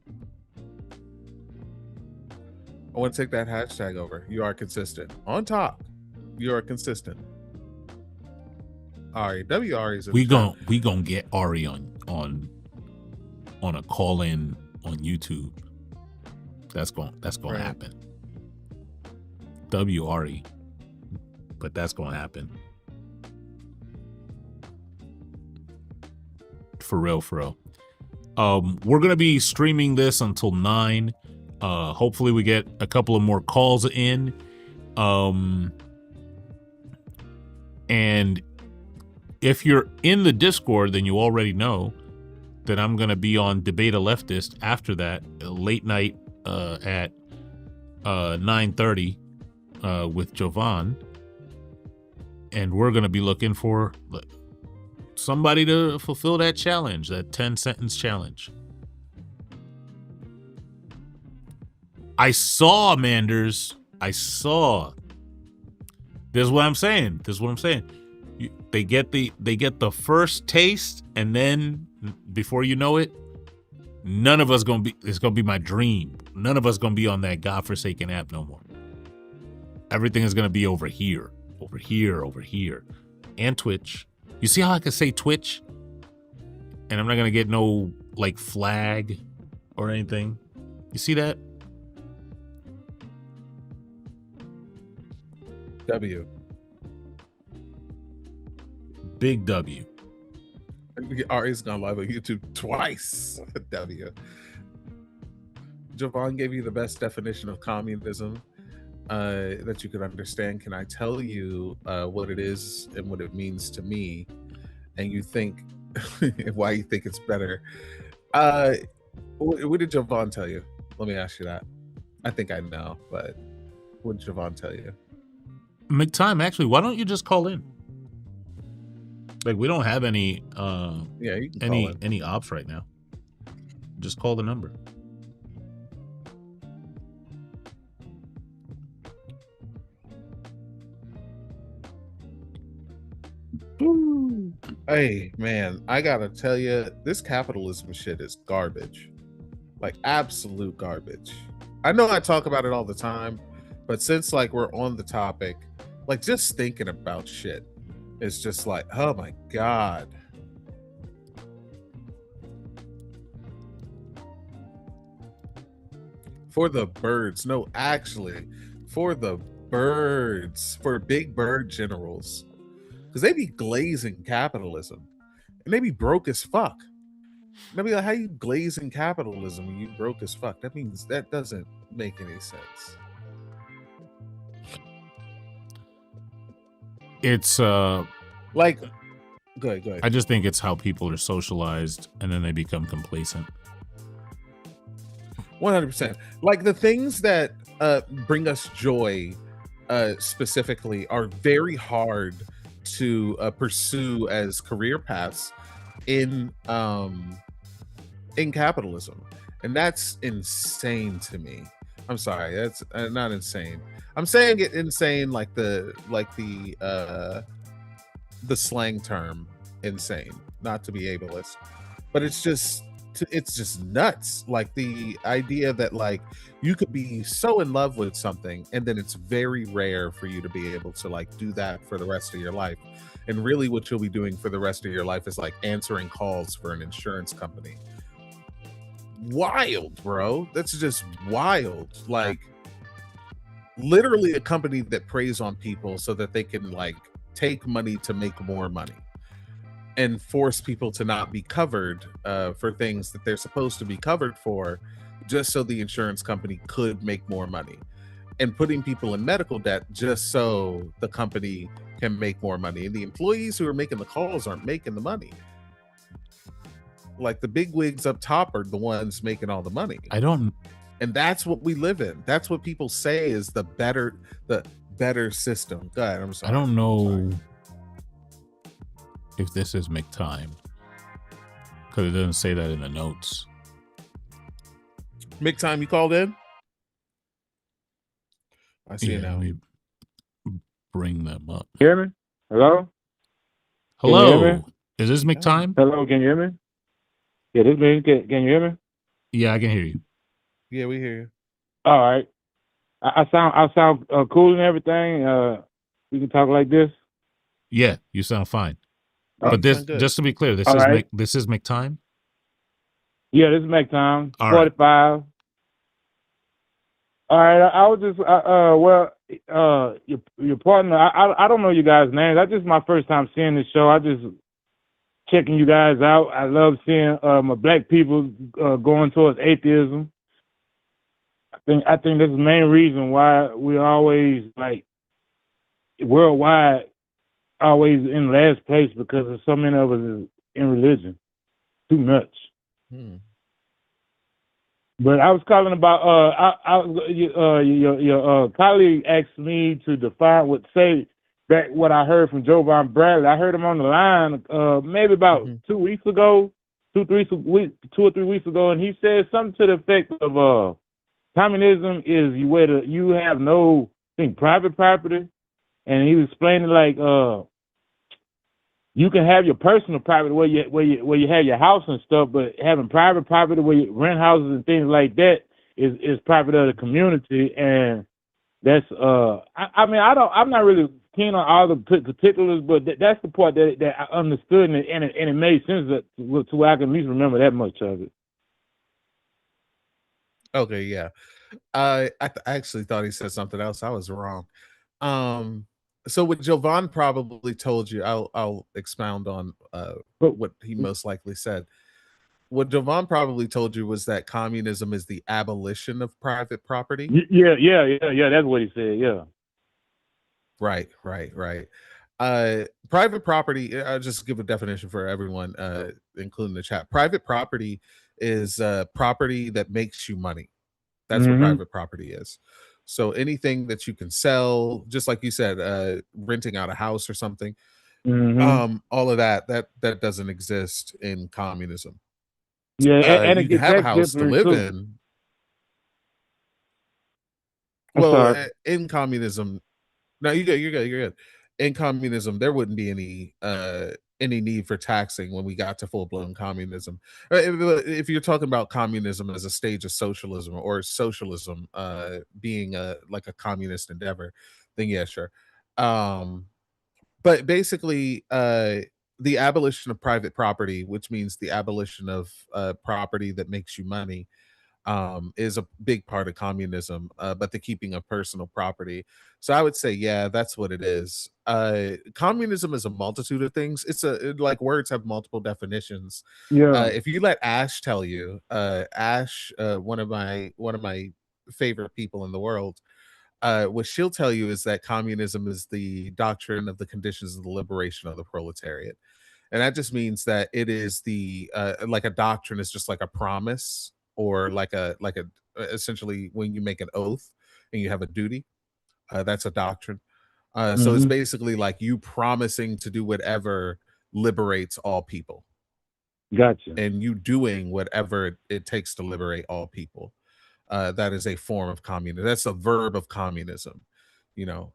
You are consistent. On top, you are consistent. Ari, WRE is we gonna get Ari on a call in on YouTube. That's gonna right. Happen. WRE, but that's gonna happen. For real. We're gonna be streaming this until 9. Hopefully we get a couple of more calls in. And if you're in the Discord, then you already know that I'm gonna be on Debate a Leftist after that, late night at 9:30 with Jovan, and we're gonna be looking for somebody to fulfill that challenge, that 10-sentence challenge. I saw, Manders. I saw. This is what I'm saying. They get the first taste, and then before you know it, none of us it's gonna be my dream. None of us gonna be on that godforsaken app no more. Everything is gonna be over here, and Twitch. You see how I can say Twitch, and I'm not gonna get no like flag or anything. You see that? W. Big W. Ari's gone live on YouTube twice. W. Jovan gave you the best definition of communism that you could understand. Can I tell you what it is and what it means to me? And you think why you think it's better. What did Jovan tell you? Let me ask you that. I think I know, but what did Jovan tell you? McTime, actually, why don't you just call in? Like, we don't have any you can call in. any ops right now. Just call the number. Hey man, I gotta tell you, this capitalism shit is garbage. Like absolute garbage. I know I talk about it all the time, but since like we're on the topic, like just thinking about shit is just like, oh my God. For the birds. No, actually, for the birds, for big bird generals. Because they be glazing capitalism. And they be broke as fuck. And I be like, how you glazing capitalism when you broke as fuck? That means that doesn't make any sense. It's like go ahead. I just think it's how people are socialized and then they become complacent. 100%. Like the things that bring us joy specifically are very hard to pursue as career paths in capitalism, and that's insane to me. I'm sorry, that's not insane. I'm saying it insane like the slang term insane, not to be ableist, but it's just nuts. Like the idea that like you could be so in love with something and then it's very rare for you to be able to like do that for the rest of your life, and really what you'll be doing for the rest of your life is like answering calls for an insurance company. Wild, bro. That's just wild. Like literally a company that preys on people so that they can like take money to make more money and force people to not be covered for things that they're supposed to be covered for, just so the insurance company could make more money, and putting people in medical debt just so the company can make more money. And the employees who are making the calls aren't making the money. Like the big wigs up top are the ones making all the money. And that's what we live in. That's what people say is the better system. Go ahead, I'm sorry. I don't know if this is McTime, because it doesn't say that in the notes. McTime, you called in? I see it now. Let me bring them up. Hear me? Hello? Hello? Can you hear me? Is this McTime? Hello, can you hear me? Yeah, this me. Can you hear me? Yeah, I can hear you. Yeah, we hear you. All right. I sound cool and everything. We can talk like this. Yeah, you sound fine. Oh, but this, just to be clear, this is McTime? Yeah, this is McTime. All 45. Right. All right. I was just your partner. I don't know you guys' names. That's just my first time seeing this show. I just checking you guys out. I love seeing my black people going towards atheism. I think that's the main reason why we always like worldwide always in last place, because there's so many of us in religion. Too much. Hmm. But I was calling about your colleague asked me to define what I heard from Jovan Bradley. I heard him on the line maybe about 2 weeks ago, 2 or 3 weeks ago, and he said something to the effect of communism is where you have no private property, and he was explaining like you can have your personal property where you have your house and stuff, but having private property where you rent houses and things like that is property of the community, and that's I'm not really keen on all the particulars, but that's the part that I understood and it made sense to where I can at least remember that much of it. Okay, yeah. I actually thought he said something else. I was wrong. So what Jovan probably told you, I'll expound on what he most likely said. What Jovan probably told you was that communism is the abolition of private property. Yeah. That's what he said. Yeah. Right. Private property, I'll just give a definition for everyone, including the chat. Private property is property that makes you money. That's what private property is. So anything that you can sell, just like you said, renting out a house or something, all of that doesn't exist in communism. Yeah, and you it can gets have a tax house to different live too. in. I'm Well, sorry. in communism, no, you're good. In communism, there wouldn't be any need for taxing when we got to full blown communism. If you're talking about communism as a stage of socialism, or socialism being like a communist endeavor, then yeah, sure. But basically, the abolition of private property, which means the abolition of property that makes you money, is a big part of communism, but the keeping of personal property. So I would say, yeah, that's what it is. Communism is a multitude of things. Like words have multiple definitions. Yeah. If you let Ash tell you, Ash, one of my favorite people in the world, what she'll tell you is that communism is the doctrine of the conditions of the liberation of the proletariat. And that just means that it is the like a doctrine is just like a promise, or like a essentially when you make an oath and you have a duty, that's a doctrine. So it's basically like you promising to do whatever liberates all people, Gotcha. and you doing whatever it takes to liberate all people. That is a form of communism. That's a verb of communism, you know.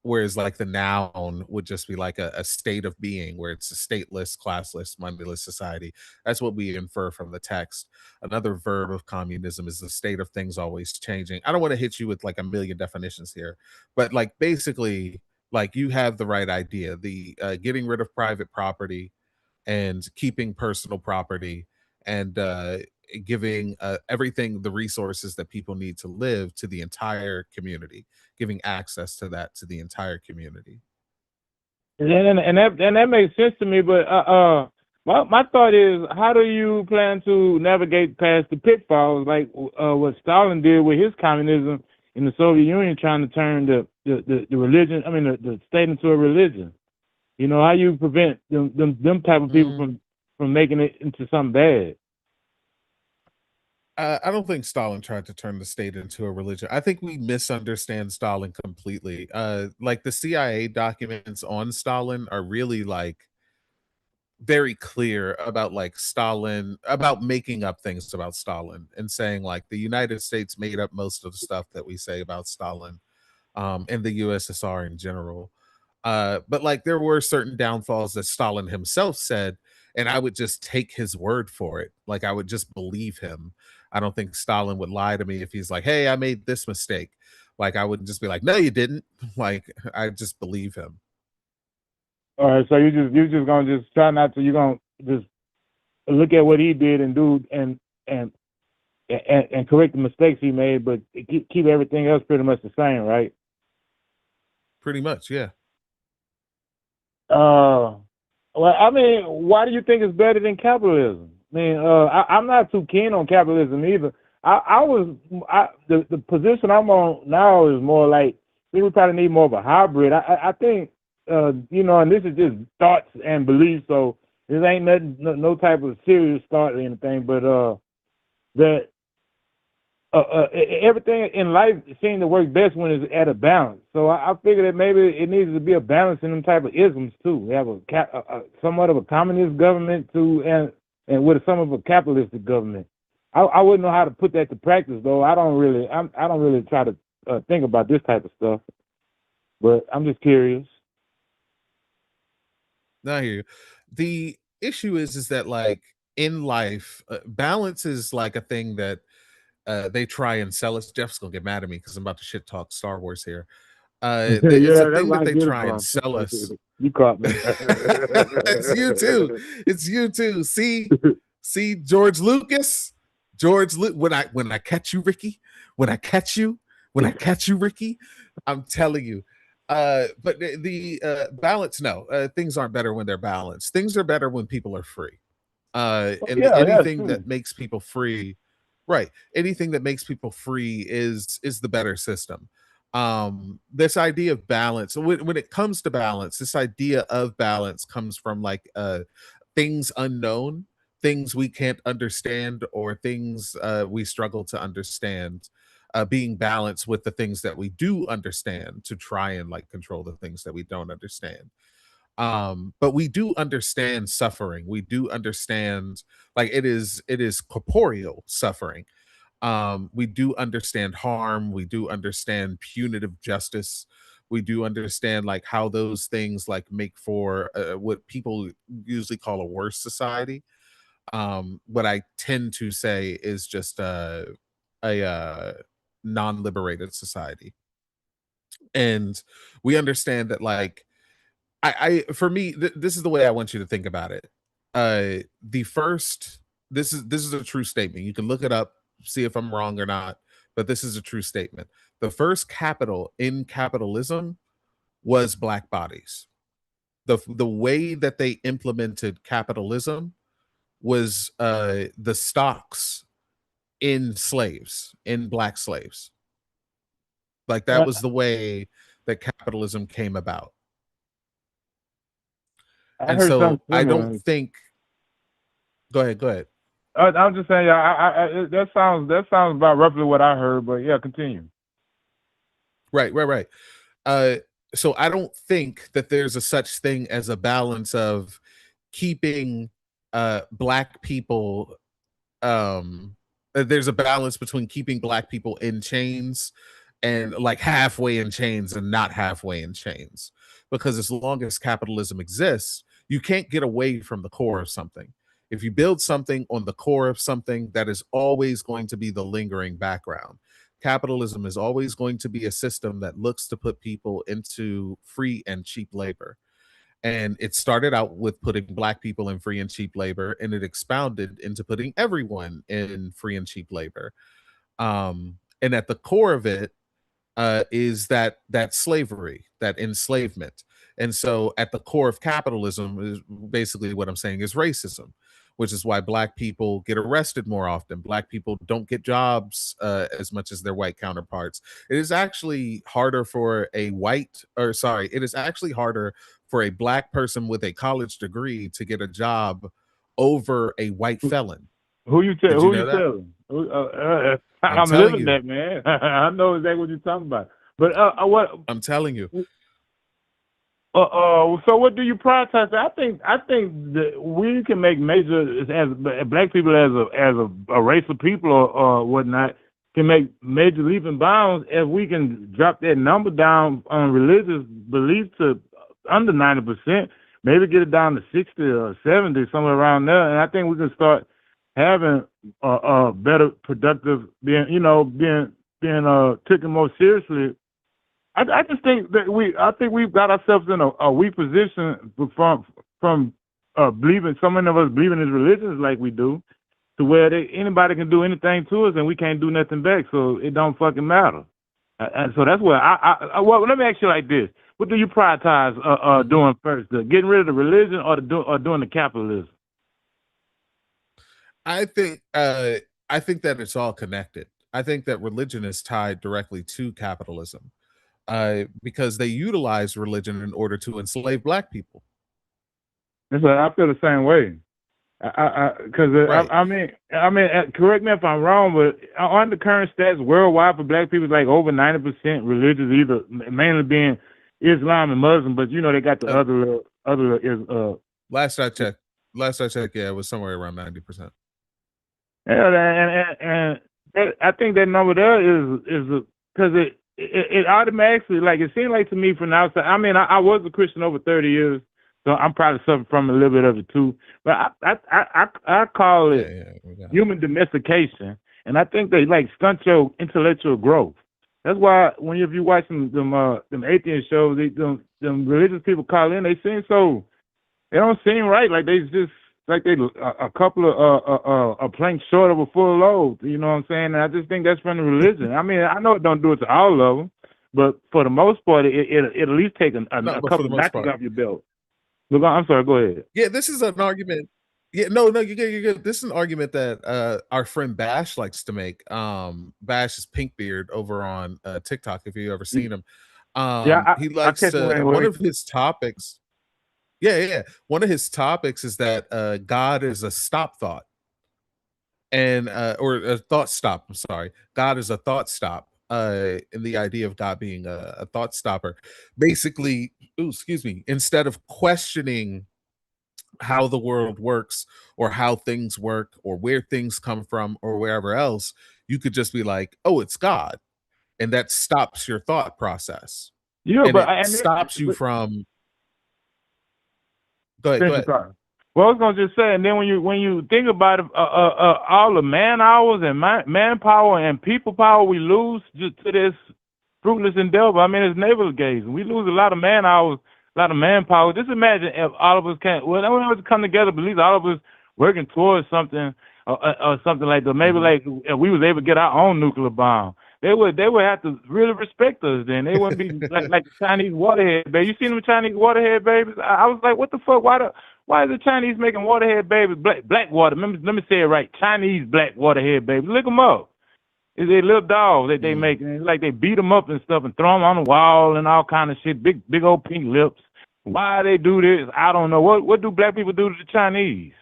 Whereas like the noun would just be like a state of being, where it's a stateless, classless, moneyless society. That's what we infer from the text. Another verb of communism is the state of things always changing. I don't want to hit you with like a million definitions here, but like basically, like you have the right idea. The getting rid of private property and keeping personal property, and giving everything, the resources that people need to live, to the entire community, giving access to that to the entire community. And that makes sense to me. But my thought is, how do you plan to navigate past the pitfalls like what Stalin did with his communism in the Soviet Union, trying to turn the religion, the state into a religion? You know, how you prevent them type of people from making it into something bad? I don't think Stalin tried to turn the state into a religion. I think we misunderstand Stalin completely. Like the CIA documents on Stalin are really like very clear about like Stalin, about making up things about Stalin, and saying like the United States made up most of the stuff that we say about Stalin, and the USSR in general. But like there were certain downfalls that Stalin himself said, and I would just take his word for it. Like I would just believe him. I don't think Stalin would lie to me if he's like, "Hey, I made this mistake." Like I wouldn't just be like, "No, you didn't." Like I just believe him. All right, so you're just gonna just try not to. You're gonna just look at what he did and do and correct the mistakes he made, but keep everything else pretty much the same, right? Pretty much, yeah. Well, I mean, why do you think it's better than capitalism? I mean, I'm not too keen on capitalism either. The position I'm on now is more like, I think we probably need more of a hybrid. I think, and this is just thoughts and beliefs. So This ain't nothing, no type of serious thought or anything, but that everything in life seems to work best when it's at a balance. So I figure that maybe it needs to be a balance in them type of isms too. We have a somewhat of a communist government too, and with some of a capitalistic government. I wouldn't know how to put that to practice though. I don't really try to think about this type of stuff, but I'm just curious. No, I hear you. The issue is that like in life, balance is like a thing that they try and sell us. Jeff's gonna get mad at me because I'm about to shit talk Star Wars here. It's a Yeah, that's thing where that I they get it try and from. sell us. You caught me. It's you too. It's you too. See, George Lucas. When I catch you, Ricky. When I catch you, Ricky. I'm telling you. But the balance, no, things aren't better when they're balanced. Things are better when people are free. And anything that makes people free, right? Anything that makes people free is the better system. This idea of balance, when it comes to balance, this idea of balance comes from like things unknown, things we can't understand, or things we struggle to understand, being balanced with the things that we do understand to try and like control the things that we don't understand. But we do understand suffering. We do understand, like, it is corporeal suffering. We do understand harm. We do understand punitive justice. We do understand like how those things like make for what people usually call a worse society. What I tend to say is just a non-liberated society. And we understand that like for me, this is the way I want you to think about it. The first, this is a true statement. You can look it up, see if I'm wrong or not, but this is a true statement. The first capital in capitalism was black bodies. The way that they implemented capitalism was the stocks in slaves, in black slaves. Like that was the way that capitalism came about. I And heard so something I similar. don't think. Go ahead. Go ahead. I'm just saying, yeah, that sounds about roughly what I heard, but yeah, continue. Right. Uh, so I don't think that there's a such thing as a balance of keeping black people. There's a balance between keeping black people in chains and like halfway in chains and not halfway in chains. Because as long as capitalism exists, you can't get away from the core of something. If you build something on the core of something, that is always going to be the lingering background. Capitalism is always going to be a system that looks to put people into free and cheap labor. And it started out with putting black people in free and cheap labor, and it expounded into putting everyone in free and cheap labor. And at the core of it is that slavery, that enslavement. And so at the core of capitalism is basically what I'm saying is racism, which is why black people get arrested more often. Black people don't get jobs as much as their white counterparts. It is actually harder for it is actually harder for a black person with a college degree to get a job over a white felon. Who you tell? Did Who you know you that? telling? I'm I'm telling living you. that, man. I know exactly what you're talking about. But what? I'm telling you. So what do you prioritize? I think that we can make major as black people as a race of people or whatnot can make major leaps and bounds if we can drop that number down on religious belief to under 90%, maybe get it down to 60 or 70, somewhere around there, and I think we can start having a better productive being taken more seriously. I just think that we've got ourselves in a weak position from believing, so many of us believing in religions like we do, to where anybody can do anything to us and we can't do nothing back, so it don't fucking matter. And so that's where well, let me ask you like this: what do you prioritize doing first, getting rid of the religion or doing the capitalism? I think that it's all connected. I think that religion is tied directly to capitalism because they utilize religion in order to enslave black people. I feel the same way. Because Right. I mean, correct me if I'm wrong, but on the current stats worldwide for black people, it's like over 90% religious, either mainly being Islam and Muslim, but you know they got the other is Last I checked, yeah, it was somewhere around 90%. Yeah, and I think that number there is because it automatically, like, it seemed like to me from the outside. I mean, I was a Christian over 30 years, so I'm probably suffering from a little bit of it too. But I call it human domestication, and I think they like stunt your intellectual growth. That's why if you watch them atheist shows, them religious people call in, they don't seem right. Like they just like they a couple of a plank short of a full load. You know what I'm saying? And I just think that's from the religion. I mean, I know it don't do it to all of them, but for the most part, it at least take a couple of notches off your belt. Look, I'm sorry. Go ahead. Yeah, this is an argument. Yeah, no, you're good. This is an argument that our friend Bash likes to make. Bash is Pinkbeard over on TikTok. If you've ever seen him, he likes to. One of his topics. Yeah. One of his topics is that God is a stop thought, and or a thought stop. I'm sorry, God is a thought stop. In the idea of God being a thought stopper, basically, instead of questioning how the world works or how things work or where things come from or wherever else, you could just be like, oh, it's God, and that stops your thought process. Yeah, and it stops you from. Go ahead. Well, I was gonna just say, and then when you think about it, all the man hours and manpower and people power we lose just to this fruitless endeavor. I mean, it's navel gazing. We lose a lot of man hours, a lot of manpower. Just imagine if all of us can't. Well, we have to come together, but at least all of us working towards something or something like that. Maybe like if we was able to get our own nuclear bomb. They would have to really respect us. Then they wouldn't be like the Chinese waterhead baby. You seen them Chinese waterhead babies? I was like, what the fuck? Why is the Chinese making waterhead babies black water? Let me say it right. Chinese black waterhead babies. Look them up. It's a little dogs that they make, and it's like they beat them up and stuff and throw them on the wall and all kind of shit. Big old pink lips. Why they do this? I don't know. What do black people do to the Chinese?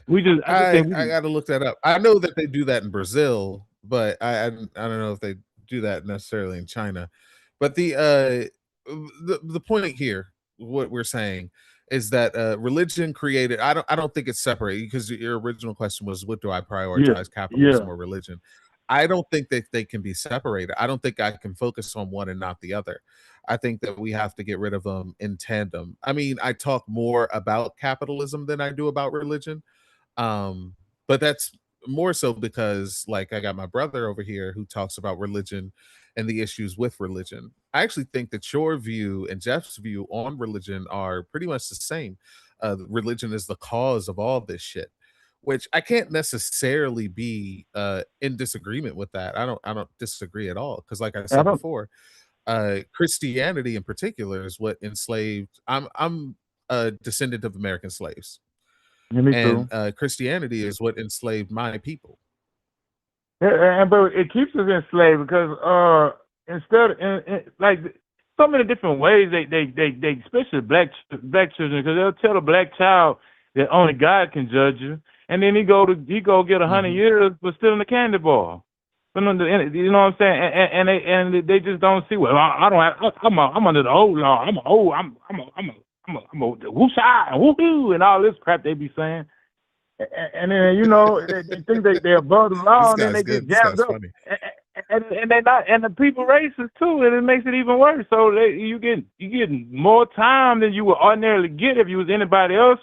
I got to look that up. I know that they do that in Brazil, but I don't know if they do that necessarily in China. But the point here, what we're saying is that religion created. I don't think it's separated, because your original question was, what do I prioritize, capitalism or religion? I don't think that they can be separated. I don't think I can focus on one and not the other. I think that we have to get rid of them in tandem. I mean, I talk more about capitalism than I do about religion. But that's more so because, like, I got my brother over here who talks about religion and the issues with religion. I actually think that your view and Jeff's view on religion are pretty much the same. Religion is the cause of all this shit, which I can't necessarily be in disagreement with that. I don't disagree at all, because like I said before, Christianity in particular is what enslaved. I'm a descendant of American slaves. And Christianity is what enslaved my people. Yeah, but it keeps us enslaved because like so many different ways they especially black children, because they'll tell a black child that only God can judge you, and then he go get 100 years but still in the candy bar. But you know what I'm saying? And they just don't see. Well, I don't have. I'm under the old law. I'm a whoosah and woohoo and all this crap they be saying. And then, you know, they think they're above the law, and then they get jabbed up. And they not, and the people racist too, and it makes it even worse. So you get more time than you would ordinarily get if you was anybody else,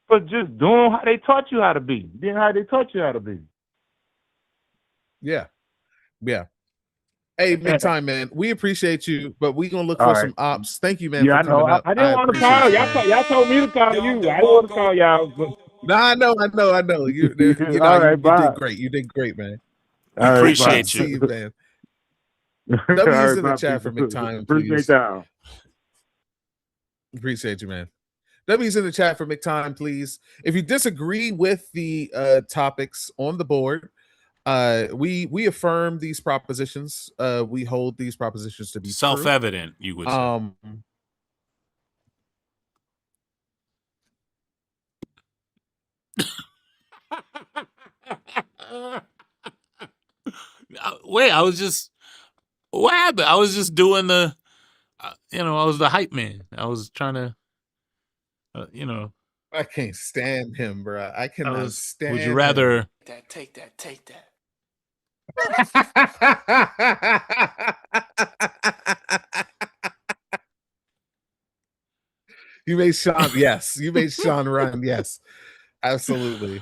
for just doing how they taught you how to be. Yeah. Hey, big time, man. We appreciate you, but we gonna look for some ops. Thank you, man, for coming up. I didn't want to call y'all. Told me to call you. I didn't want to call y'all. But... No, I know. You did great. You did great, man. I appreciate you. See you, man. W's in the chat for McTime, please. Appreciate you, man. W's in the chat for McTime, please. If you disagree with the topics on the board, we affirm these propositions. We hold these propositions to be self-evident, you would say. Wait, I was just what happened? I was just doing the, I was the hype man. I was trying to, I can't stand him, bro. I I cannot was. Would you stand rather? Take that. You made Sean, yes. You made Sean run, yes. Absolutely.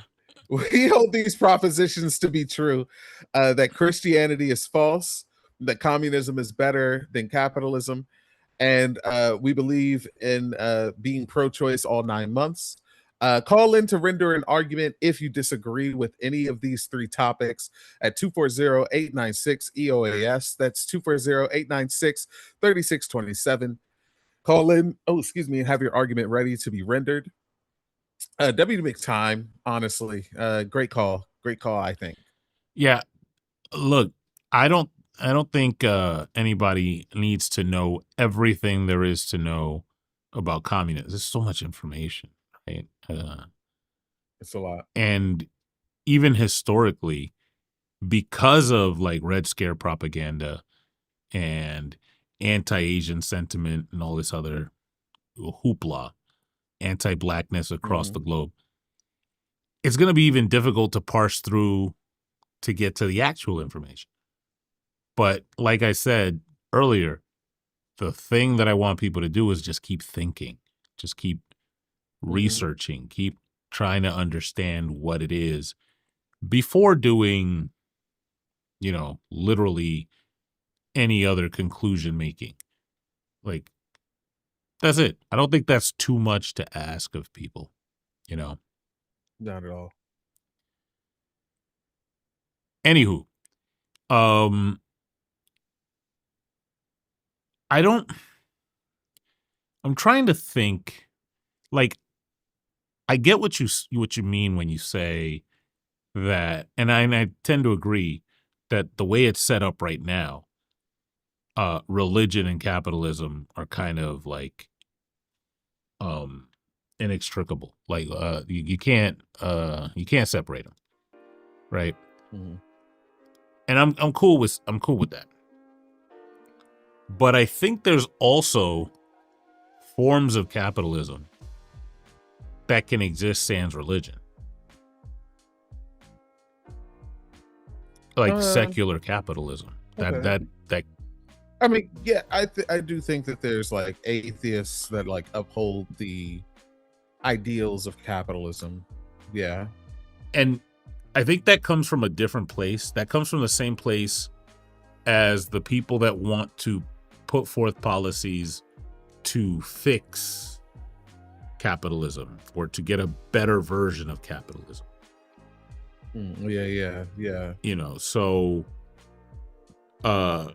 We hold these propositions to be true, that Christianity is false, that communism is better than capitalism, and we believe in being pro-choice all 9 months. Call in to render an argument if you disagree with any of these three topics at 240-896-EoaS. That's 240-896-3627. Call in, and have your argument ready to be rendered. W makes time, honestly. Great call. Great call, I think. Yeah. Look, I don't think anybody needs to know everything there is to know about communism. There's so much information, right? It's a lot. And even historically, because of like Red Scare propaganda and anti-Asian sentiment and all this other hoopla, anti-blackness across the globe, it's going to be even difficult to parse through to get to the actual information. But like I said earlier, the thing that I want people to do is just keep thinking, just keep researching, keep trying to understand what it is before doing, literally any other conclusion making. Like, that's it. I don't think that's too much to ask of people, Not at all. Anywho, I'm trying to think, like, I get what you mean when you say that, and I tend to agree that the way it's set up right now, religion and capitalism are kind of like inextricable. Like you can't separate them, right? And I'm cool with that. But I think there's also forms of capitalism that can exist sans religion. Like secular capitalism. Okay. That I mean, yeah, I do think that there's like atheists that like uphold the ideals of capitalism. Yeah. And I think that comes from a different place. That comes from the same place as the people that want to put forth policies to fix capitalism or to get a better version of capitalism. Yeah. So I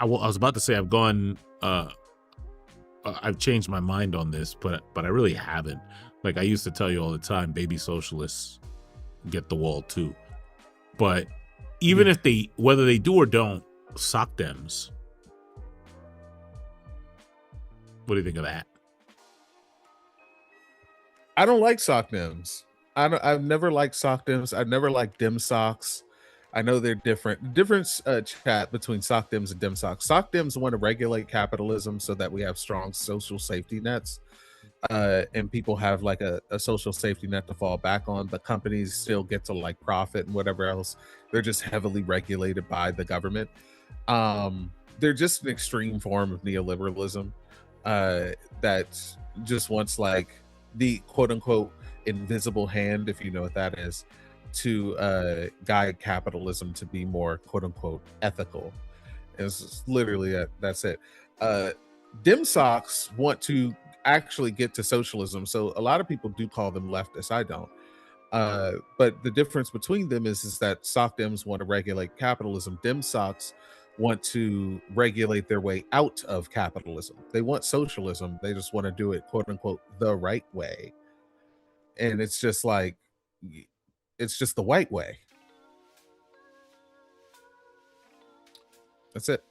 was about to say I've changed my mind on this, but I really haven't. Like I used to tell you all the time, baby socialists get the wall too. But even if whether they do or don't, sock dems. What do you think of that? I don't like sock dems. I've never liked sock dems. I've never liked dim socks. I know they're different. Difference chat between sock dems and dim socks. Sock dems want to regulate capitalism so that we have strong social safety nets. And people have like a social safety net to fall back on, but companies still get to like profit and whatever else. They're just heavily regulated by the government. They're just an extreme form of neoliberalism that just wants like the quote unquote invisible hand, if you know what that is, to guide capitalism to be more quote unquote ethical. It's literally that's it. Dim socks want to actually get to socialism, so a lot of people do call them leftists. I don't. But the difference between them is that sock dems want to regulate capitalism. Dim socks want to regulate their way out of capitalism. They want socialism. They just want to do it quote unquote the right way. And it's just like it's just the white way. That's it.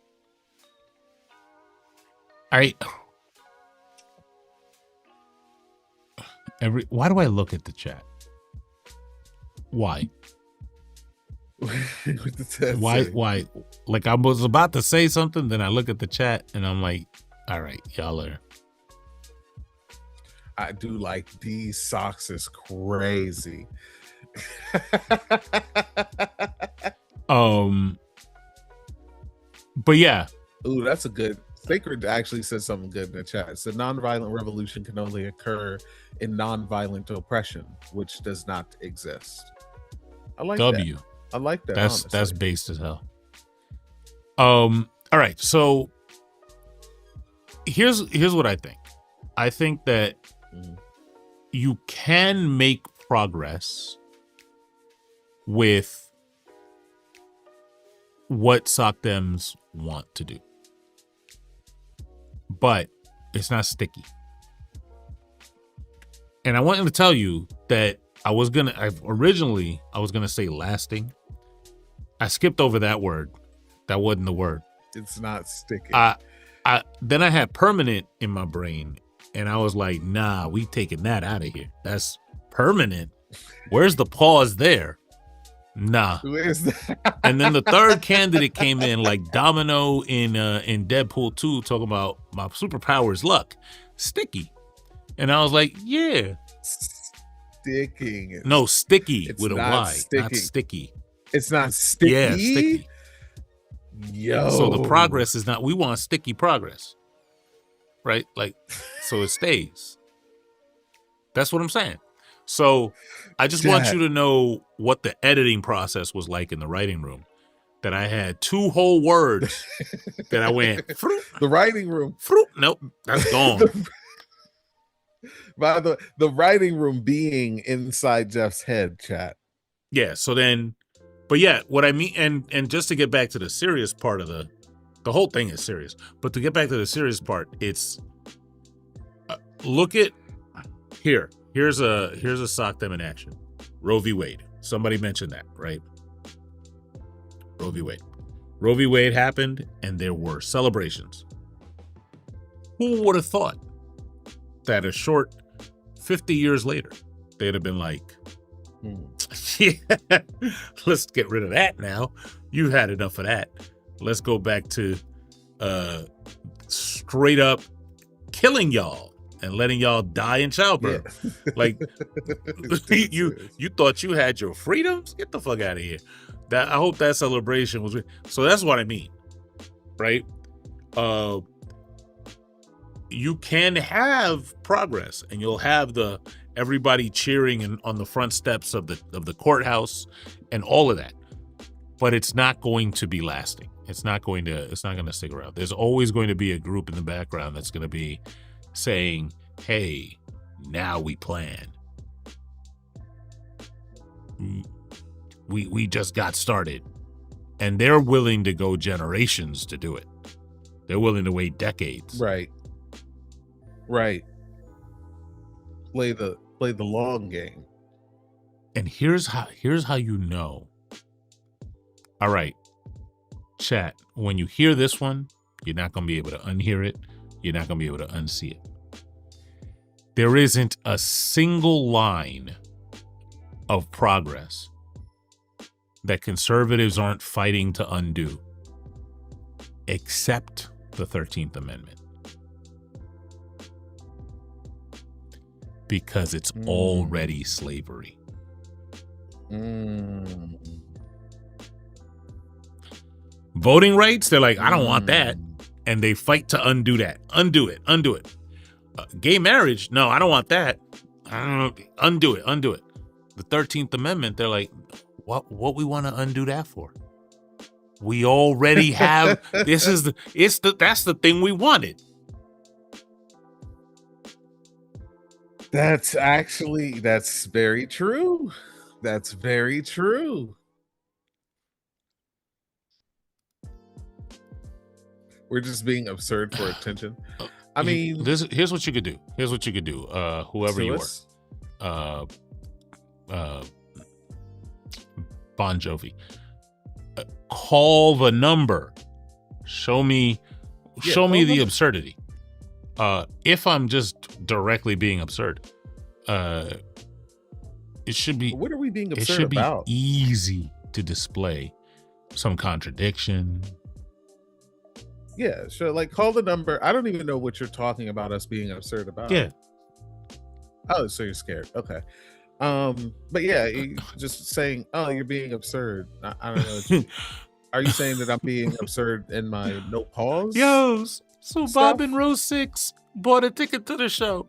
Why do I look at the chat? Why? What the chat Why? say? Why? Like I was about to say something, then I look at the chat and I'm like, all right, y'all are. I do like these socks is crazy. But yeah. Ooh, that's a good. Sacred actually said something good in the chat. It said nonviolent revolution can only occur in nonviolent oppression, which does not exist. I like W. that. I like that. That's honestly. based as hell. All right. So here's what I think. I think that you can make progress with what SOCDEMs want to do, but it's not sticky. And I wanted to tell you that originally I was gonna say lasting. I skipped over that word. That wasn't the word. It's not sticky. Then I had permanent in my brain, and I was like, nah, we taking that out of here. That's permanent. Where's the pause there? Nah. Who is that? And then the third candidate came in like Domino in Deadpool 2 talking about my superpower is luck. Sticky. And I was like, yeah. Sticking. No, sticky it's with a not Y, sticking. not sticky. It's not sticky. Yeah, sticky. Yo. So the progress is not, we want sticky progress. Right? Like, so it stays. That's what I'm saying. So I just want you to know what the editing process was like in the writing room. That I had 2 whole words that I went, fruit. The writing room. Fruit. Nope, that's gone. By the writing room being inside Jeff's head, chat. Yeah, so then, but yeah, what I mean, and just to get back to the serious part of the whole thing is serious, but to get back to the serious part, it's, look at, here's a SOCDEM in action. Roe v. Wade. Somebody mentioned that, right? Roe v. Wade. Roe v. Wade happened, and there were celebrations. Who would have thought that a short 50 years later, they'd have been like, yeah, let's get rid of that now. You've had enough of that. Let's go back to straight up killing y'all and letting y'all die in childbirth. Yeah. Like, you thought you had your freedoms? Get the fuck out of here. I hope that celebration was. So that's what I mean, right? You can have progress, and you'll have everybody cheering on the front steps of the courthouse and all of that. But it's not going to be lasting. It's not going to stick around. There's always going to be a group in the background that's going to be saying, hey, now we plan. We just got started. And they're willing to go generations to do it. They're willing to wait decades. Right. Play the long game. And here's how you know. All right, chat, when you hear this one, you're not going to be able to unhear it. You're not going to be able to unsee it. There isn't a single line of progress that conservatives aren't fighting to undo, except the 13th Amendment. Because it's already slavery. Voting rights, they're like, I don't want that. And they fight to undo that. Undo it. Gay marriage, no, I don't want that. Undo it. The 13th Amendment, they're like, what we want to undo that for? We already have, that's the thing we wanted. That's very true. That's very true. We're just being absurd for attention. I mean, here's what you could do. Whoever you are, Bon Jovi, call the number. Show me the absurdity. If I'm just directly being absurd, it should be. What are we being It absurd should be about? easy to display some contradiction. Yeah, sure. Like, call the number. I don't even know what you're talking about us being absurd about. Yeah. Oh, so you're scared. Okay. But yeah, just saying, oh, you're being absurd. I don't know. Are you saying that I'm being absurd in my no pause? Yo, so stuff? Bob in row 6 bought a ticket to the show.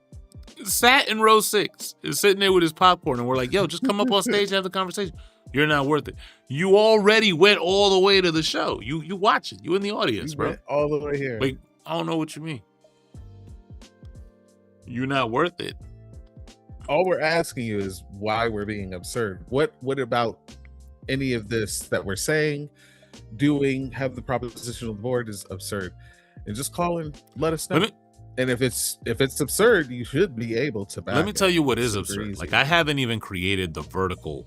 Sat in row 6, is sitting there with his popcorn, and we're like, yo, just come up on stage and have the conversation. You're not worth it. You already went all the way to the show. You watch it. You in the audience, You bro. went all the way here. Like, I don't know what you mean. You're not worth it. All we're asking you is why we're being absurd. What about any of this that we're saying, doing, have the proposition on the board is absurd? And just call and let us know. And if it's absurd, you should be able to back Let me tell you what It's is super absurd. easy. Like, I haven't even created the vertical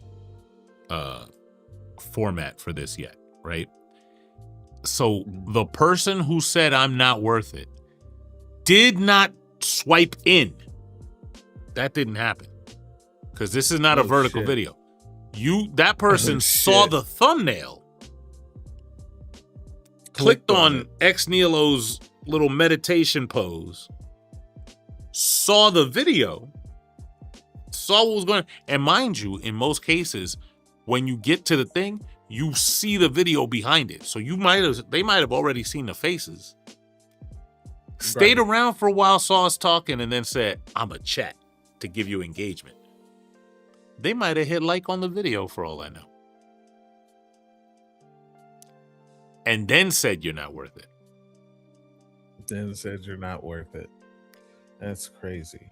format for this yet, right? So the person who said I'm not worth it did not swipe in. That didn't happen. Because this is not a vertical shit. video. That person saw shit. the thumbnail, clicked on Ex Nihilo's little meditation pose, saw the video, saw what was going on. And mind you, in most cases, when you get to the thing, you see the video behind it. So they might have already seen the faces. Stayed around for a while, saw us talking, and then said, I'm a chat to give you engagement. They might have hit like on the video for all I know. And then said you're not worth it. Then said you're not worth it. That's crazy.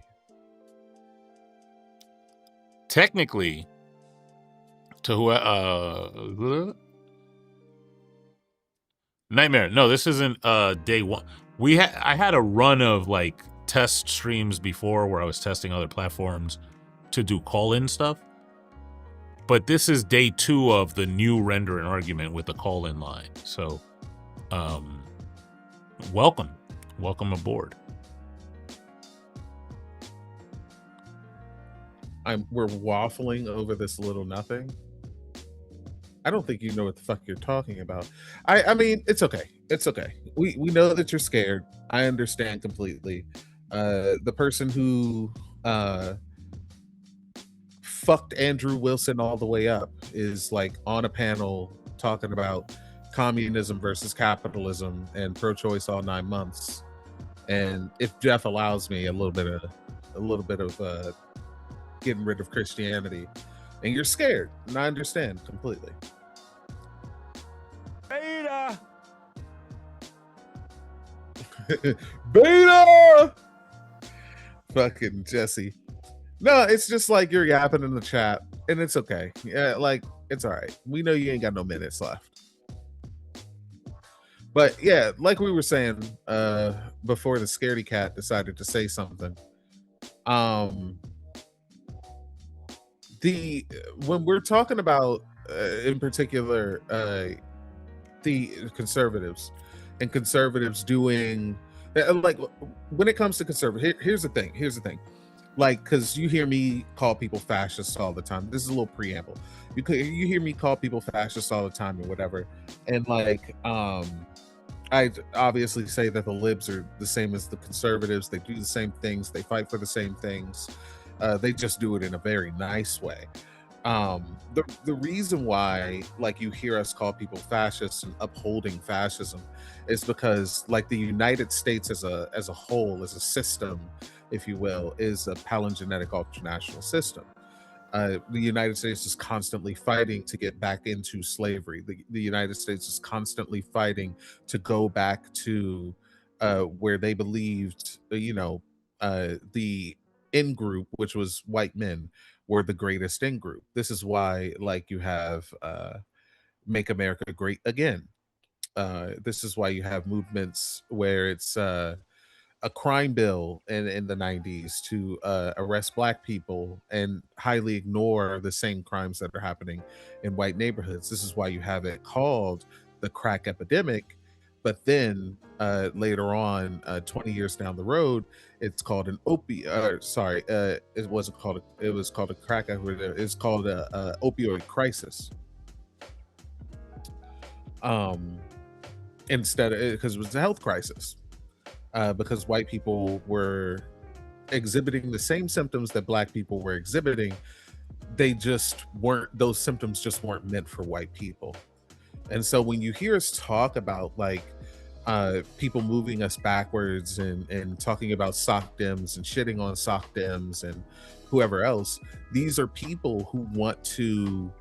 Technically, to who Nightmare. No, this isn't day one. I had a run of like test streams before where I was testing other platforms to do call-in stuff. But this is day 2 of the new render and argument with the call-in line. So welcome aboard. We're waffling over this little nothing. I don't think you know what the fuck you're talking about. I mean, it's okay. It's okay. We know that you're scared. I understand completely. The person who fucked Andrew Wilson all the way up is like on a panel talking about communism versus capitalism and pro-choice all 9 months. And if Jeff allows me a little bit of getting rid of Christianity, and you're scared, and I understand completely. Beta! Beta! Fucking Jesse. No, it's just like you're yapping in the chat, and it's okay. Yeah, like, it's all right. We know you ain't got no minutes left. But yeah, like we were saying before the scaredy cat decided to say something. When we're talking about in particular the conservatives and conservatives doing like when it comes to conservative, here's the thing, like, because you hear me call people fascists all the time. This is a little preamble. You hear me call people fascists all the time and whatever, and like I obviously say that the libs are the same as the conservatives. They do the same things, they fight for the same things, they just do it in a very nice way. The reason why like you hear us call people fascists and upholding fascism is because like the United States as a whole, as a system, if you will, is a palingenetic ultranational system. The United States is constantly fighting to get back into slavery. The United States is constantly fighting to go back to where they believed, the in group, which was white men, were the greatest in group. This is why, like, you have Make America Great Again. This is why you have movements where it's a crime bill in the 90s to arrest black people and highly ignore the same crimes that are happening in white neighborhoods. This is why you have it called the crack epidemic, But then later on, 20 years down the road, it's called an it wasn't called it was called a crack epidemic. It's called a opioid crisis. Instead of, because it was a health crisis, because white people were exhibiting the same symptoms that black people were exhibiting. They just weren't, those symptoms just weren't meant for white people. And so when you hear us talk about like people moving us backwards and talking about sock dems and shitting on sock dems and whoever else, these are people who want to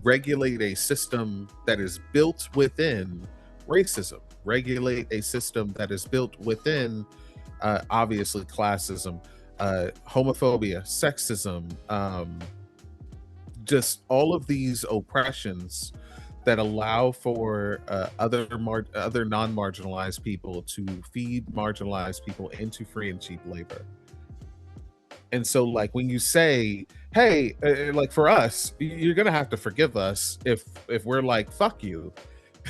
regulate a system that is built within racism, regulate a system that is built within obviously classism, homophobia, sexism, just all of these oppressions that allow for other non-marginalized people to feed marginalized people into free and cheap labor. And so like when you say, hey, like for us, you're gonna have to forgive us if we're like, fuck you,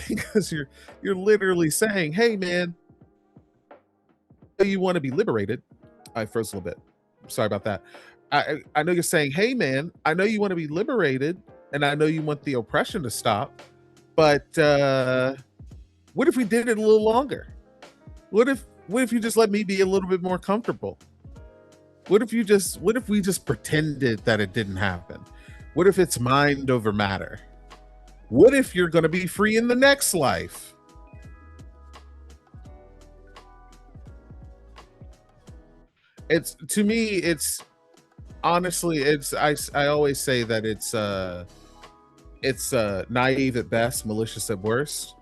because you're literally saying, hey man, you want to be liberated. I froze a little bit, sorry about that. I know you're saying, hey man, I know you want to be liberated and I know you want the oppression to stop, but what if we did it a little longer? What if you just let me be a little bit more comfortable? What if we just pretended that it didn't happen? What if it's mind over matter? What if you're going to be free in the next life? It's, to me, it's honestly, it's I always say that it's naive at best, malicious at worst.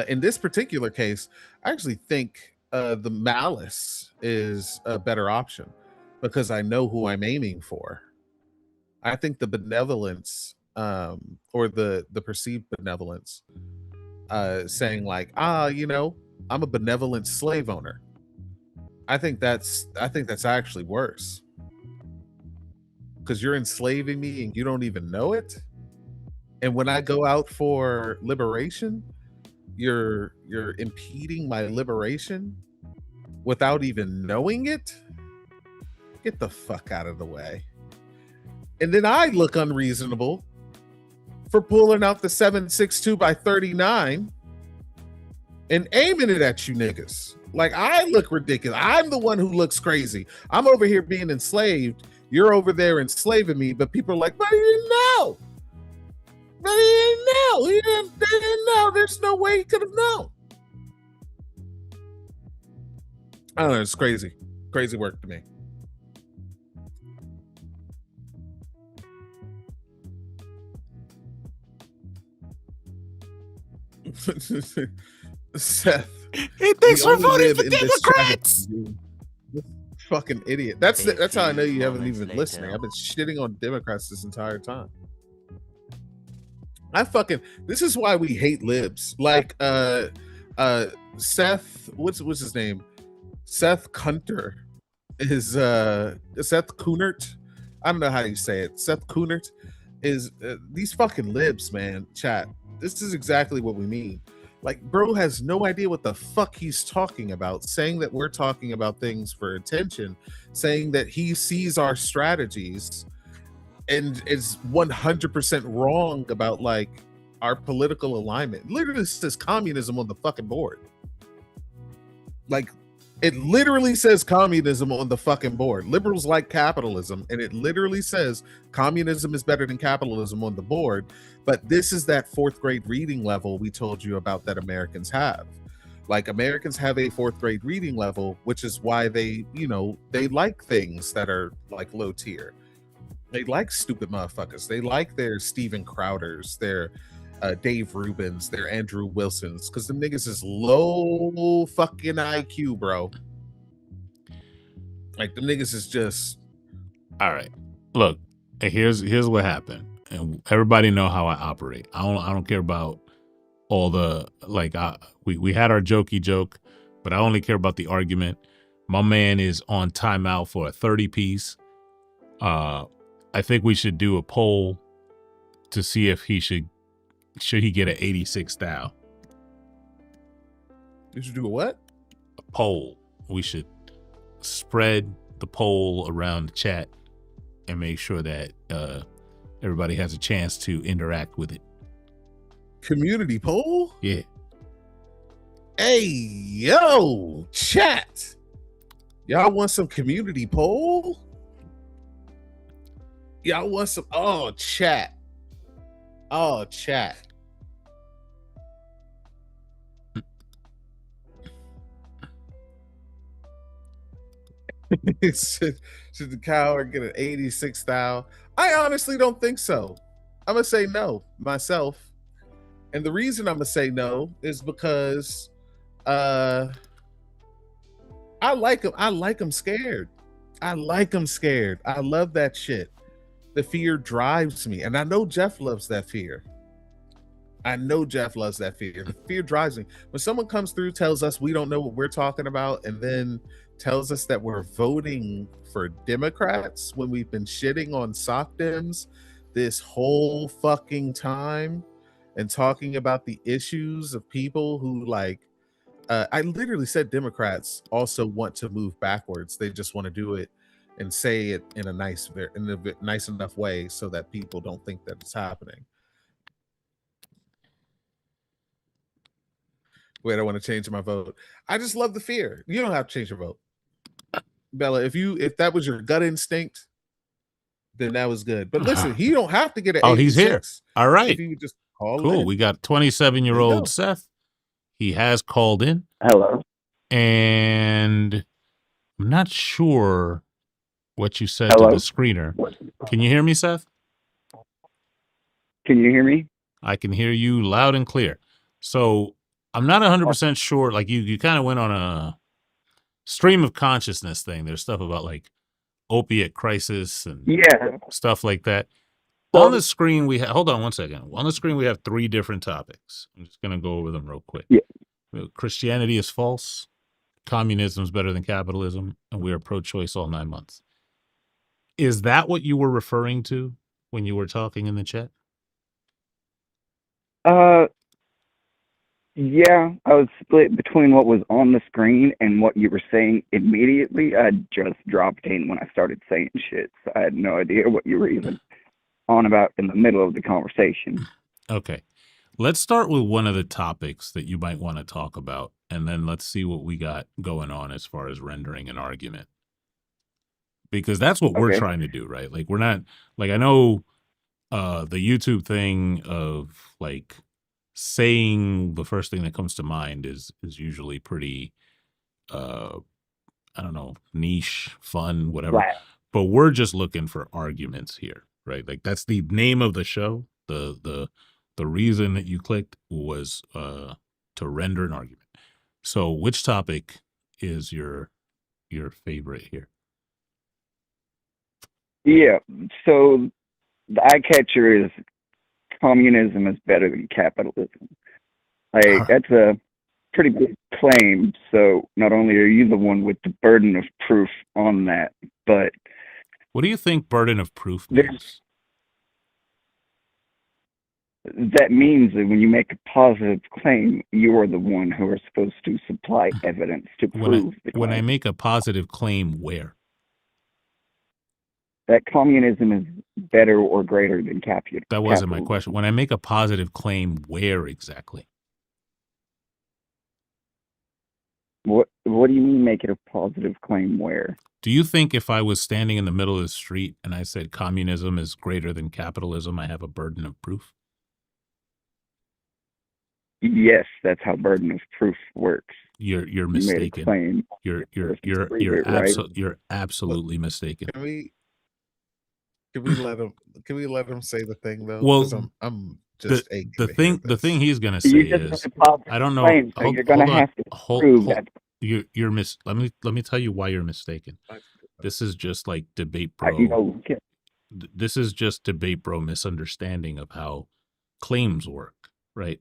In this particular case, I actually think the malice is a better option because I know who I'm aiming for. I think the benevolence or the perceived benevolence, saying like, you know, I'm a benevolent slave owner. I think that's actually worse because you're enslaving me and you don't even know it. And when I go out for liberation, you're impeding my liberation without even knowing it. Get the fuck out of the way. And then I look unreasonable for pulling out the 7.62 by 39 and aiming it at you niggas. Like I look ridiculous. I'm the one who looks crazy. I'm over here being enslaved. You're over there enslaving me, but people are like, but you didn't know. But he didn't know. They didn't know. There's no way he could have known. I don't know. It's crazy. Crazy work to me. Seth. He thinks we're voting for Democrats. This fucking idiot. That's how I know you haven't even been listening. I've been shitting on Democrats this entire time. This is why we hate libs. Like Seth, what's his name? Seth Kunter is Seth Kunert. I don't know how you say it. Seth Kunert is these fucking libs, man. Chat. This is exactly what we mean. Like, bro has no idea what the fuck he's talking about, saying that we're talking about things for attention, saying that he sees our strategies and is 100% wrong about like our political alignment. Literally says communism on the fucking board. Like, it literally says communism on the fucking board. Liberals like capitalism, and it literally says communism is better than capitalism on the board. But this is that fourth grade reading level we told you about that Americans have. Like, Americans have a fourth grade reading level, which is why they like things that are like low tier. They like stupid motherfuckers. They like their Steven Crowders, their Dave Rubins, their Andrew Wilsons, because the niggas is low fucking IQ, bro. Like, the niggas is just... All right. Look, here's what happened. And everybody know how I operate. I don't care about all the, like, we had our jokey joke, but I only care about the argument. My man is on timeout for a 30 piece. I think we should do a poll to see if he should he get an 86 style. You should do a what? A poll. We should spread the poll around the chat and make sure that everybody has a chance to interact with it. Community poll? Yeah. Hey, yo, chat. Y'all want some community poll? Y'all want some? Oh, chat. Oh, chat. should the cow get an 86 thou? I honestly don't think so. I'm gonna say no myself, and the reason I'm gonna say no is because I like him. I like him scared. I like him scared. I love that shit. The fear drives me, and I know Jeff loves that fear. I know Jeff loves that fear. The fear drives me. When someone comes through, tells us we don't know what we're talking about, and then tells us that we're voting for Democrats when we've been shitting on sock Dems this whole fucking time and talking about the issues of people who like, I literally said Democrats also want to move backwards. They just want to do it and say it in a nice enough way so that people don't think that it's happening. Wait, I want to change my vote. I just love the fear. You don't have to change your vote, Bella. If that was your gut instinct, then that was good. But listen, he don't have to get an 86. Oh, he's here. All right. If you would just call cool. in. We got 27-year-old Seth. He has called in. Hello. And I'm not sure what you said Hello? to the screener. Can you hear me, Seth? Can you hear me? I can hear you loud and clear. So I'm not 100% sure. Like you kind of went on a stream of consciousness thing. There's stuff about like opiate crisis and stuff like that. On the screen, we have, hold on one second. On the screen, we have 3 different topics. I'm just going to go over them real quick. Yeah. Christianity is false. Communism is better than capitalism. And we are pro-choice all 9 months. Is that what you were referring to when you were talking in the chat? Yeah, I was split between what was on the screen and what you were saying immediately. I just dropped in when I started saying shit, so I had no idea what you were even on about in the middle of the conversation. Okay. Let's start with one of the topics that you might want to talk about, and then let's see what we got going on as far as rendering an argument. Because that's what we're trying to do, right? Like, we're not, like, I know the YouTube thing of, like, saying the first thing that comes to mind is usually pretty, I don't know, niche, fun, whatever. Right. But we're just looking for arguments here, right? Like, that's the name of the show. The reason that you clicked was to render an argument. So which topic is your favorite here? Yeah, so the eye catcher is communism is better than capitalism. Like, that's a pretty big claim. So not only are you the one with the burden of proof on that, but what do you think burden of proof means? That means that when you make a positive claim, you are the one who are supposed to supply evidence to prove the claim. When I make a positive claim, where? That communism is better or greater than capitalism. That wasn't my question. When I make a positive claim, where exactly? What do you mean make it a positive claim where? Do you think if I was standing in the middle of the street and I said communism is greater than capitalism, I have a burden of proof? Yes, that's how burden of proof works. You're mistaken. You're absolutely mistaken. Can we let him say the thing though? Well, I'm just the thing he's gonna say is I don't know. So you're gonna have to prove that. Let me tell you why you're mistaken. This is just like debate bro. This is just debate bro misunderstanding of how claims work, right?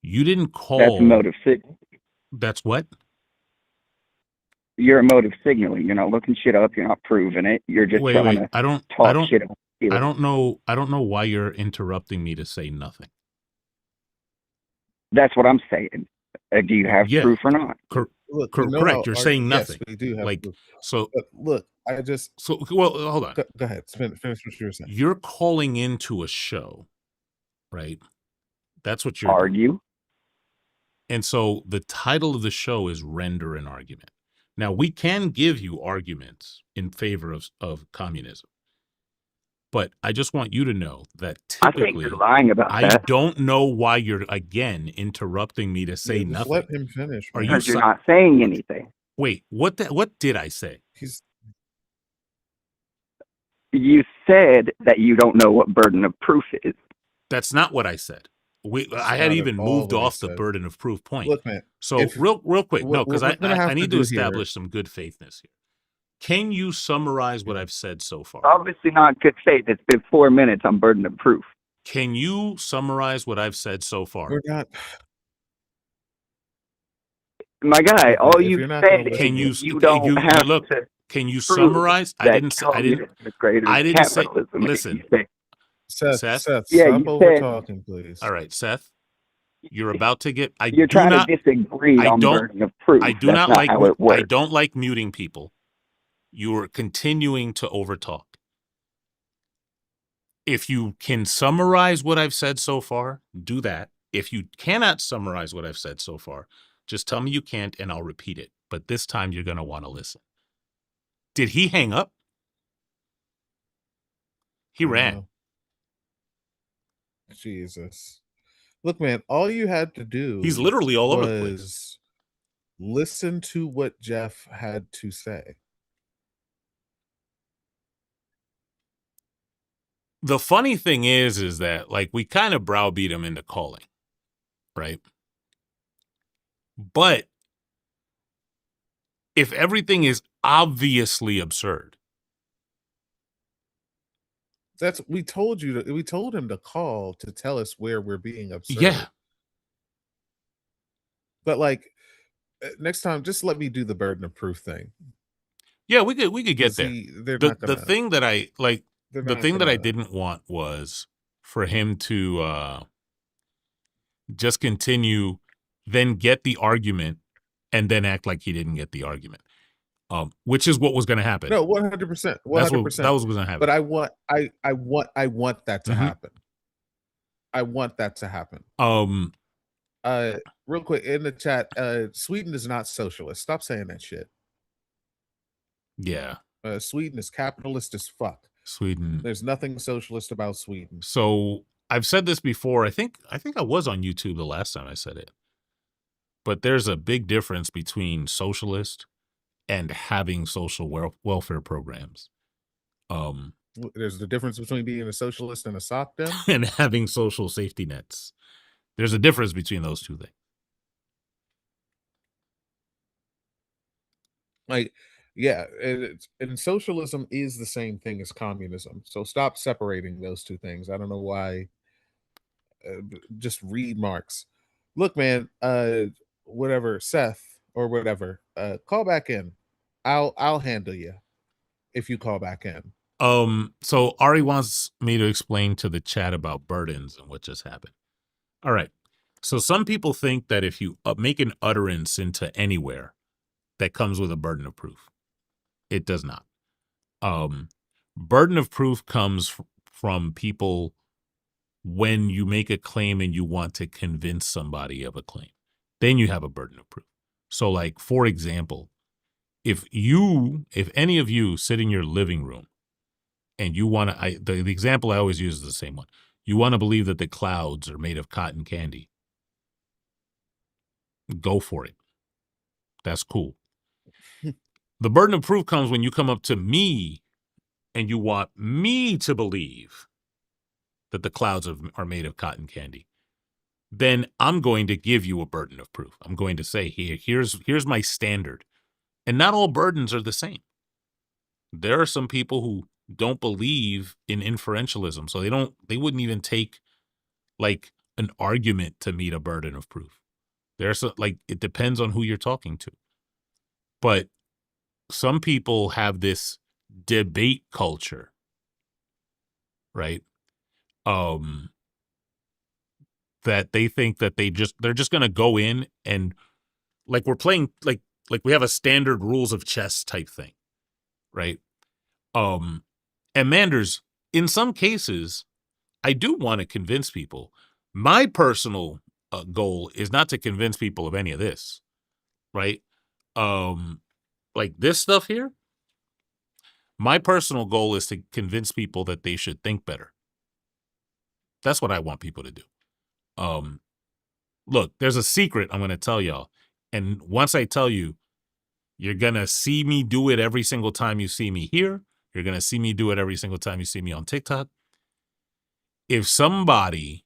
You didn't call. That's motive signaling. That's what? You're emotive signaling. You're not looking shit up. You're not proving it. You're just trying to talk shit about it. I don't know why you're interrupting me to say nothing. That's what I'm saying. Do you have Yeah. proof or not? Look, Correct. You're saying nothing. Yes, we do have Like, proof. so, But look, well, hold on. go ahead. Finish what you were saying. You're calling into a show, right? That's what you're doing. Argue. And so the title of the show is Render an Argument. Now, we can give you arguments in favor of communism. But I just want you to know that I think typically, you're lying about I that don't know why you're, again, interrupting me to say Just nothing. let him finish. Are man. you because you're not saying anything. Wait, what did I say? You said that you don't know what burden of proof is. That's not what I said. I had not even at all moved what he off the said. burden of proof point. Look, man. So if- real quick, no, what because we're gonna have I to need to do establish some good faithness here. Can you summarize what I've said so far? Obviously not good faith. It's been 4 minutes on burden of proof. Can you summarize what I've said so far? We're not. My guy, Look, all if you you're not said gonna is Can you you don't have look? to Can you prove summarize? that I didn't say. communism is greater I than didn't say. capitalism. Listen, You say, Seth, Seth? Yeah, stop you over said- talking, please. all right, Seth. You're about to get. you're trying to disagree I on don't- burden of proof. I do That's not like. how it works. I don't like muting people. You are continuing to overtalk. If you can summarize what I've said so far, do that. If you cannot summarize what I've said so far, just tell me you can't and I'll repeat it. But this time you're going to want to listen. Did he hang up? He ran. No. Jesus. Look, man, all you had to do He's literally all over the place. was listen to what Jeff had to say. The funny thing is that like we kind of browbeat him into calling, right? But if everything is obviously absurd, We told him to call to tell us where we're being absurd. yeah, But like next time, just let me do the burden of proof thing. yeah, we could get there. They're The not gonna, thing that I like, they're the not thing that I gonna- didn't want was for him to just continue, then get the argument, and then act like he didn't get the argument. Which is what was going to happen. No, 100%. That was 100%. what was going to happen. But I want that to Mhm. happen. I want that to happen. Real quick in the chat, Sweden is not socialist. Stop saying that shit. Yeah, Sweden is capitalist as fuck. Sweden. There's nothing socialist about Sweden. So I've said this before. I think I was on YouTube the last time I said it. But there's a big difference between socialist and having social welfare programs. There's the difference between being a socialist and a sock dem. And having social safety nets. There's a difference between those two things. Like, yeah, and socialism is the same thing as communism. So stop separating those two things. I don't know why. Just read Marx. Look, man. Whatever, Seth or whatever. Call back in. I'll handle you if you call back in. So Ari wants me to explain to the chat about burdens and what just happened. All right. So some people think that if you make an utterance into anywhere, that comes with a burden of proof. It does not. Burden of proof comes from people when you make a claim and you want to convince somebody of a claim. Then you have a burden of proof. So like, for example, if any of you sit in your living room and you want to, the example I always use is the same one. You want to believe that the clouds are made of cotton candy. Go for it. That's cool. The burden of proof comes when you come up to me and you want me to believe that the clouds are made of cotton candy. Then I'm going to give you a burden of proof. I'm going to say, here's my standard. And not all burdens are the same. There are some people who don't believe in inferentialism, so they wouldn't even take like an argument to meet a burden of proof. There's like, it depends on who you're talking to. But some people have this debate culture, right? that they think that they're just going to go in and like we're playing like we have a standard rules of chess type thing, right? And Manders, in some cases, I do want to convince people. My personal goal is not to convince people of any of this, right? Like this stuff here. My personal goal is to convince people that they should think better. That's what I want people to do. Look, there's a secret I'm going to tell y'all. And once I tell you, you're going to see me do it every single time you see me here. You're going to see me do it every single time you see me on TikTok. If somebody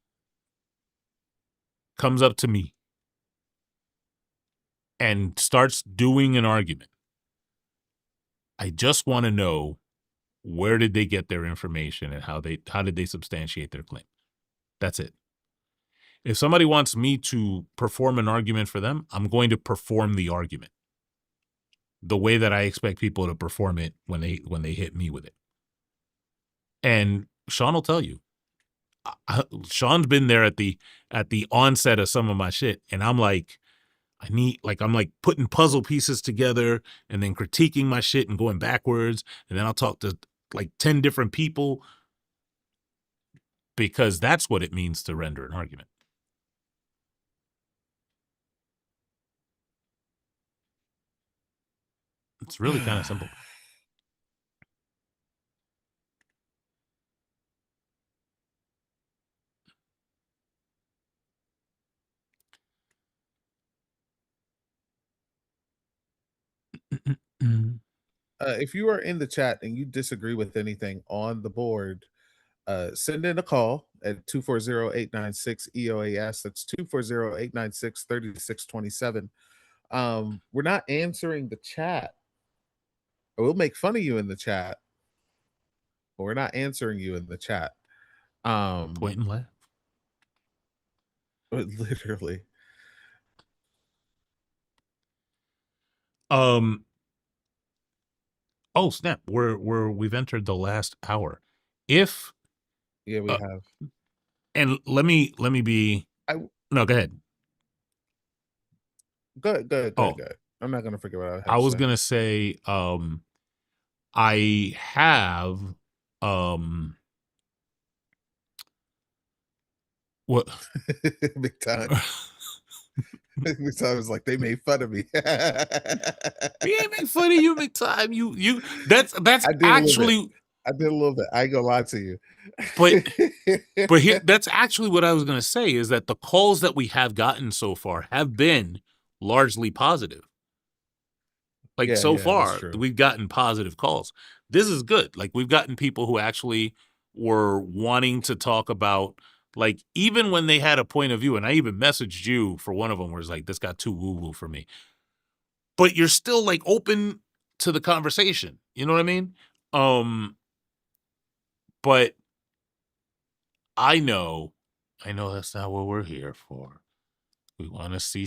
comes up to me and starts doing an argument, I just want to know, where did they get their information and how did they substantiate their claim? That's it. If somebody wants me to perform an argument for them, I'm going to perform the argument the way that I expect people to perform it when they hit me with it. And Sean will tell you, Sean's been there at the onset of some of my shit, and I'm like, I'm like putting puzzle pieces together and then critiquing my shit and going backwards, and then I'll talk to like 10 different people, because that's what it means to render an argument. It's really kind of simple. If you are in the chat and you disagree with anything on the board, send in a call at 240-896-EoaS. That's 240-896-3627. We're not answering the chat. We'll make fun of you in the chat, but we're not answering you in the chat. Point and laugh. Literally. Oh snap! We've entered the last hour. If Yeah, we have. And let me be. No, go ahead. Go ahead. I'm not gonna forget what I had. I was gonna say, I have what big time. Big time was like, they made fun of me. We ain't make fun of you, big time. You that's actually I did a little bit. I ain't gonna lie to you. But here, that's actually what I was gonna say, is that the calls that we have gotten so far have been largely positive. Like so far, we've gotten positive calls. This is good. Like we've gotten people who actually were wanting to talk about, like, even when they had a point of view, and I even messaged you for one of them where it's like, this got too woo-woo for me. But you're still like open to the conversation. You know what I mean? But I know that's not what we're here for. We want to see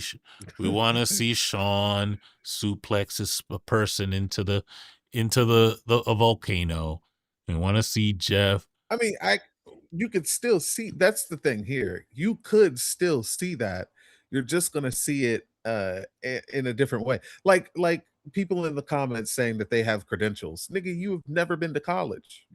Sean suplex a person into the a volcano. We want to see Jeff. I mean, you could still see. That's the thing here. You could still see that. You're just gonna see it in a different way. Like people in the comments saying that they have credentials. Nigga, you have never been to college.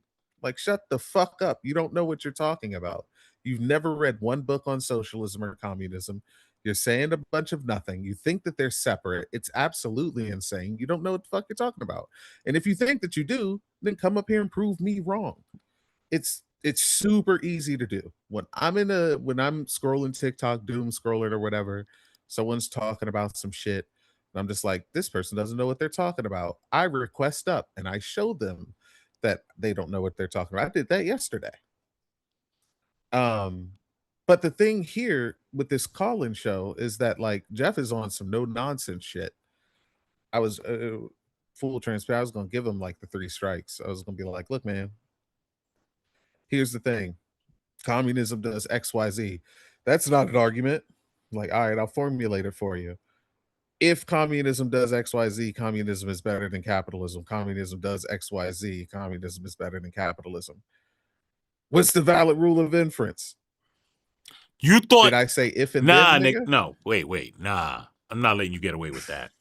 Like, shut the fuck up. You don't know what you're talking about. You've never read one book on socialism or communism. You're saying a bunch of nothing. You think that they're separate. It's absolutely insane. You don't know what the fuck you're talking about. And if you think that you do, then come up here and prove me wrong. It's super easy to do. When I'm scrolling TikTok, doom scrolling or whatever, someone's talking about some shit, and I'm just like, this person doesn't know what they're talking about. I request up and I show them that they don't know what they're talking about. I did that yesterday. But the thing here with this call-in show is that, like, Jeff is on some no nonsense shit. I was full transparent. I was gonna give him like the 3 strikes. I was gonna be like, look, man, here's the thing. Communism does XYZ. That's not an argument. Like, all right, I'll formulate it for you. If communism does XYZ, communism is better than capitalism. Communism does XYZ, communism is better than capitalism. What's the valid rule of inference? You thought Did I say if and nah, then, Nick? nigga? No, wait, nah. I'm not letting you get away with that.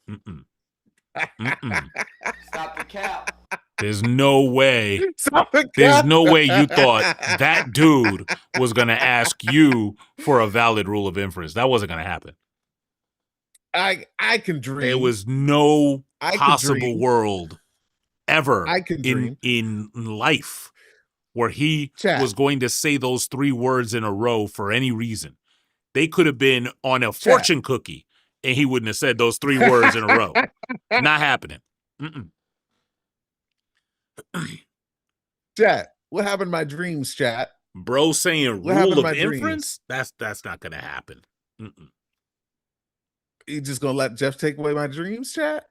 Stop the cap. There's no way. Stop the There's cap. no way you thought that dude was gonna ask you for a valid rule of inference. That wasn't gonna happen. I can dream. There was no I can possible dream. world ever I can dream. in life where he Chat. was going to say those 3 words in a row for any reason. They could have been on a fortune cookie, and he wouldn't have said those 3 words in a row. Not happening. Chat. What happened to my dreams, chat? Bro saying What happened rule to of my inference? That's not gonna happen. You just gonna let Jeff take away my dreams, chat?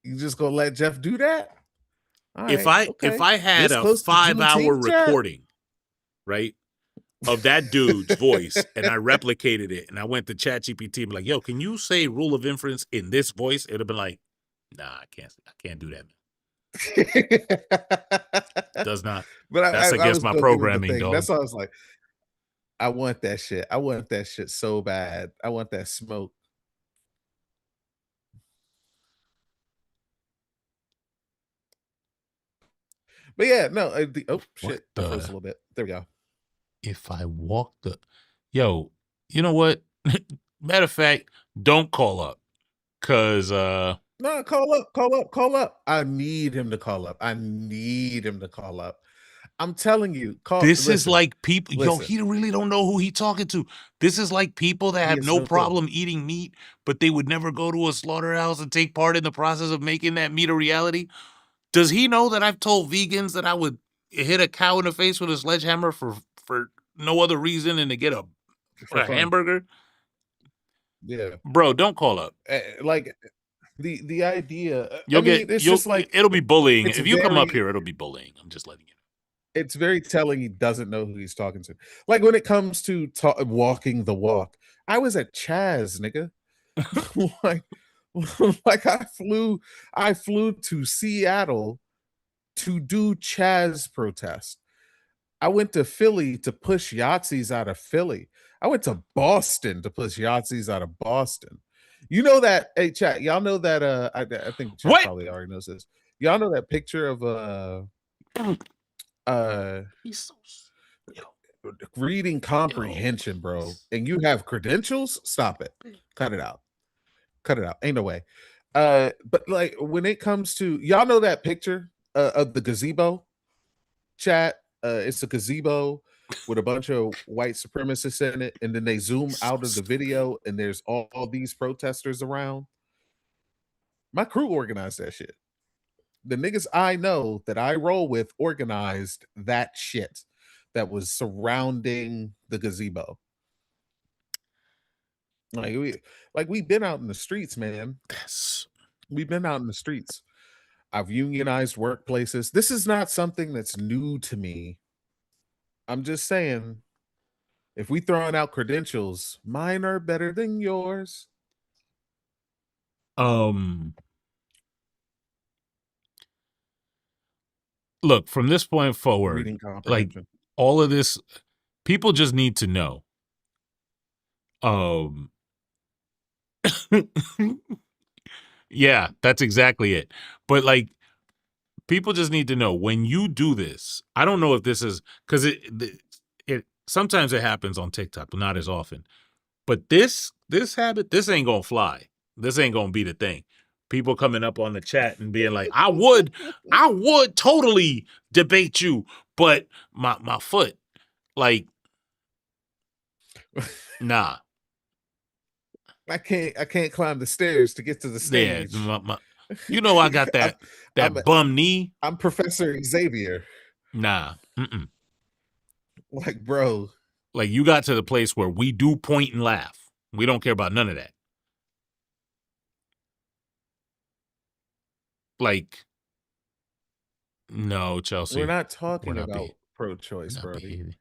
You just gonna let Jeff do that? All If right, I had This a close to 5-hour Juneteenth, chat? recording, right, of that dude's voice, and I replicated it, and I went to ChatGPT and be like, "Yo, can you say rule of inference in this voice?" It'd have been like, "Nah, I can't do that, man. Does not. But That's I against was my gonna give him the programming, thing. dog." That's why I was like, I want that shit. I want that shit so bad. I want that smoke. But yeah, no. Oh shit! I froze a little bit. There we go. If I walk the, yo, you know what? Matter of fact, don't call up, cause No, call up. I need him to call up. I'm telling you, this is listen, like people. Yo, listen. he really don't know who he talking to. This is like people that He have has no no clue. problem eating meat, but they would never go to a slaughterhouse and take part in the process of making that meat a reality. Does he know that I've told vegans that I would hit a cow in the face with a sledgehammer for no other reason than to get a For fun. hamburger? Yeah, Bro, don't call up. like the idea. You'll it's just like it'll be bullying. it's If you come up very- here, it'll be bullying. I'm just letting you know. It's very telling he doesn't know who he's talking to. Like when it comes to walking the walk, I was at Chaz, nigga. like I flew to Seattle to do Chaz protest. I went to Philly to push Yahtzees out of Philly. I went to Boston to push Yahtzees out of Boston. You know that, hey chat, y'all know that I think chat What? probably already knows this. Y'all know that picture of He's so reading comprehension, bro, and you have credentials? Stop it. Cut it out. Ain't no way. But like when it comes to, y'all know that picture of the gazebo, chat? It's a gazebo with a bunch of white supremacists in it, and then they zoom out of the video and there's all these protesters around. My crew organized that shit. The niggas I know that I roll with organized that shit that was surrounding the gazebo. Like we've been out in the streets, man. We've been out in the streets. I've unionized workplaces. This is not something that's new to me. I'm just saying, if we throwing out credentials, mine are better than yours. Look, from this point forward, Reading like comprehension. all of this, people just need to know. Yeah, that's exactly it. But like, people just need to know when you do this. I don't know if this is because it sometimes it happens on TikTok, but not as often. But this habit, this ain't gonna fly. This ain't gonna be the thing. People coming up on the chat and being like, I would totally debate you, but my foot, like, nah. I can't climb the stairs to get to the stage. Yeah, you know I got that bum knee. I'm Professor Xavier. Nah. Like, bro. Like, you got to the place where we do point and laugh. We don't care about none of that. Like, no, Chelsea. We're not talking about pro-choice, Brody. Behaving.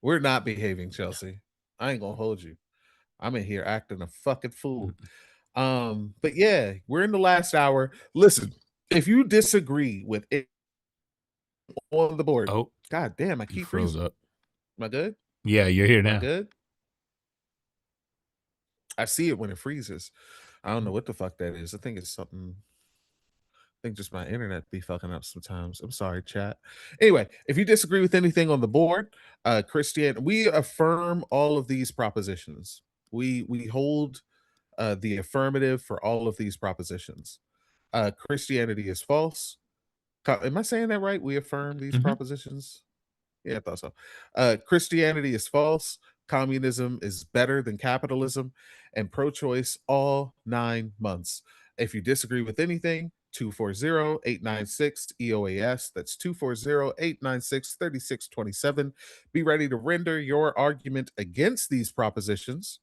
We're not behaving, Chelsea. I ain't gonna hold you. I'm in here acting a fucking fool. But yeah, we're in the last hour. Listen, if you disagree with it on the board, oh, god damn, I keep froze freezing. up. Am I good? Yeah, you're here Am I now. good? I see it when it freezes. I don't know what the fuck that is. I think it's something. I think just my internet be fucking up sometimes. I'm sorry, chat. Anyway, if you disagree with anything on the board, Christian, we affirm all of these propositions. We hold the affirmative for all of these propositions. Christianity is false. Am I saying that right? We affirm these propositions. Yeah, I thought so. Christianity is false. Communism is better than capitalism, and pro-choice all 9 months. If you disagree with anything, 240-896-EOAS. That's 240-896-3627. Be ready to render your argument against these propositions.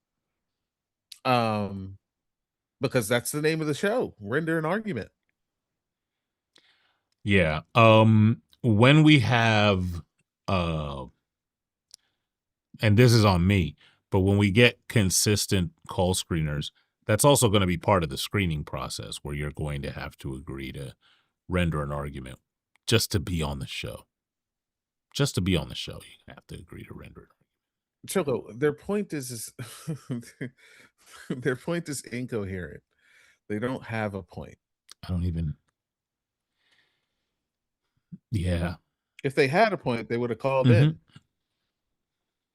Because that's the name of the show. Render an argument. Yeah. When we have and this is on me, but when we get consistent call screeners, that's also going to be part of the screening process where you're going to have to agree to render an argument just to be on the show. Just to be on the show, you have to agree to render it. Choco, their point is their point is incoherent. They don't have a point. I don't even. Yeah. If they had a point, they would have called in.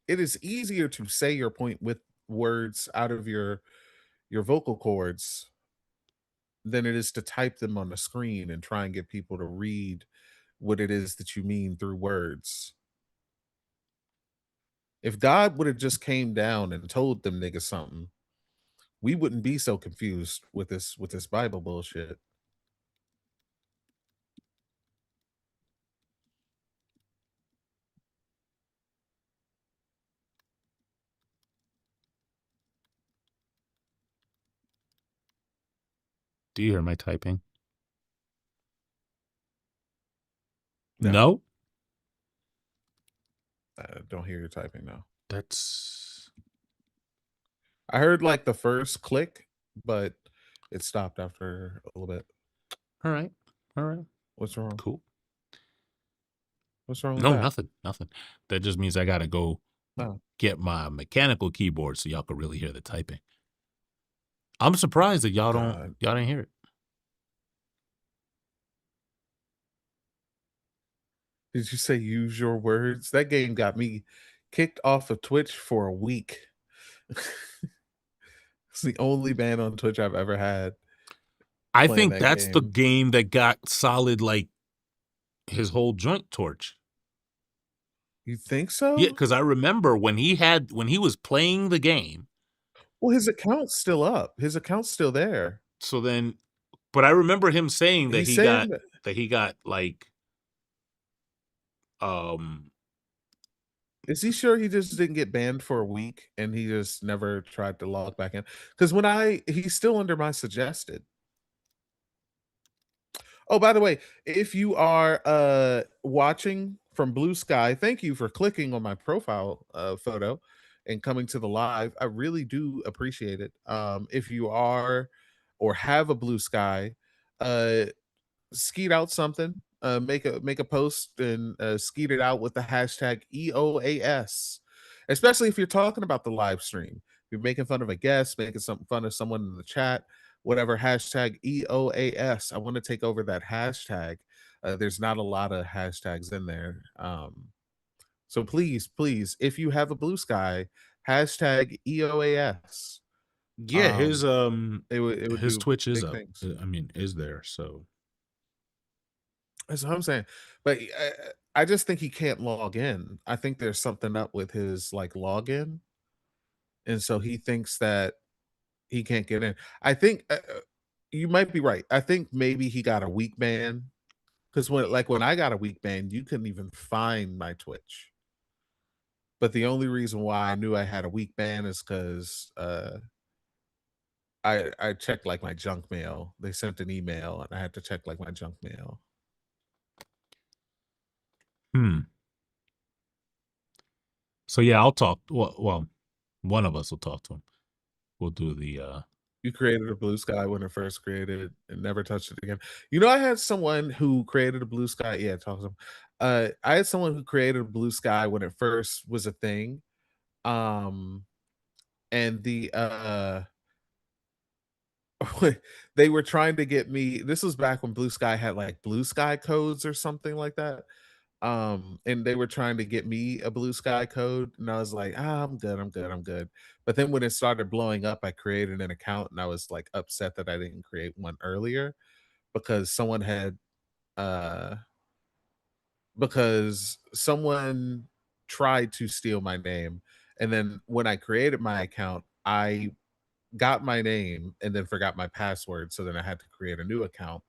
It is easier to say your point with words out of your vocal cords than it is to type them on the screen and try and get people to read what it is that you mean through words. If God would have just came down and told them niggas something, we wouldn't be so confused with this Bible bullshit. Do you hear my typing? No. No? I don't hear you typing now. That's. I heard like the first click, but it stopped after a little bit. All right. All right. What's wrong? Cool. What's wrong with No, that? nothing. That just means I got to go Oh. get my mechanical keyboard so y'all can really hear the typing. I'm surprised that y'all didn't hear it. Did you say use your words? That game got me kicked off of Twitch for a week. It's the only ban on Twitch I've ever had. I think that's the game that got Solid like his whole joint torch. You think so? Yeah, because I remember when he was playing the game. Well, his account's still up. His account's still there. So then, but I remember him saying that he got like, Is he sure he just didn't get banned for a week and he just never tried to log back in? Because he's still under my suggested. Oh, by the way, if you are watching from Blue Sky, thank you for clicking on my profile photo and coming to the live. I really do appreciate it. If you are or have a Blue Sky, skeet out something, make a post and skeet it out with the hashtag EoaS, especially if you're talking about the live stream. If you're making fun of a guest, making some fun of someone in the chat, whatever, hashtag EoaS. I want to take over that hashtag. There's not a lot of hashtags in there. So please, if you have a Blue Sky, hashtag EoaS. yeah, his it would his Twitch is up. Things. I mean, is there? So that's what I'm saying. But I just think he can't log in. I think there's something up with his like login, and so he thinks that he can't get in. I think you might be right. I think maybe he got a week ban because when I got a week ban, you couldn't even find my Twitch. But the only reason why I knew I had a week ban is because I checked like my junk mail. They sent an email, and I had to check like my junk mail. So yeah, I'll talk. Well, one of us will talk to him. We'll do the You created a blue sky when it first created and never touched it again. You know, I had someone who created a blue sky. Yeah, talk to them. I had someone who created a blue sky when it first was a thing. Um, and they were trying to get me. This was back when Blue Sky had like blue sky codes or something like that. And they were trying to get me a blue sky code, and I was like, I'm good. But then when it started blowing up, I created an account and I was like upset that I didn't create one earlier because uh someone tried to steal my name. And then when I created my account, I got my name and then forgot my password. So then I had to create a new account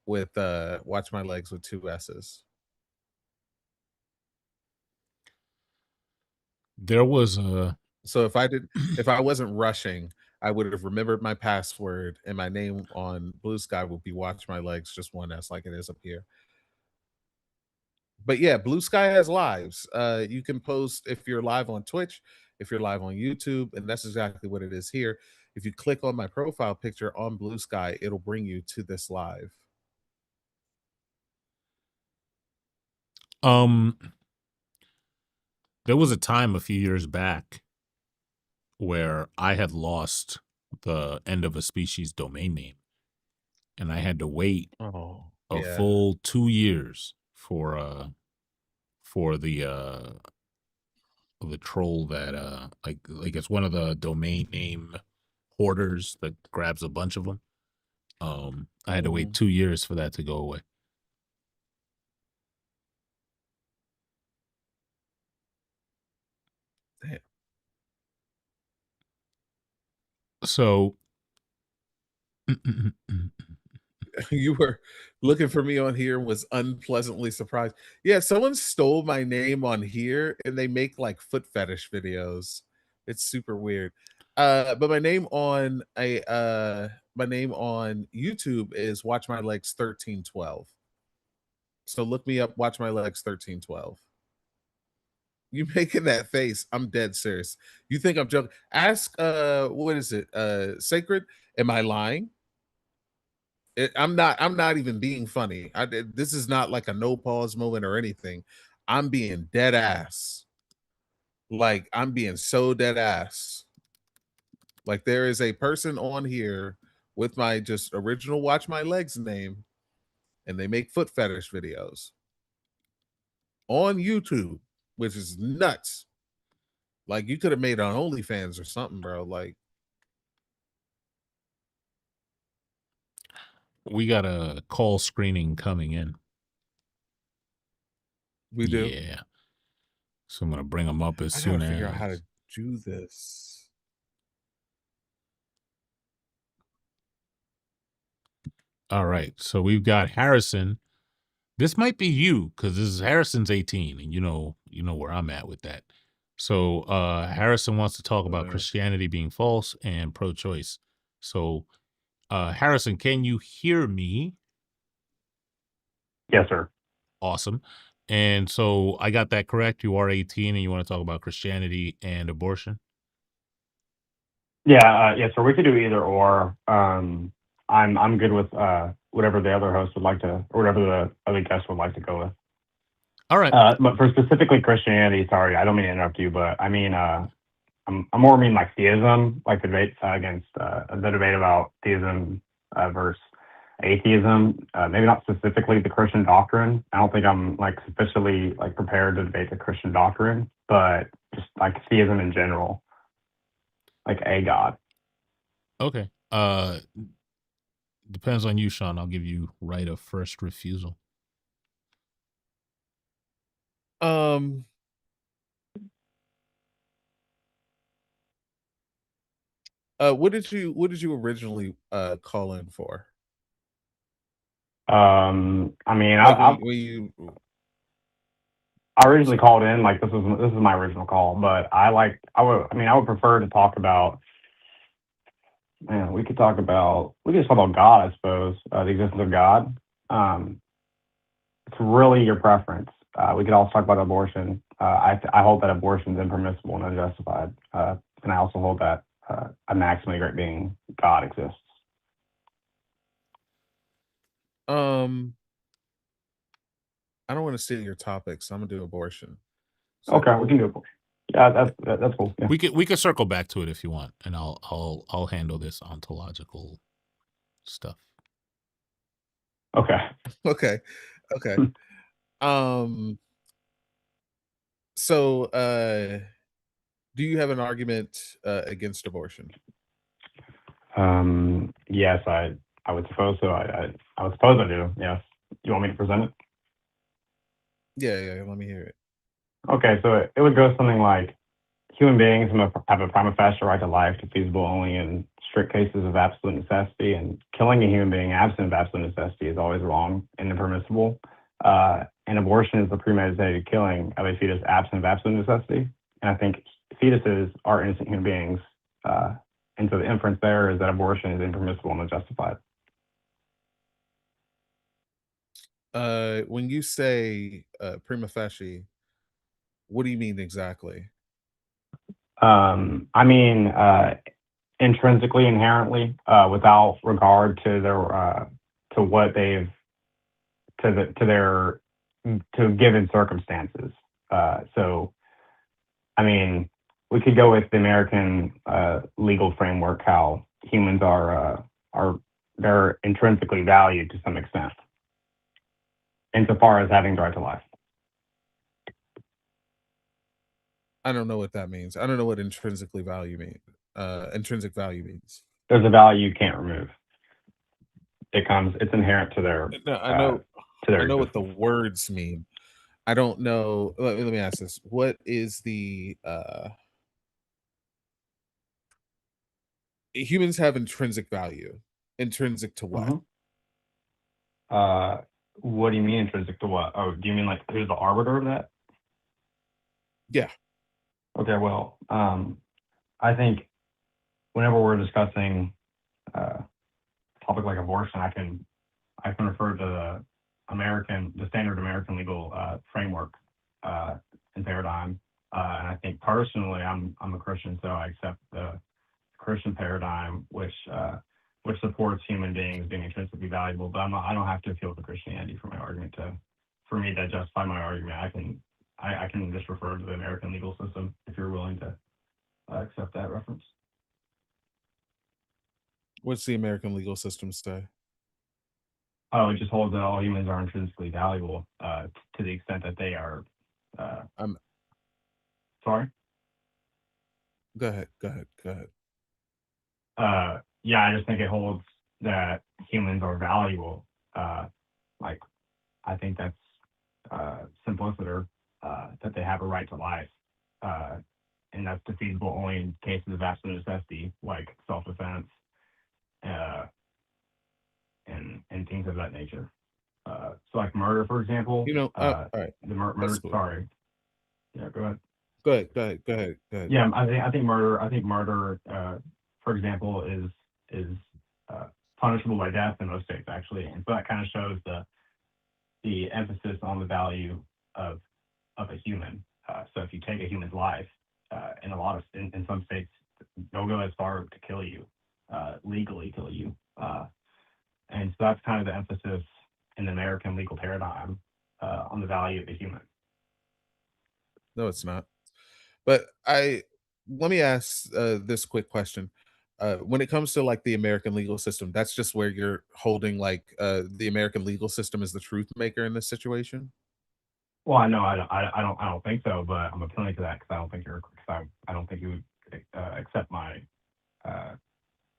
with Watch My Legs with 2 S's. There was a So if I wasn't rushing, I would have remembered my password and my name on Blue Sky would be Watch My Legs, just 1 S like it is up here. But yeah, Blue Sky has lives. You can post if you're live on Twitch, if you're live on YouTube, and that's exactly what it is here. If you click on my profile picture on Blue Sky, it'll bring you to this live. There was a time a few years back where I had lost the end of a species domain name, and I had to wait Oh, a yeah. full 2 years for the troll that like it's one of the domain name hoarders that grabs a bunch of them. I had to wait 2 years for that to go away. Damn. So You were looking for me on here and was unpleasantly surprised. Yeah, someone stole my name on here and they make like foot fetish videos. It's super weird. But my name on YouTube is Watch My Legs 1312. So look me up, Watch My Legs 1312. You making that face? I'm dead serious. You think I'm joking? Ask what is it? Sacred, am I lying? I'm not even being funny. This is not like a no pause moment or anything. I'm being dead ass. Like I'm being so dead ass. Like there is a person on here with my just original Watch My Legs name, and they make foot fetish videos on YouTube, which is nuts. Like you could have made an OnlyFans or something, bro. Like we got a call screening coming in. we do. Yeah. So I'm gonna bring them up as I soon gotta figure out how as. to do this. All right. So we've got Harrison. This might be you because this is Harrison's 18, and you know where I'm at with that. So Harrison wants to talk about Christianity being false and pro-choice. So Harrison, can you hear me? Yes, sir. Awesome. And so I got that correct. You are 18 and you want to talk about Christianity and abortion? Yeah, yes, sir. We could do either or. I'm good with whatever the other host would like to, or whatever the other guest would like to go with. All right. But for specifically Christianity, sorry, I don't mean to interrupt you, but I mean, I'm more mean like theism, like the debate against the debate about theism versus atheism. Maybe not specifically the Christian doctrine. I don't think I'm like sufficiently like prepared to debate the Christian doctrine, but just like theism in general, like a God. Okay. Depends on you, Sean. I'll give you right of first refusal. What did you originally call in for? I mean, Like I originally sorry. called in, like this is my original call, but I would prefer to talk about, man, we could just talk about God, I suppose, the existence of God. It's really your preference. We could also talk about abortion. I hold that abortion is impermissible and unjustified, and I also hold that a maximally great being God exists. I don't want to steal your topic, so I'm gonna do abortion. Okay, we can do abortion. Yeah, that's cool. Yeah. We could circle back to it if you want, and I'll handle this ontological stuff. Okay. Okay. So do you have an argument against abortion? Yes, I would suppose so. I would suppose I do. Yes. You want me to present it? Yeah, let me hear it. Okay, so it would go something like human beings have a prima facie right to life, feasible only in strict cases of absolute necessity, and killing a human being absent of absolute necessity is always wrong and impermissible. And abortion is the premeditated killing of a fetus absent of absolute necessity. And I think fetuses are innocent human beings. And so the inference there is that abortion is impermissible and unjustified. When you say prima facie, what do you mean exactly? I mean, intrinsically, inherently, without regard to their to what they've to given circumstances. So, I mean, we could go with the American legal framework, how humans are they're intrinsically valued to some extent, insofar as having the right to life. I don't know what that means. I don't know what intrinsic value means. There's a value you can't remove. It's inherent to their. No, I know. To their I know existence. what the words mean. I don't know. Let me ask this: what is the humans have intrinsic value? Intrinsic to what? Mm-hmm. What do you mean intrinsic to what? Oh, do you mean like who's the arbiter of that? Yeah. Okay. Well, I think whenever we're discussing a topic like abortion, I can refer to the standard American legal framework and paradigm. And I think personally, I'm a Christian, so I accept the Christian paradigm, which supports human beings being intrinsically valuable. But I don't have to appeal to Christianity for my argument for me to justify my argument. I can just refer to the American legal system if you're willing to accept that reference. What's the American legal system say? Oh, it just holds that all humans are intrinsically valuable to the extent that they are. Sorry? Go ahead. Yeah, I just think it holds that humans are valuable. Like, I think that's simpliciter, that they have a right to life. And that's defeasible only in cases of absolute necessity, like self-defense and things of that nature. So like murder, for example. All right. The murder. Cool. Sorry. Yeah, go ahead. Go ahead. Yeah, I think murder, for example, is punishable by death in most states, actually, and so that kind of shows the emphasis on the value of a human. So if you take a human's life, in some states, they'll go as far to kill you, legally kill you, and so that's kind of the emphasis in the American legal paradigm on the value of the human. No, it's not. But let me ask this quick question. When it comes to like the American legal system, that's just where you're holding like the American legal system is the truth maker in this situation. Well, I know I don't think so, but I'm appealing to that because I don't think you would accept my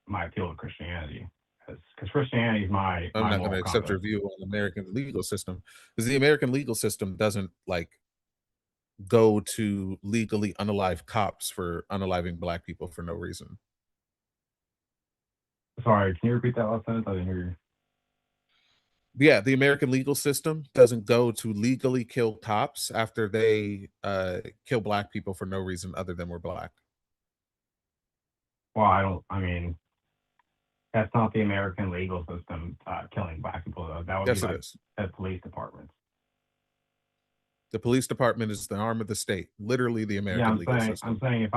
my appeal to Christianity, because Christianity is my. I'm not going to accept your view on the American legal system because the American legal system doesn't like go to legally unalive cops for unaliving black people for no reason. Sorry, can you repeat that last sentence? I didn't hear you. Yeah, the American legal system doesn't go to legally kill cops after they kill black people for no reason other than we're black. Well, I mean, that's not the American legal system killing black people, though. That would Yes, be it like is. the police department. The police department is the arm of the state, literally the American legal system. I'm saying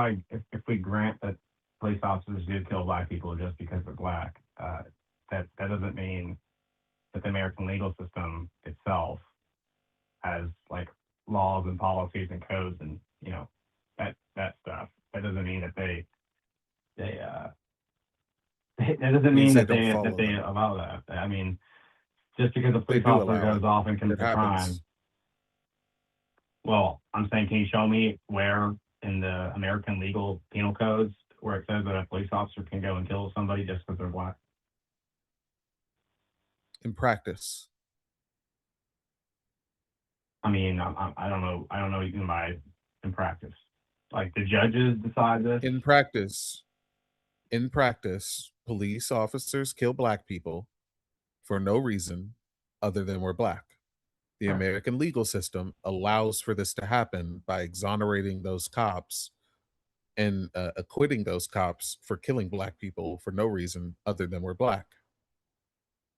if we grant that police officers do kill black people just because they're black, that doesn't mean that the American legal system itself has like laws and policies and codes and that stuff. That doesn't mean that they that doesn't mean Means they that don't they follow them. allow that. I mean, just because a They police do officer allow goes it. off and commits It a crime. happens. Well, I'm saying, can you show me where in the American legal penal codes where it says that a police officer can go and kill somebody just because they're black? In practice. I mean, I don't know. I don't know even by in practice. Like the judges decide this. In practice, police officers kill black people for no reason other than we're black. The Right. American legal system allows for this to happen by exonerating those cops and acquitting those cops for killing black people for no reason other than we're black.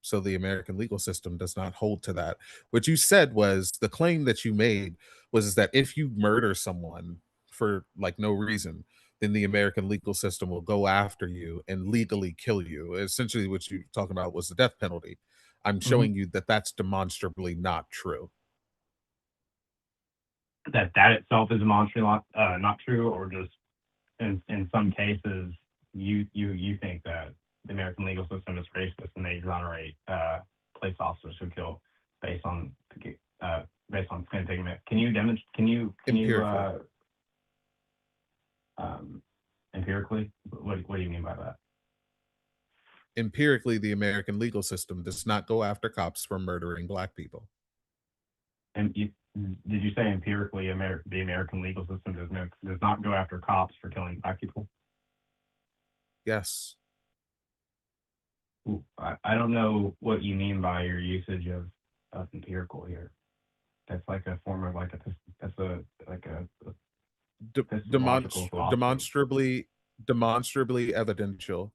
So the American legal system does not hold to that. What you said was the claim that you made was that if you murder someone for like no reason, then the American legal system will go after you and legally kill you. Essentially, what you talking about was the death penalty. I'm showing you that that's demonstrably not true. That itself is demonstrably not true, or just in some cases you think that the American legal system is racist and they exonerate police officers who kill based on skin pigment. Can you demonstrate? Can you empirically? What do you mean by that? Empirically, the American legal system does not go after cops for murdering black people. And did you say empirically the American legal system does not go after cops for killing black people? Yes. Ooh, I don't know what you mean by your usage of empirical here. That's like a form of like epistemological philosophy. Demonstrably evidential.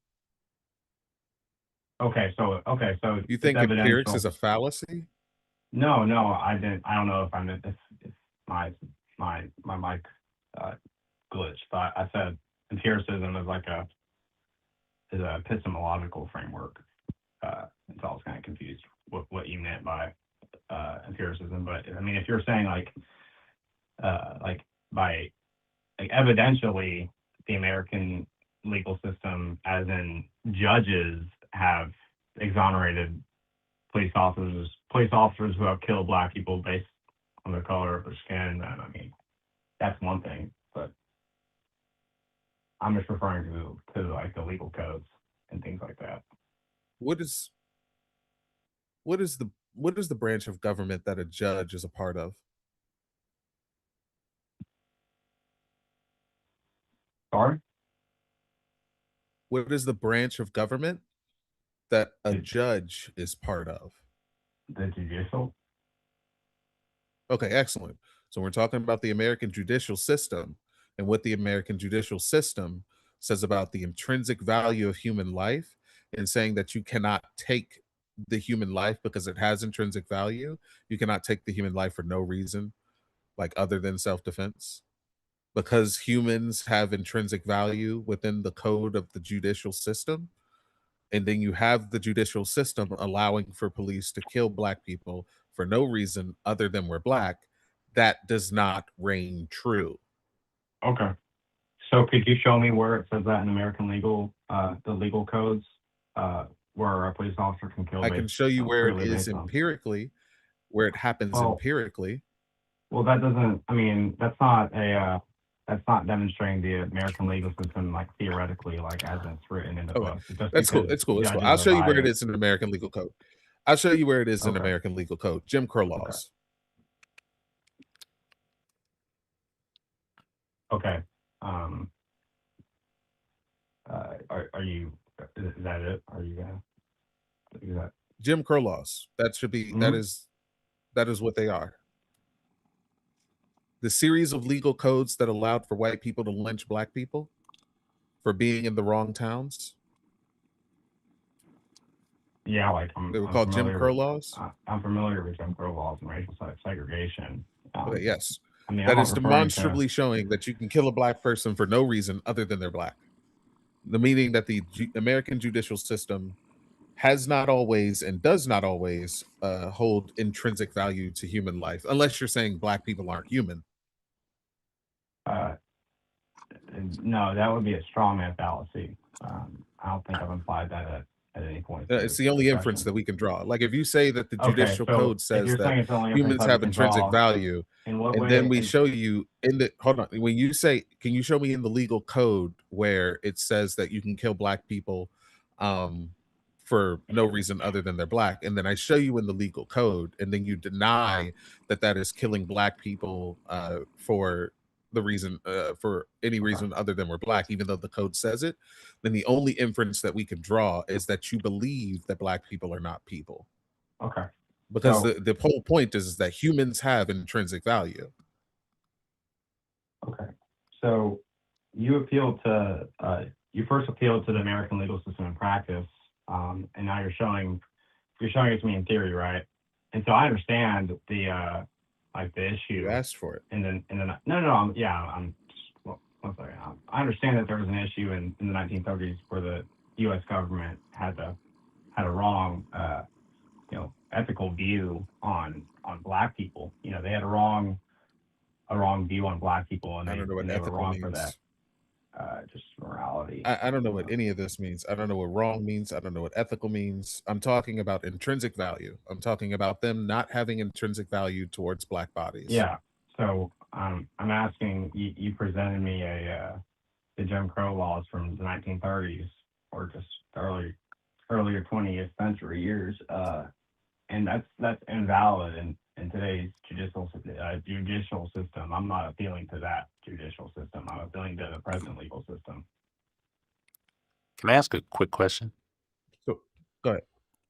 Okay, so you think empirics is a fallacy? No, I didn't. I don't know if I meant this. If my mic glitched, but I said empiricism is like a epistemological framework. And so I was kind of confused what you meant by empiricism. But I mean, if you're saying like by evidentially, the American legal system, as in judges, have exonerated police officers who have killed black people based on the color of their skin, then I mean, that's one thing. But I'm just referring to like the legal codes and things like that. What is the branch of government that a judge is a part of? Sorry? What is the branch of government that a judge is part of? The judicial. Okay, excellent. So we're talking about the American judicial system and what the American judicial system says about the intrinsic value of human life, and saying that you cannot take the human life because it has intrinsic value. You cannot take the human life for no reason, like other than self-defense, because humans have intrinsic value within the code of the judicial system. And then you have the judicial system allowing for police to kill black people for no reason other than we're black. That does not reign true. Okay. So could you show me where it says that in American legal, the legal codes, where a police officer can kill? I can show you where it is empirically, where it happens empirically. Well, that doesn't. I mean, that's not demonstrating the American legal system like theoretically, like as it's written in the book. That's cool. It's cool. It's cool. I'll show you where it is in American legal code. I'll show you where it is in American legal code. Jim Crow laws. Okay. Are you? Is that it? Are you gonna? Is that Jim Crow laws? That should be. That is what they are. The series of legal codes that allowed for white people to lynch black people for being in the wrong towns. Yeah, like they were called Jim Crow laws. I'm familiar with Jim Crow laws and racial segregation. Okay, yes. I mean, that is demonstrably showing that you can kill a black person for no reason other than they're black. the meaning that the American judicial system has not always and does not always hold intrinsic value to human life, unless you're saying black people aren't human. No, that would be a strongman fallacy. I don't think I've implied that at any point. It's the only inference that we can draw. Like if you say that the Okay, judicial so code if says you're saying that it's the only inference humans that we have can intrinsic draw, value, in what and way? then we show you in the hold on, when you say, can you show me in the legal code where it says that you can kill black people for no reason other than they're black, and then I show you in the legal code, and then you deny that that is killing black people for the reason for any reason other than we're black, even though the code says it, then the only inference that we can draw is that you believe that black people are not people. Okay. Because So- the whole point is that humans have intrinsic value. Okay. So you appealed to you first appealed to the American legal system in practice, and now you're showing it to me in theory, right? And so I understand the like the issue. You asked for it. And then I'm one second. I understand that there was an issue in the 1930s where the U.S. government had a wrong ethical view on black people. You know, they had a wrong view on black people, and I don't know what they were ethical wrong means. for that. Just morality. I don't know what any of this means. I don't know what wrong means. I don't know what ethical means. I'm talking about intrinsic value. I'm talking about them not having intrinsic value towards black bodies. Yeah. So I'm asking you presented me the Jim Crow laws from the 1930s or just earlier 20th century years, and that's invalid in today's judicial system. I'm not appealing to that judicial system. I'm appealing to the present legal system. Can I ask a quick question? So, go ahead.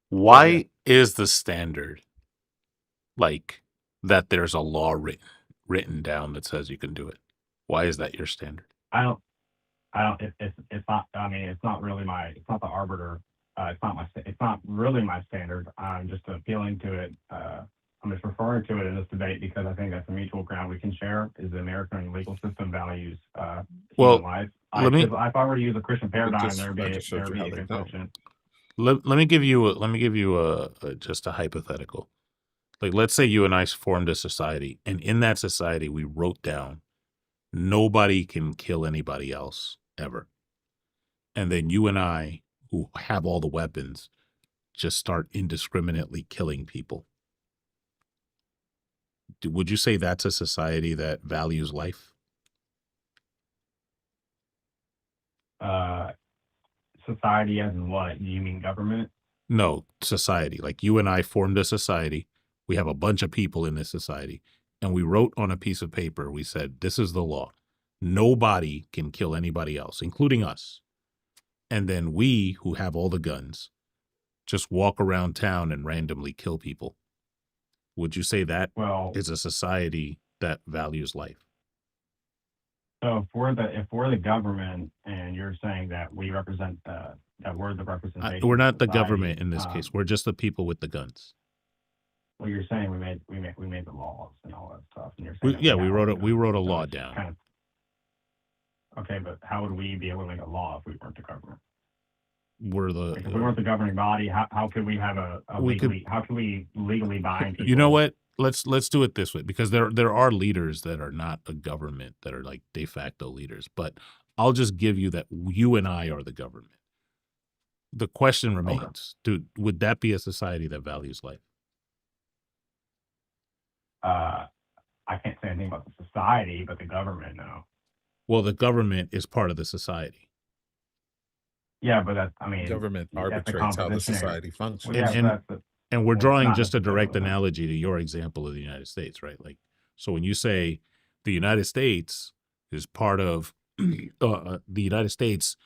Why is the standard like that there's a law written down that says you can do it? Why is that your standard? I don't. It's not. I mean, it's not really it's not the arbiter. It's not really my standard. I'm just appealing to it. I'm just referring to it in this debate because I think that's a mutual ground we can share. Is the American legal system values human life? If I were to use a Christian paradigm, there'd be a conception. Let me give you a just a hypothetical. Like, let's say you and I formed a society, and in that society we wrote down nobody can kill anybody else ever, and then you and I, who have all the weapons, just start indiscriminately killing people. Would you say that's a society that values life? Society as in what? Do you mean government? No, society. Like you and I formed a society. We have a bunch of people in this society, and we wrote on a piece of paper, we said, this is the law. Nobody can kill anybody else, including us. And then we, who have all the guns, just walk around town and randomly kill people. Would you say that is a society that values life? So if we're the government, and you're saying that we represent that we're the representation, we're not the government in this case. We're just the people with the guns. Well, you're saying we made the laws and all that stuff, and you're saying we wrote a law down. Okay, but how would we be able to make a law if we weren't the government? If we weren't the governing body, how could we have how can we legally bind people? You know what? Let's do it this way, because there are leaders that are not a government, that are like de facto leaders, but I'll just give you that you and I are the government. The question remains, would that be a society that values life? I can't say anything about the society, but the government, no. Well, the government is part of the society. Yeah, but government arbitrates how the society functions. And we're drawing just a direct analogy to your example of the United States, right? Like, so when you say the United States is part of the United States,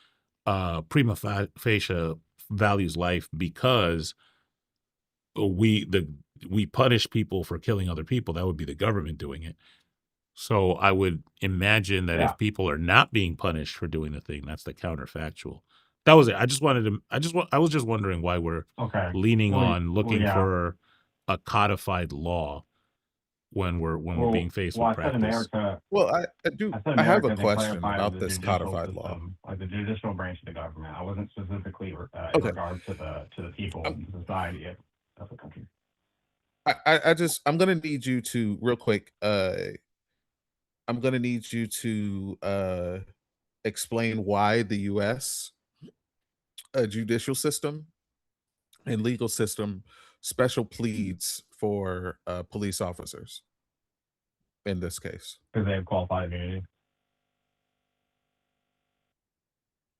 prima facie values life because we punish people for killing other people, that would be the government doing it. So I would imagine that if people are not being punished for doing the thing, that's the counterfactual. That was it. I was just wondering why we're leaning on looking for a codified law when we're being faced well, with I said practice. America. Well, I said I have a America. They question clarified about the this judicial codified law. system, like the judicial branch of the government. I wasn't specifically in Okay. regard to the people and society of the country. I'm gonna need you to real quick. I'm gonna need you to explain why the U.S. Judicial system and legal system special pleads for police officers in this case. Because they have qualified immunity.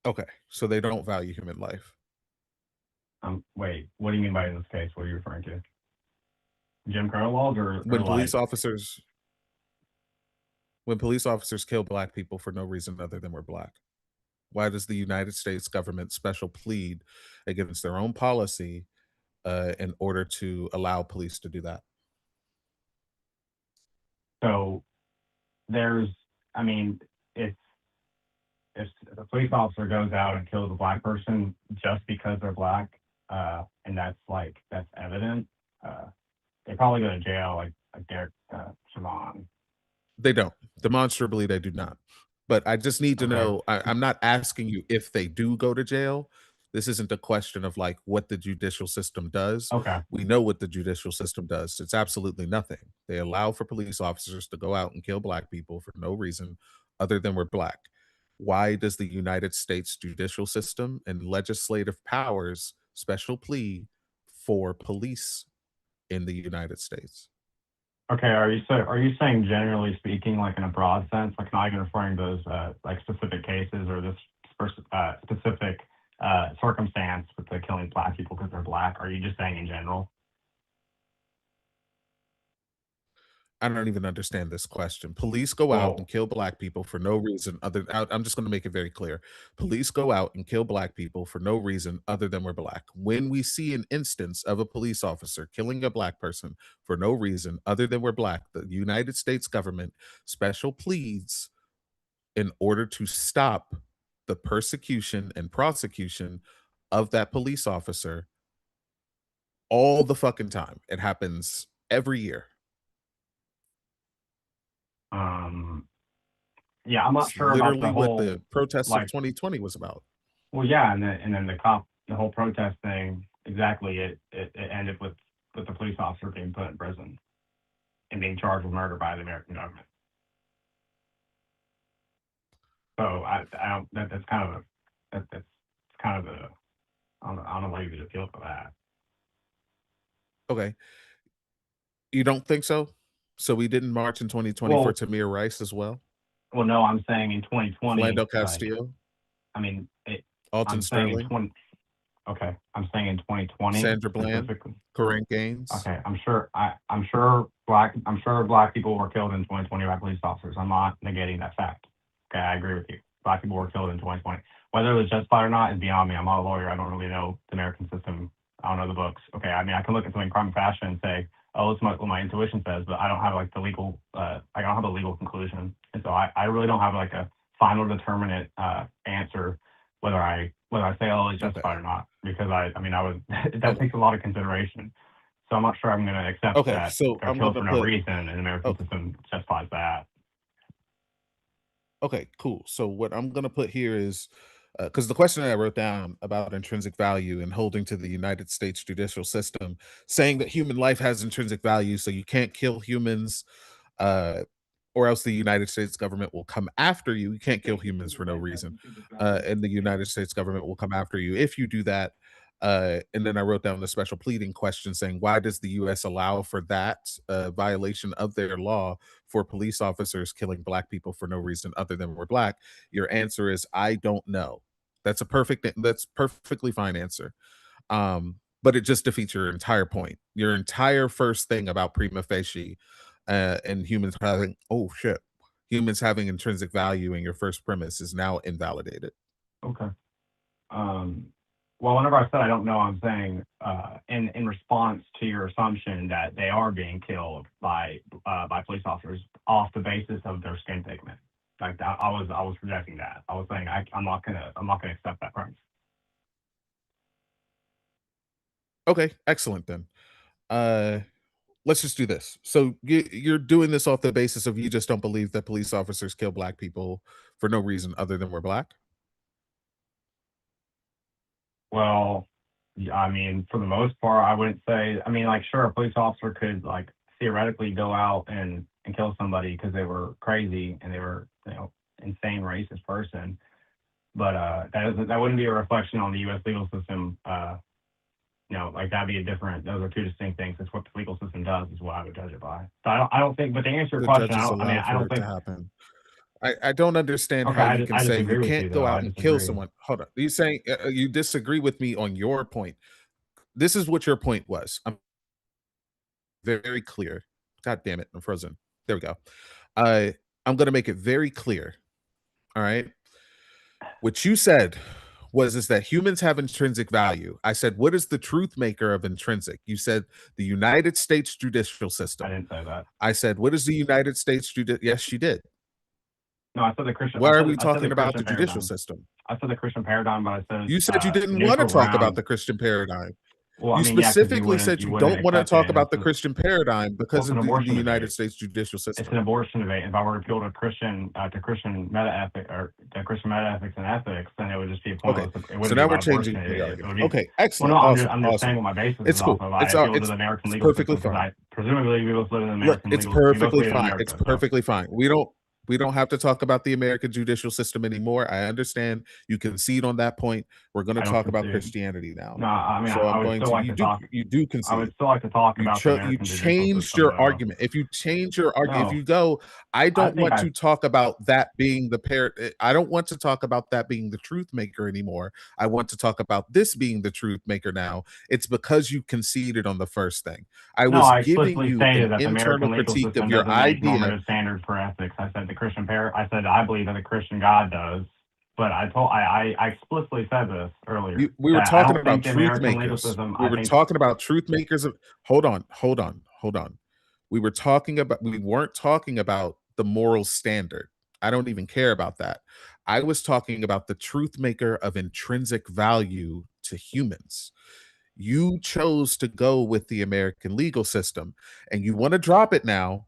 Okay, so they don't value human life. Wait, what do you mean by in this case? What are you referring to? Jim Crow laws or When police like officers kill black people for no reason other than we're black, why does the United States government special plead against their own policy in order to allow police to do that? So there's, I mean, if a police officer goes out and kills a black person just because they're black, and that's evident, they probably go to jail, like Derek Chauvin. They don't. Demonstrably, they do not. But I just need to know. I'm not asking you if they do go to jail. This isn't a question of like what the judicial system does. Okay. We know what the judicial system does. It's absolutely nothing. They allow for police officers to go out and kill black people for no reason other than we're black. Why does the United States judicial system and legislative powers special plea for police in the United States? Okay, are you saying generally speaking, like in a broad sense, like not even referring to those like specific cases or this specific circumstance with the killing black people because they're black? Are you just saying in general? I don't even understand this question. Police go out and kill black people for no reason other. I'm just going to make it very clear. Police go out and kill black people for no reason other than we're black. When we see an instance of a police officer killing a black person for no reason other than we're black, the United States government special pleads in order to stop the persecution and prosecution of that police officer all the fucking time. It happens every year. Yeah, I'm not It's sure about literally the whole what the protests like of 2020 was about. well, yeah, and then the whole protest thing exactly. It ended with the police officer being put in prison and being charged with murder by the American government. So I don't that's kind of that's kind of a I don't know why you would appeal for that. Okay. You don't think so? So we didn't march in 2020 for Well, Tamir Rice as well? well, no, I'm saying in 2020, Philando like, Castillo, I mean, Alton I'm saying in Sterling, 20. Okay, I'm saying in 2020 Sandra Bland, specifically. Corinne Gaines. Okay, I'm sure black people were killed in 2020 by police officers. I'm not negating that fact. Okay, I agree with you. Black people were killed in 2020. Whether it was justified or not is beyond me. I'm not a lawyer. I don't really know the American system. I don't know the books. Okay, I mean, I can look at something crime and fashion and say, oh, it's what my intuition says, but I don't have like the legal. I don't have a legal conclusion, and so I really don't have like a final determinate answer whether I say, oh, it's justified or not, because I mean, that takes a lot of consideration. So I'm not sure I'm going to accept that So they're I'm killed going for to no put. reason, and the American system justifies that. Okay, cool. So what I'm going to put here is because the question that I wrote down about intrinsic value and holding to the United States judicial system, saying that human life has intrinsic value, so you can't kill humans, or else the United States government will come after you. You can't kill humans for no reason, and the United States government will come after you if you do that. And then I wrote down the special pleading question saying, why does the U.S. allow for that violation of their law for police officers killing black people for no reason other than we're black? Your answer is, I don't know. That's perfectly fine answer. But it just defeats your entire point. Your entire first thing about prima facie and humans having intrinsic value in your first premise is now invalidated. Okay. Well, whenever I said I don't know, I'm saying in response to your assumption that they are being killed by police officers off the basis of their skin pigment. Like that, I was rejecting that. I was saying I'm not gonna accept that premise. Okay, excellent then. let's just do this. So you're doing this off the basis of you just don't believe that police officers kill black people for no reason other than we're black? Well, I mean, for the most part, I wouldn't say. I mean, like, sure, a police officer could like theoretically go out and kill somebody because they were crazy and they were, insane racist person. But that wouldn't be a reflection on the U.S. legal system. Like that'd be a different. Those are two distinct things. It's what the legal system does is what I would judge it by. So I don't think. But to answer your The question, judges allow I for don't it to think. happen. I don't understand Okay, how you can I say you disagree with you can't go though. out I and kill disagree. someone. Hold on. You saying you disagree with me on your point. This is what your point was. I'm very clear. God damn it. I'm frozen. There we go. I'm going to make it very clear. All right. What you said is that humans have intrinsic value. I said, what is the truth maker of intrinsic? You said the United States judicial system. I didn't say that. I said, what is the United States Yes, she did. No, I said the Christian. Why I are said, we I said talking about the Christian judicial paradigm. system? I said the Christian paradigm, but I said You said you didn't want to neutral talk about ground. the Christian paradigm. Well, I You mean, yeah, because specifically said you wouldn't don't want to accept it, talk and about the it's Christian paradigm because an of the abortion United debate. States judicial It's an system. abortion debate. If I were to appeal to Christian meta ethic or to Christian meta ethics and ethics, then it would just be pointless. Okay, It wouldn't so be now we're about changing abortion. the It argument. would be, Okay, well, excellent, no, awesome, I'm just awesome. saying what my basis It's is off cool. of. I appeal to the American legal perfectly system fine. Presumably we both live in the Look, American it's legal. We both perfectly live in fine. America, It's so. perfectly fine. We don't have to talk about the American judicial system anymore. I understand you concede on that point. We're going to I don't talk about concede. Christianity now. No, I mean, So I I'm would going still to like to talk. you do I concede. would still like to talk You about the American judicial changed system, your though. argument. If you change your argument, if No. you go, I don't think want to talk about that being I don't want to talk about that being the truth maker anymore. I want to talk about this being the truth maker now. It's because you conceded on the first thing. I was I giving explicitly you stated an that the internal American legal critique system of your doesn't make idea. normative standards for ethics. I said I said I believe that the Christian God does, but I explicitly said this earlier. We were that I talking don't about think the truth American legal makers. system. We I were think talking about truth makers. Hold on. We weren't talking about the moral standard. I don't even care about that. I was talking about the truth maker of intrinsic value to humans. You chose to go with the American legal system and you want to drop it now.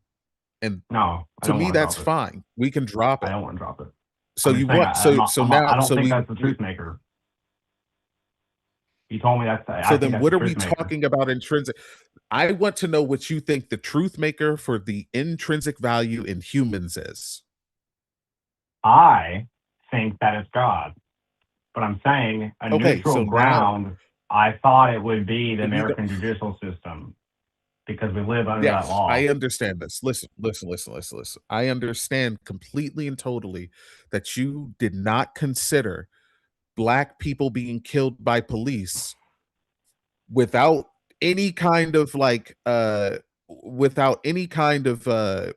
And no, I to don't me, want to that's drop it. fine. We can drop it. I don't want to drop it. So I'm you just saying, want I don't think that's the truth maker. You told me that's. So I think then that's what the are we truth maker. talking about intrinsic? I want to know what you think the truth maker for the intrinsic value in humans is. I think that it's God, but I'm saying a neutral ground. I thought it would be the American judicial system because we live under that law. I understand this. Listen. I understand completely and totally that you did not consider black people being killed by police without any kind of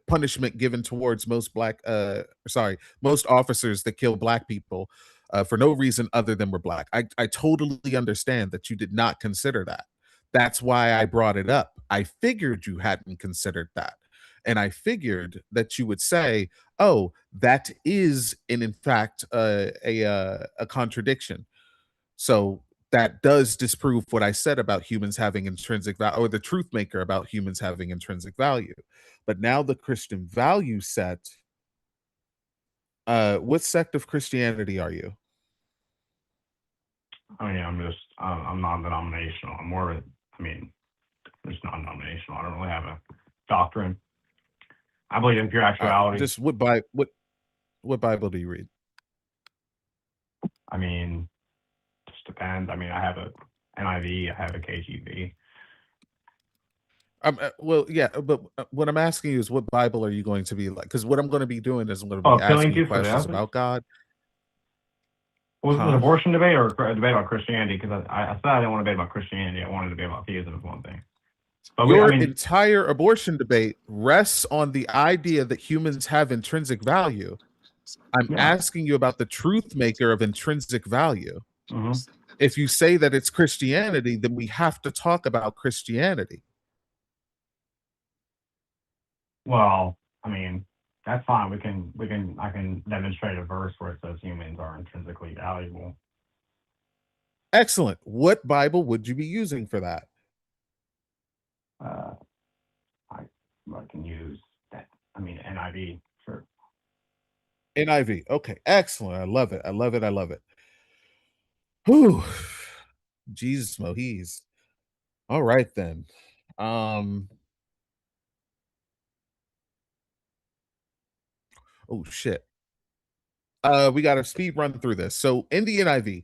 punishment given towards most most officers that kill black people for no reason other than we're black. I totally understand that you did not consider that. That's why I brought it up. I figured you hadn't considered that. And I figured that you would say, oh, that is in fact a contradiction. So that does disprove what I said about humans having intrinsic value, or the truth maker about humans having intrinsic value. But now the Christian value set, what sect of Christianity are you? I mean, I'm non-denominational. I'm more, just non-denominational. I don't really have a doctrine. I believe in pure actuality. Just what Bible do you read? I mean, just depends. I mean, I have a NIV, I have a KJV. Well, yeah, but what I'm asking you is what Bible are you going to be like? Because what I'm going to be doing is I'm going to be asking you questions about God. Was this an abortion debate or a debate about Christianity? Because I said I didn't want to debate about Christianity. I wanted to debate about theism is one thing. But your entire abortion debate rests on the idea that humans have intrinsic value. I'm asking you about the truth maker of intrinsic value. Mm-hmm. If you say that it's Christianity, then we have to talk about Christianity. Well, I mean, that's fine. I can demonstrate a verse where it says humans are intrinsically valuable. Excellent. What Bible would you be using for that? I can use that. I mean, NIV, sure. NIV. Okay, excellent. I love it. I love it. I love it. Whew. Jesus Mohees. All right then. Oh shit. We got to speed run through this. So in the NIV,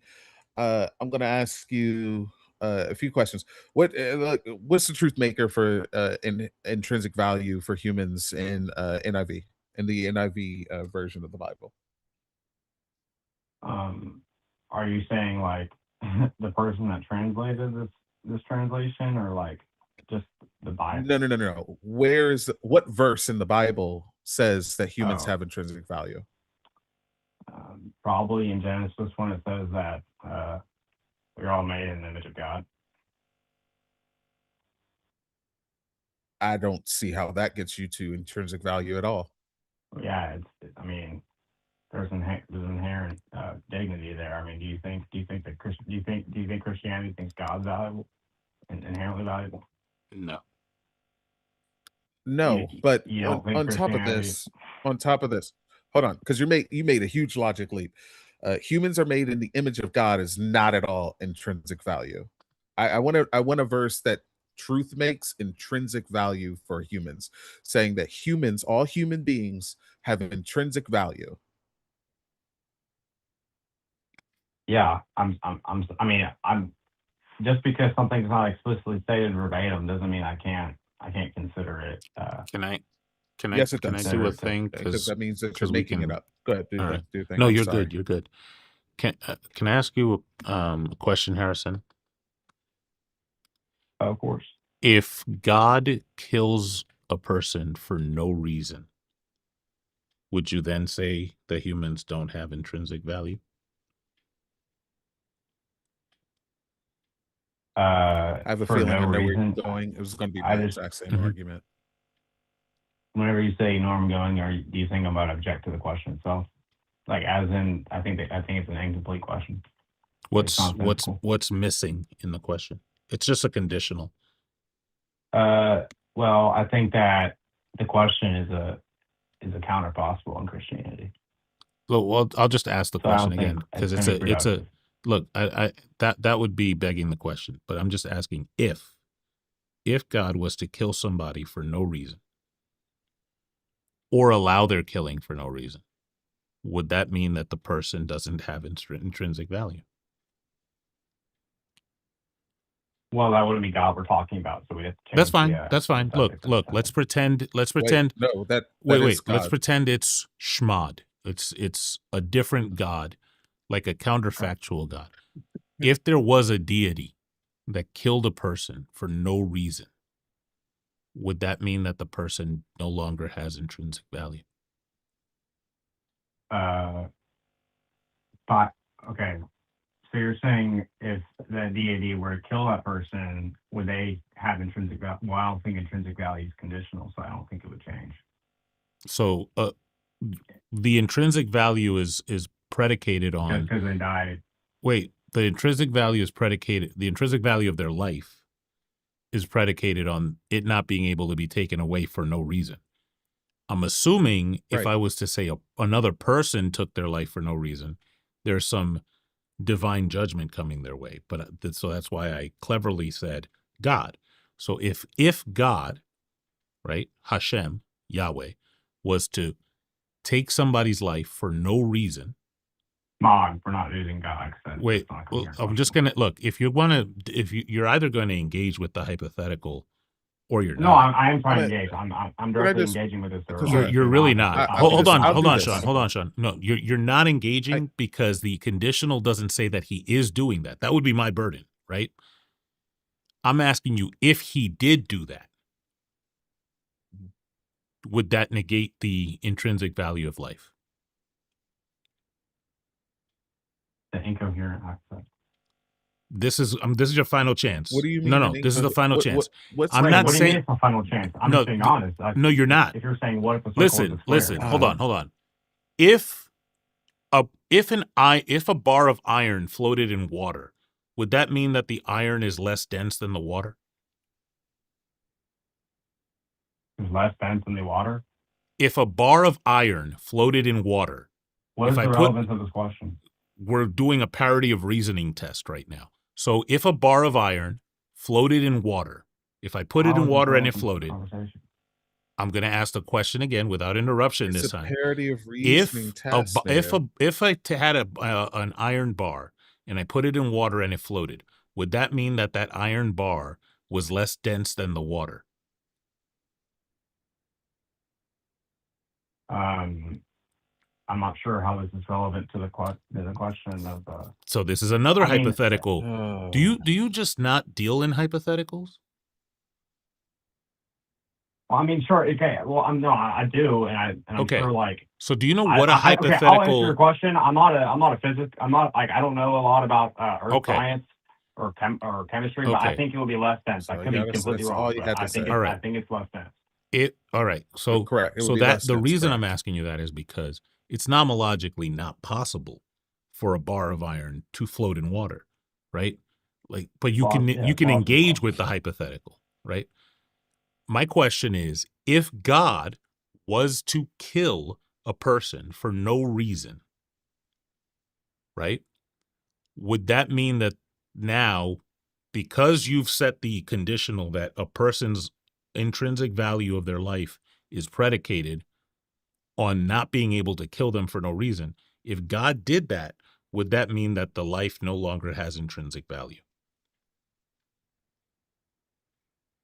I'm going to ask you a few questions. What's the truth maker for intrinsic value for humans in NIV, in the NIV version of the Bible? Are you saying like the person that translated this translation, or like just the Bible? No. What verse in the Bible says that humans Oh. have intrinsic value? Probably in Genesis when it says that we're all made in the image of God. I don't see how that gets you to intrinsic value at all. Yeah, I mean, there's inherent dignity there. I mean, do you think that do you think Christianity thinks God's valuable and inherently valuable? No. No, You- but you don't think on top of this, hold on, because you made a huge logic leap. Humans are made in the image of God is not at all intrinsic value. I want a verse that truth makes intrinsic value for humans, saying that all human beings, have intrinsic value. Yeah, I mean, I'm just because something's not explicitly stated verbatim doesn't mean I can't consider it. Yes, it Can I does. do a Consider it thing? Because that means that you're we making it can. up. Go ahead, do All your right. thing. Do your thing. No, I'm you're sorry. good. You're good. Can I ask you a question, Harrison? Of course. If God kills a person for no reason, would you then say that humans don't have intrinsic value? I have a For feeling no I know where reason. you're going. It was going to be I the just exact same Mhm. argument. Whenever you say norm going, or do you think I'm about to object to the question itself? Like, as in, I think it's an incomplete question. It's nonsensical. What's missing in the question? It's just a conditional. Well, I think that the question is a counter possible in Christianity. Well, I'll just ask the So I question don't think again because it's gonna be it's a productive. look. That would be begging the question, but I'm just asking if God was to kill somebody for no reason or allow their killing for no reason, would that mean that the person doesn't have intrinsic value? Well, that wouldn't be God we're talking about, so we have to change That's fine. the That's fine. subject Look. of the Let's discussion. pretend. Wait, no, that Wait. is Let's God. pretend it's Shmad. It's a different God, like a counterfactual God. If there was a deity that killed a person for no reason, would that mean that the person no longer has intrinsic value? But okay, so you're saying if the deity were to kill that person, would they have intrinsic value? Well, I don't think intrinsic value is conditional, so I don't think it would change. So, the intrinsic value is predicated Just on. because they died. Wait, the intrinsic value is predicated. The intrinsic value of their life is predicated on it not being able to be taken away for no reason. I'm assuming if Right. I was to say another person took their life for no reason, there's some divine judgment coming their way. But so that's why I cleverly said God. So if God, right, Hashem, Yahweh, was to take somebody's life for no reason. Mog, we're not using God. Wait, well, I'm just gonna look. If you're either going to engage with the hypothetical, or you're No, not. I am trying to I'm engage. I'm directly engaging with this. because You're really not. I'll Hold do on, this. Sean. Hold on, Sean. No, you're not engaging because the conditional doesn't say that he is doing that. That would be my burden, right? I'm asking you if he did do that, would that negate the intrinsic value of life? The incoherent accent. This is your final chance. What do you mean? No, this is the final chance. What's I'm Wait, not what do you saying mean it's a final chance? I'm no, just being honest. No, you're not. If you're saying what if the circle was a square? Listen. Hold on. If a bar of iron floated in water, would that mean that the iron is less dense than the water? Is less dense than the water? If a bar of iron floated in water, What if is I the put, relevance of this question? we're doing a parody of reasoning test right now. So if a bar of iron floated in water, if I put it in water and it floated, I'm going to ask the question again without interruption It's this a time. parody of reasoning test. If I had an iron bar and I put it in water and it floated, would that mean that that iron bar was less dense than the water? I'm not sure how this is relevant to the question of. So this is another I mean, hypothetical. Do you just not deal in hypotheticals? Well, I mean, sure. Okay. Well, I do, and I'm Okay. sure. Like, So do you know what a Okay, hypothetical? I'll answer your question. I'm not a physicist. I'm not like I don't know a lot about earth science or chemistry, but I think it will be less dense. So I could be completely that's wrong. all you But had to I think say. I think it's less dense. All right. So correct. So that the reason I'm asking you that is because it's nomologically not possible for a bar of iron to float in water, right? Like, but you can engage with the hypothetical, right? My question is, if God was to kill a person for no reason, right? Would that mean that now, because you've set the conditional that a person's intrinsic value of their life is predicated on not being able to kill them for no reason, if God did that, would that mean that the life no longer has intrinsic value?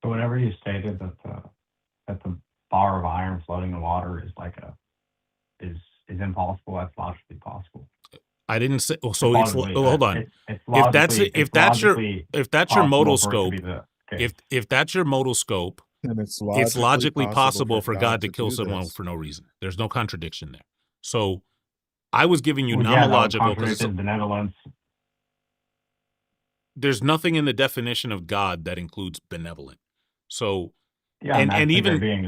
So whenever you stated that the bar of iron floating in water is like is impossible, that's logically possible. I didn't say. So it's hold on. If that's your modal scope, if that's your modal scope, and it's logically possible for God to kill someone for no reason. There's no contradiction there. So I was giving you nomological because benevolence. There's nothing in the definition of God that includes benevolent. So benevolence is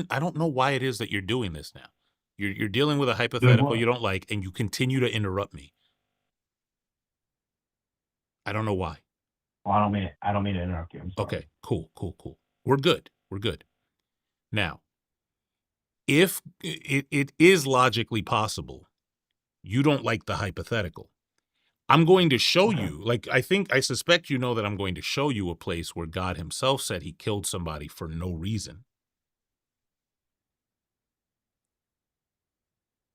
I don't know why it is that you're doing this now. You're dealing with a hypothetical you don't like, and you continue to interrupt me. I don't know why. Well, I don't mean to interrupt you. I'm sorry. Okay, cool. We're good. Now, if it is logically possible, you don't like the hypothetical. I'm going to show you, I suspect you know that I'm going to show you a place where God himself said he killed somebody for no reason.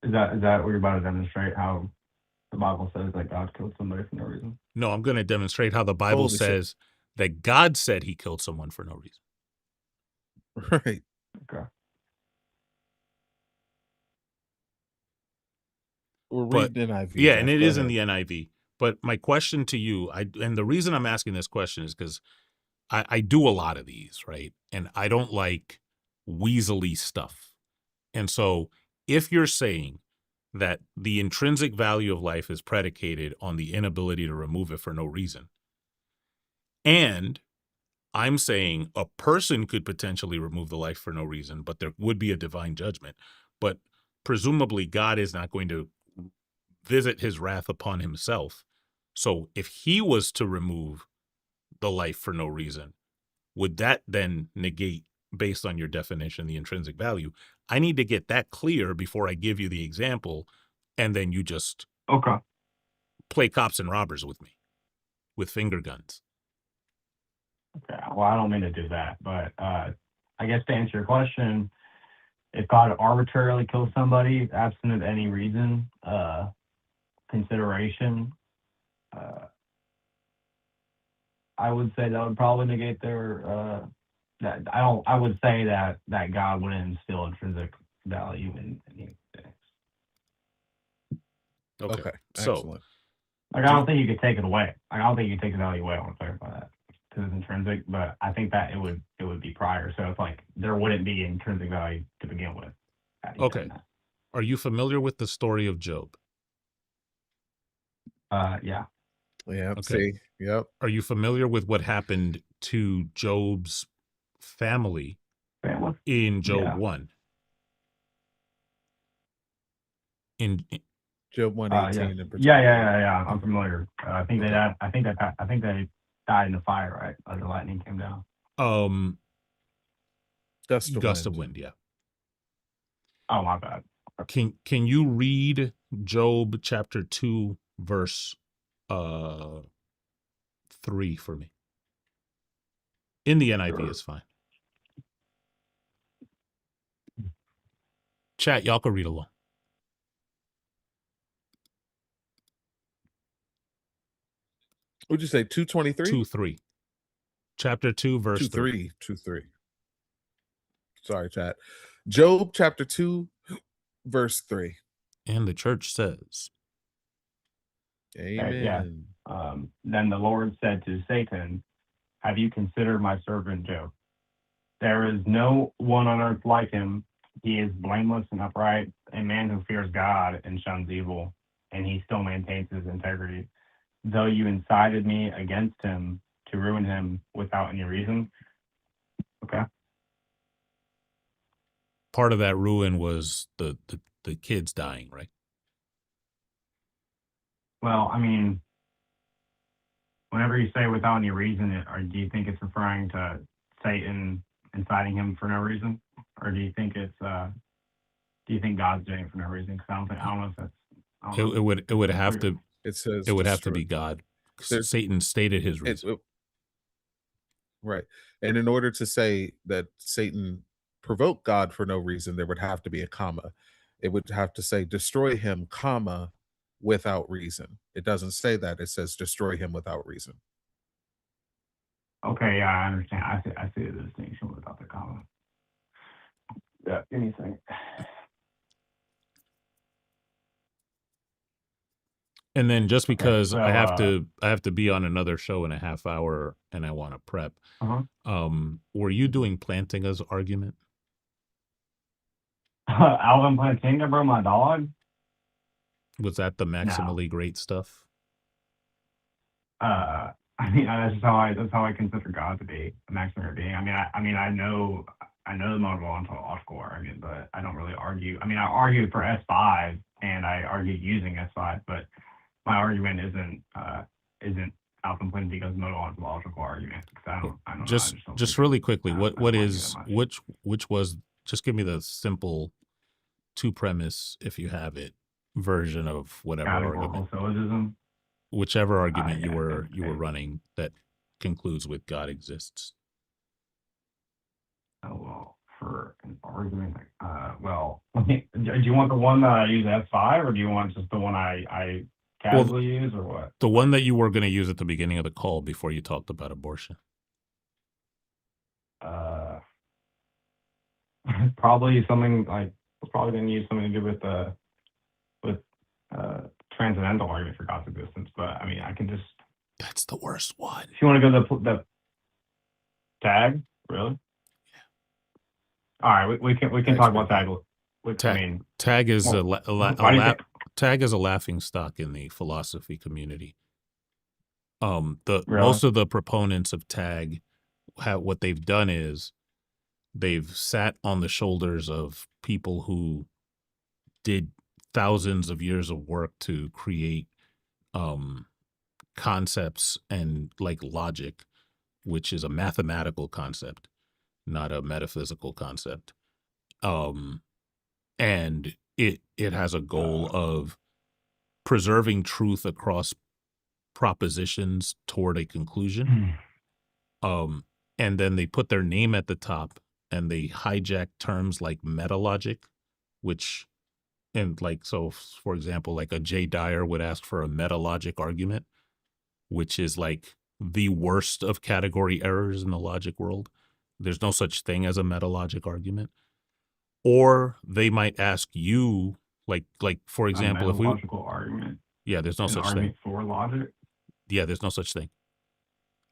Is that what you're about to demonstrate, how the Bible says that God killed somebody for no reason? No, I'm going to demonstrate how the Bible says that God said he killed someone for no reason. Right. Okay. We're reading NIV. Yeah, and it is in the NIV. But my question to you, and the reason I'm asking this question is because I do a lot of these, right? And I don't like weaselly stuff. And so if you're saying that the intrinsic value of life is predicated on the inability to remove it for no reason, and I'm saying a person could potentially remove the life for no reason, but there would be a divine judgment. But presumably God is not going to visit his wrath upon himself. So if he was to remove the life for no reason, would that then negate, based on your definition, the intrinsic value? I need to get that clear before I give you the example, and then you just play cops and robbers with me with finger guns. Okay. Well, I don't mean to do that, but I guess to answer your question, if God arbitrarily kills somebody absent of any reason, consideration, I would say that would probably negate their. I would say that God wouldn't instill intrinsic value in anything. Okay. Excellent. I don't think you could take it away. I don't think you can take the value away. I want to clarify that because it's intrinsic, but I think that it would be prior. So it's like there wouldn't be intrinsic value to begin with. Okay. Are you familiar with the story of Job? Yeah. Yeah. Okay. See. Yep. Are you familiar with what happened to Job's family in Job 1? In Job 1:18 in particular. Yeah. I'm familiar. I think they died in a fire, right? As the lightning came down. Gust of wind, yeah. Oh, my bad. Can you read Job chapter 2 verse 3 for me? In the NIV is fine. Chat, y'all can read along. What'd you say? 223? 2:3. Chapter 2 verse 3. 2:3. Sorry, chat. Job chapter 2 verse 3. And the church says, Amen. Yeah. Then the Lord said to Satan, have you considered my servant Job? There is no one on earth like him. He is blameless and upright, a man who fears God and shuns evil, and he still maintains his integrity. Though you incited me against him to ruin him without any reason. Okay. part of that ruin was the kids dying, right? Well, I mean, whenever you say without any reason, or do you think it's referring to Satan inciting him for no reason, or do you think it's do you think God's doing it for no reason? Because I don't know if that's. It would have to. It says it would have to destroy. be God. Satan stated his reason. Right. And in order to say that Satan provoked God for no reason, there would have to be a comma. It would have to say destroy him, comma, without reason. It doesn't say that. It says destroy him without reason. Okay, yeah, I understand. I see the distinction without the comma. Yeah, anything. And then just because so, I have to be on another show in a half hour and I want to prep. Were you doing planting as argument? Alvin Plantinga, bro, my dog. Was that the maximally great stuff? I mean, that's how I consider God to be a maximum being. I mean, I know the modal ontological argument, but I don't really argue. I mean, I argued for S5 and I argued using S5, but my argument isn't Alvin Plantinga's modal ontological argument. I don't just really quickly, which was, just give me the simple two premise, if you have it, version of whatever argument. Syllogism. Whichever argument you were running that concludes with God exists. Oh, well, for an argument, well, do you want the one that I use S5, or do you want just the one I casually use, or what? The one that you were going to use at the beginning of the call before you talked about abortion. Probably something like, probably going to use something to do with transcendental argument for God's existence, but I mean, I can just. That's the worst one. If you want to go to the tag, really? Yeah. All right, we can talk about tag. Tag is tag is a laughing stock in the philosophy community. Most of the proponents of tag, what they've done is they've sat on the shoulders of people who did thousands of years of work to create concepts and like logic, which is a mathematical concept, not a metaphysical concept. And it has a goal of preserving truth across propositions toward a conclusion. And then they put their name at the top and they hijack terms like metalogic, which, and like, so for example, like a Jay Dyer would ask for a metalogic argument, which is like the worst of category errors in the logic world. There's no such thing as a metalogic argument. Or they might ask you, like for example, if we argument. Yeah, there's no such thing. For logic. Yeah, there's no such thing.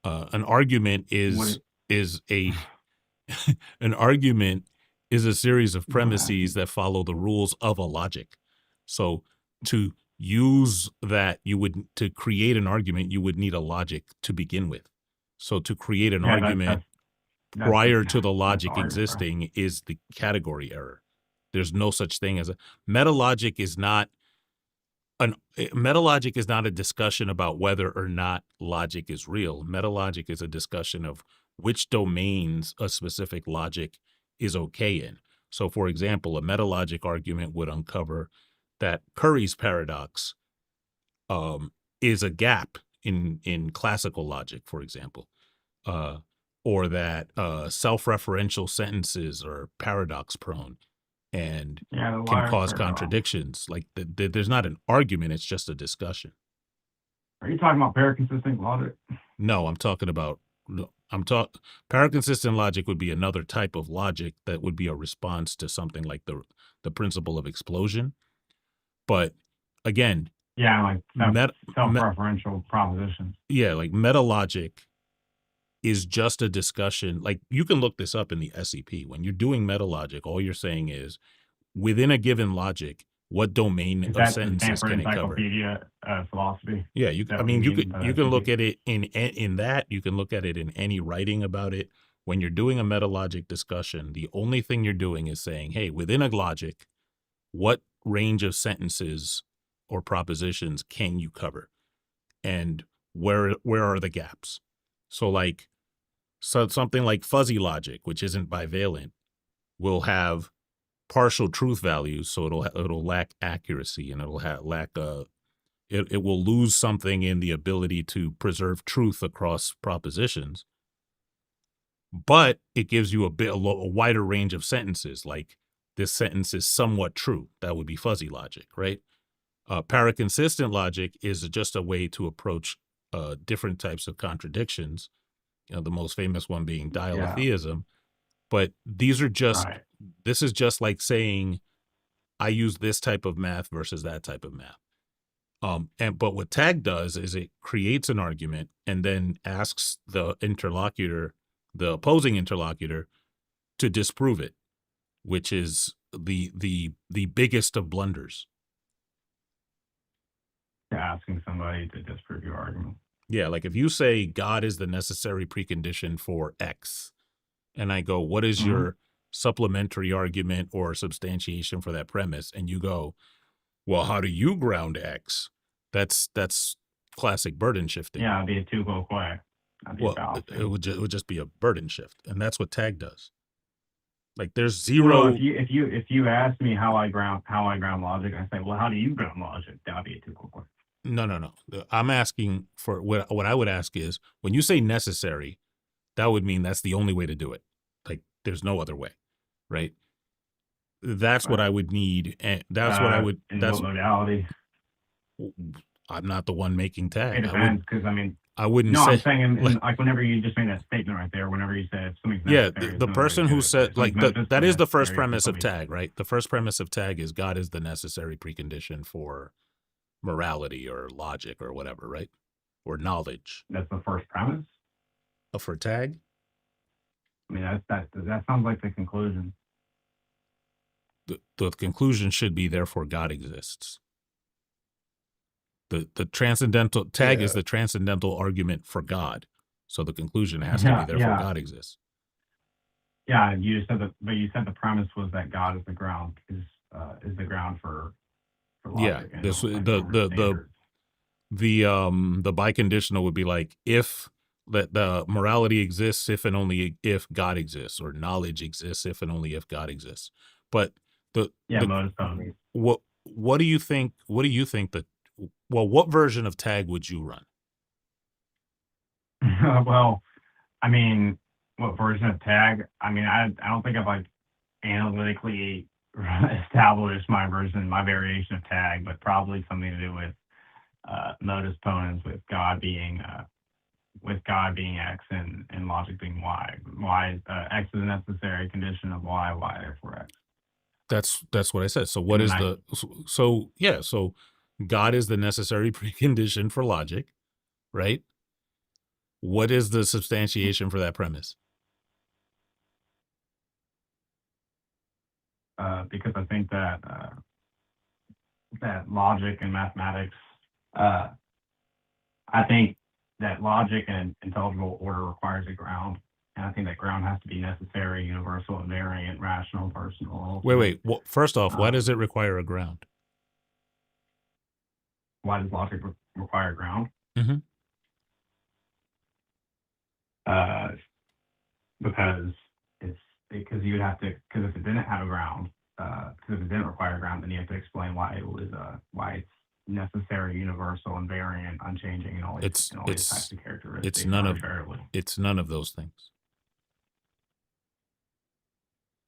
An argument is an argument is a series of premises that follow the rules of a logic. So to use that, to create an argument, you would need a logic to begin with. So to create an argument prior to the logic existing is the category error. There's no such thing as a metalogic. Is not Metalogic is not a discussion about whether or not logic is real. Metalogic is a discussion of which domains a specific logic is okay in. So, for example, a metalogic argument would uncover that Curry's paradox is a gap in classical logic, for example, or that self-referential sentences are paradox prone and Yeah, the can liar cause paradox. contradictions. Like there's not an argument; it's just a discussion. Are you talking about paraconsistent logic? No, I'm talking about. No, paraconsistent logic would be another type of logic that would be a response to something like the principle of explosion. But again, Yeah, like met, self-referential propositions. yeah, like metalogic is just a discussion. Like you can look this up in the SEP. When you're doing metalogic, all you're saying is within a given logic, what domain Is of that the sentences Stanford can it cover? Encyclopedia Philosophy? Yeah, Is that I what mean, you mean, can look SEP? at it in that. You can look at it in any writing about it. When you're doing a metalogic discussion, the only thing you're doing is saying, hey, within a logic, what range of sentences or propositions can you cover, and where are the gaps? So like, something like fuzzy logic, which isn't bivalent, will have partial truth values, so it'll lack accuracy, and it'll lack it will lose something in the ability to preserve truth across propositions, but it gives you a wider range of sentences. Like this sentence is somewhat true. That would be fuzzy logic, right? Paraconsistent logic is just a way to approach different types of contradictions. The most famous one being dialetheism. But these are just, Right. this is just like saying, I use this type of math versus that type of math. But what tag does is it creates an argument and then asks the interlocutor, the opposing interlocutor, to disprove it, which is the biggest of blunders. Asking somebody to disprove your argument. Yeah, like if you say God is the necessary precondition for X, and I go, what is your supplementary argument or substantiation for that premise? And you go, well, how do you ground X? That's classic burden shifting. Yeah, it'd be a two-go quack. Well, it would just be a burden shift, and that's what tag does. Like there's zero. Well, if you ask me how I ground logic, I say, well, how do you ground logic? That'd be a two-go quack. No. I'm asking for what I would ask is, when you say necessary, that would mean that's the only way to do it. Like there's no other way, right? That's what I would need, and that's what I would. In That's what modality? I'm not the one making tag. It depends, because I wouldn't no, say. I'm saying like whenever you just made that statement right there, whenever you said something's Yeah, necessary, the person who said, like, that is the first premise of necessary, tag, right? The first premise of tag is God is the necessary precondition for morality or logic or whatever, right? Or knowledge. That's the first premise. For tag? I mean, that sounds like the conclusion. The conclusion should be, therefore God exists. The transcendental tag is the transcendental argument for God. So the conclusion has to be, therefore God exists. Yeah, you said but you said the premise was that God is the ground, is the ground for logic. Yeah, the biconditional would be like, if that the morality exists if and only if God exists, or knowledge exists if and only if God exists. But what do you think? What do you think that? Well, what version of tag would you run? Well, I mean, what version of tag? I mean, I don't think I've like analytically established my variation of tag, but probably something to do with modus ponens, with God being X and logic being Y. X is a necessary condition of Y therefore X. That's what I said. So what is so God is the necessary precondition for logic, right? What is the substantiation for that premise? Because I think that logic and mathematics, I think that logic and intelligible order requires a ground. And I think that ground has to be necessary, universal, invariant, rational, personal. Wait. Well, first off, why does it require a ground? why does logic require ground? Mhm. Because you would have to, because if it didn't have a ground, because if it didn't require ground, then you have to explain why it was why it's necessary, universal, invariant, unchanging, and all these types of characteristics arbitrarily. It's none of those things.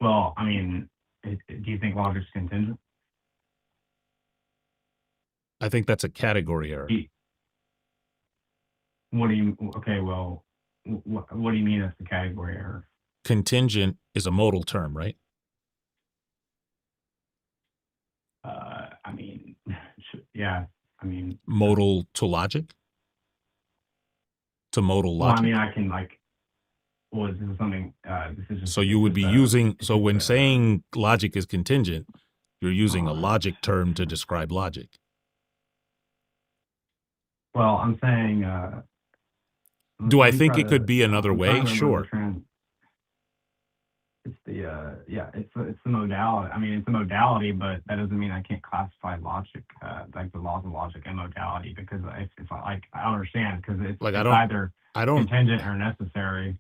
Well, I mean, do you think logic's contingent? I think that's a category error. What do you? Okay, well, what do you mean that's the category error? Contingent is a modal term, right? I mean, yeah. I mean, modal to logic. To modal well, logic. I mean, I can like. Well, this is something. This is just. So you would be using. So when saying logic is contingent, you're using a logic term to describe logic. Well, I'm saying. Do I think it could be another way? Sure. It's the it's the modality. I mean, it's a modality, but that doesn't mean I can't classify logic, like the laws of logic and modality, because if I understand, because it's like either contingent or necessary.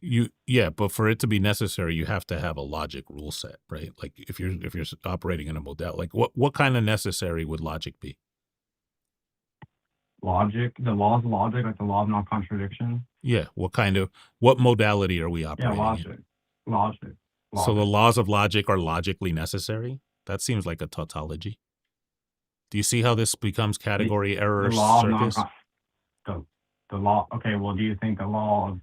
But for it to be necessary, you have to have a logic rule set, right? Like if you're operating in a modality, like what kind of necessary would logic be? Logic, the laws of logic, like the law of non-contradiction. Yeah. What modality are we operating in? Logic. So the laws of logic are logically necessary? That seems like a tautology. Do you see how this becomes category error circus? The law. Okay. Well, do you think the law of?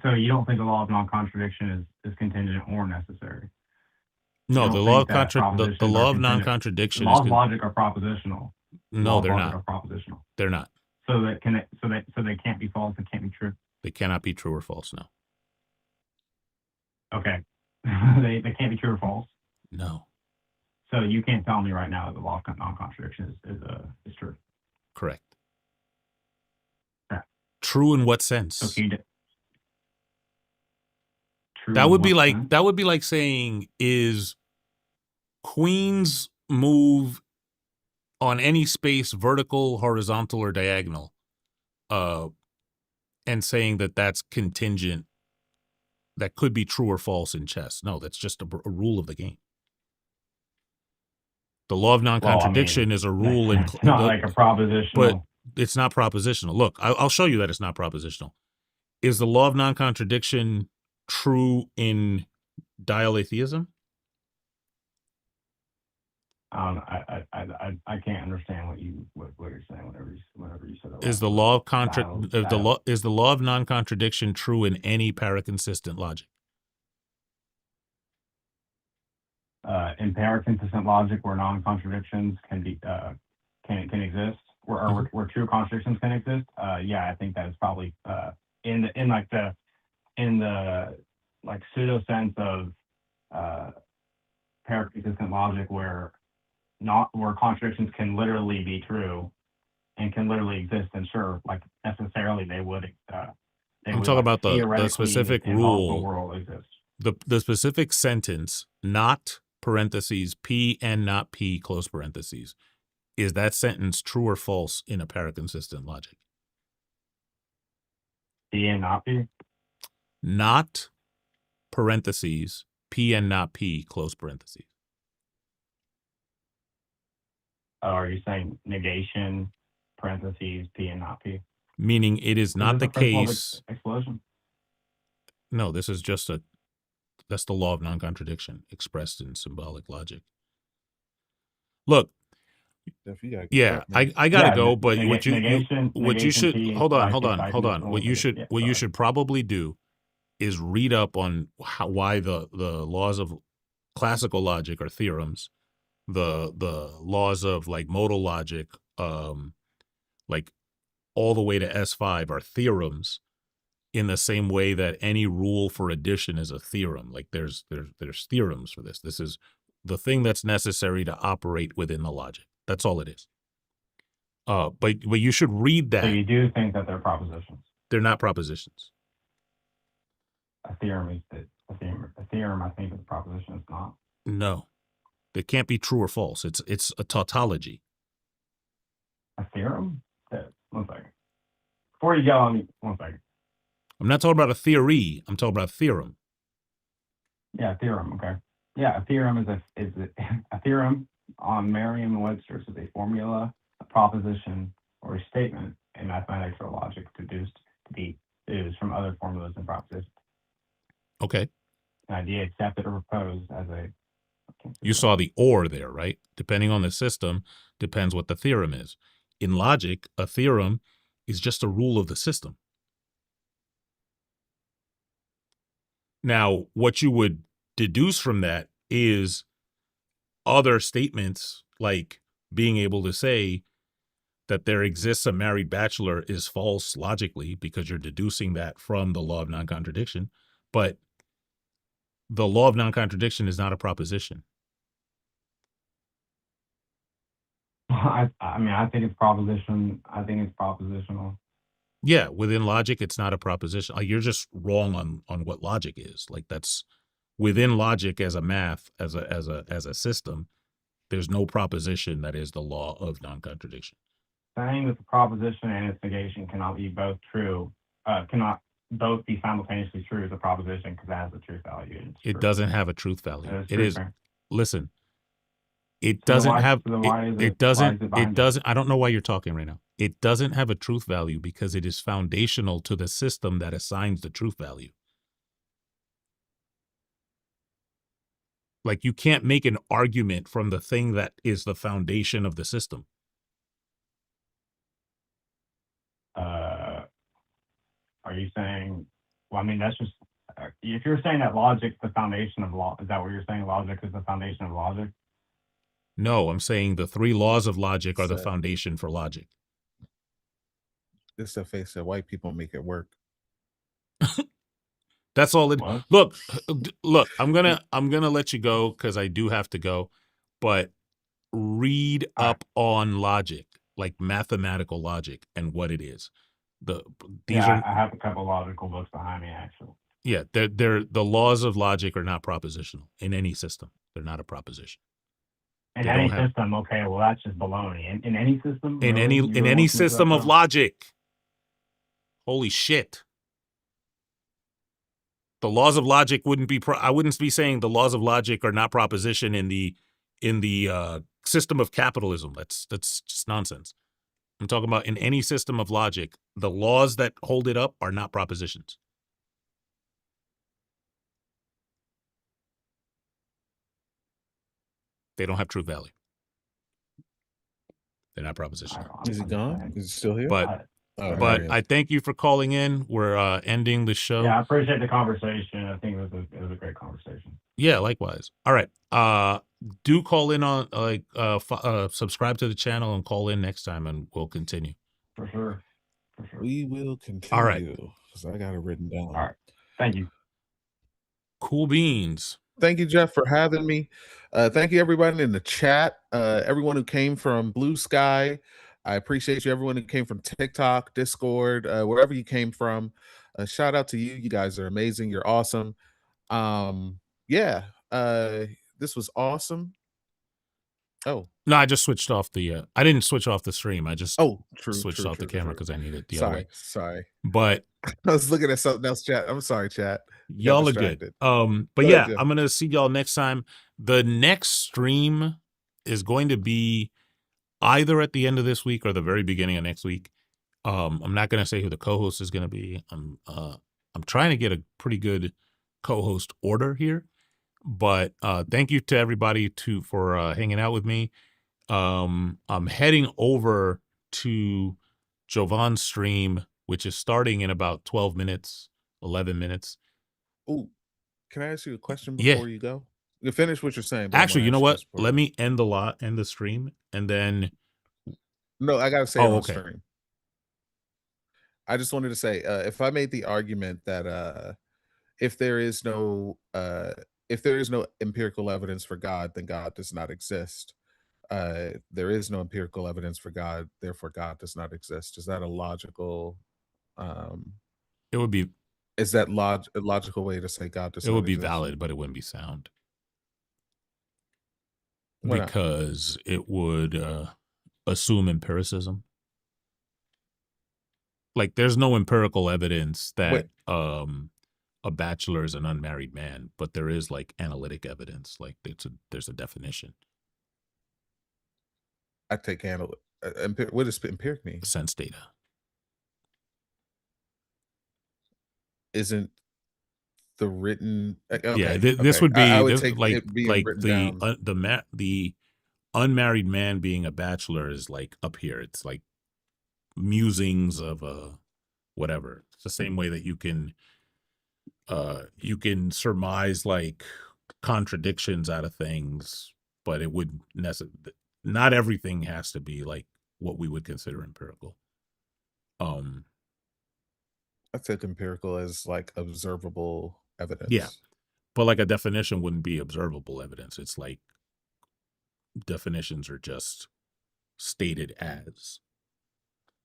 So you don't think the law of non-contradiction is contingent or necessary? No, the law of non-contradiction. Laws of logic are propositional. No, they're not. Are propositional. They're not. So they can't be false. They can't be true. They cannot be true or false. No. Okay. they can't be true or false. No. So you can't tell me right now that the law of non-contradiction is true. Correct. Yeah. True in what sense? Okay. True. That would be like saying, is Queen's move on any space vertical, horizontal, or diagonal, and saying that that's contingent, that could be true or false in chess. No, that's just a rule of the game. The law of non-contradiction is a rule. It's not like a propositional. But it's not propositional. Look, I'll show you that it's not propositional. Is the law of non-contradiction true in dialetheism? I can't understand what you're saying whenever you said that. Is the law of non-contradiction true in any paraconsistent logic? In paraconsistent logic, where non-contradictions can exist, where true contradictions can exist. Yeah, I think that is probably in the pseudo sense of paraconsistent logic, where contradictions can literally be true and can literally exist, and sure, like necessarily they would. I'm talking about the specific rule. World exists. The specific sentence, not parentheses P and not P close parentheses. Is that sentence true or false in a paraconsistent logic? P and not P? Not parentheses P and not P close parentheses. Are you saying negation, parentheses, P and not P? Meaning it is not the case. Explosion? No, this is just that's the law of non-contradiction expressed in symbolic logic. Look, I gotta go, but what you should hold on. What you should probably do is read up on why the laws of classical logic are theorems, the laws of like modal logic, like all the way to S5 are theorems, in the same way that any rule for addition is a theorem. Like there's theorems for this. This is the thing that's necessary to operate within the logic. That's all it is. But you should read that. So you do think that they're propositions? They're not propositions. A theorem is a theorem. I think is a proposition. It's not. No, it can't be true or false. It's a tautology. A theorem? before you go on, one second. I'm not talking about a theory. I'm talking about a theorem. Yeah, theorem. Okay. Yeah, a theorem is a theorem on Merriam-Webster's is a formula, a proposition, or a statement in mathematics or logic deduced to be deduced from other formulas and propositions. Okay. An idea accepted or proposed as a. You saw the or there, right? Depending on the system, depends what the theorem is. In logic, a theorem is just a rule of the system. Now, what you would deduce from that is other statements, like being able to say that there exists a married bachelor is false logically because you're deducing that from the law of non-contradiction. But the law of non-contradiction is not a proposition. I mean, I think it's proposition. I think it's propositional. Yeah, within logic, it's not a proposition. Like, you're just wrong on what logic is. Like, that's within logic as a math, as a system. There's no proposition that is the law of non-contradiction. Saying that the proposition and its negation cannot be both true, cannot both be simultaneously true as a proposition because it has a truth value. It doesn't have a truth value. It is. Listen, it So doesn't why- have. so why is It it doesn't. It binding? doesn't. I don't know why you're talking right now. It doesn't have a truth value because it is foundational to the system that assigns the truth value. Like, you can't make an argument from the thing that is the foundation of the system. Are you saying? Well, I mean, that's just if you're saying that logic's the foundation of law. Is that what you're saying? Logic is the foundation of logic. No, I'm saying the three laws of logic are the So- foundation for logic. It's the face that white people make it work. That's all it. What? Look. I'm gonna let you go because I do have to go. But read All right. up on logic, like mathematical logic, and what it is. These Yeah, are I have a couple logical books behind me actually. yeah. They're the laws of logic are not propositional in any system. They're not a proposition. In They any don't have- system, okay, well that's just baloney. In any system, In really? any You in really any want to make system that of up? logic. Holy shit. The laws of logic wouldn't be I wouldn't be saying the laws of logic are not proposition in the system of capitalism. That's just nonsense. I'm talking about in any system of logic, the laws that hold it up are not propositions. They don't have truth value. They're not propositional. Is he gone? Is he still here? But Oh, but there he I is. thank you for calling in. We're ending the show. Yeah, I appreciate the conversation. I think it was a great conversation. Yeah, likewise. All right. Do call in on subscribe to the channel and call in next time, and we'll continue. For sure. For sure. We will continue. All right. Because I got it written down. All right. Thank you. Cool beans. Thank you, Jeff, for having me. Thank you, everybody in the chat. Everyone who came from Blue Sky. I appreciate you. Everyone who came from TikTok, Discord, wherever you came from. Shout out to you. You guys are amazing. You're awesome. Yeah. This was awesome. Oh. No, I just switched off the. I didn't switch off the stream. I just switched off the camera because I needed the other way. Sorry. But I was looking at something else, chat. I'm sorry, chat. Y'all are good. distracted. But Go yeah, ahead, Jeff. I'm gonna see y'all next time. The next stream is going to be either at the end of this week or the very beginning of next week. I'm not gonna say who the co-host is gonna be. I'm trying to get a pretty good co-host order here. But thank you to everybody for hanging out with me. I'm heading over to Jovan's stream, which is starting in about 12 minutes, 11 minutes. Oh, can I ask you a question Yeah. before you go? You finish what you're saying. but I Actually, wanna you know ask what? this before Let you- me end the stream, and then No, I gotta say Oh, it on okay. stream. I just wanted to say, if I made the argument that if there is no empirical evidence for God, then God does not exist. There is no empirical evidence for God, therefore God does not exist. Is that a logical? it would be Is that a logical way to say God does? it not would be exist? valid, but it wouldn't be sound Why not? because it would assume empiricism. like there's no empirical evidence Wait. that a bachelor is an unmarried man, but there is like analytic evidence. Like there's a definition. I take what does empiric mean? Sense data. Isn't the written okay, Yeah, this okay. would be I would this, take like it being written down. the unmarried man being a bachelor is like up here. It's like musings of whatever. It's the same way that you can surmise like contradictions out of things, but it would not everything has to be like what we would consider empirical. I took empirical as like observable evidence. Yeah, but like a definition wouldn't be observable evidence. It's like definitions are just stated as.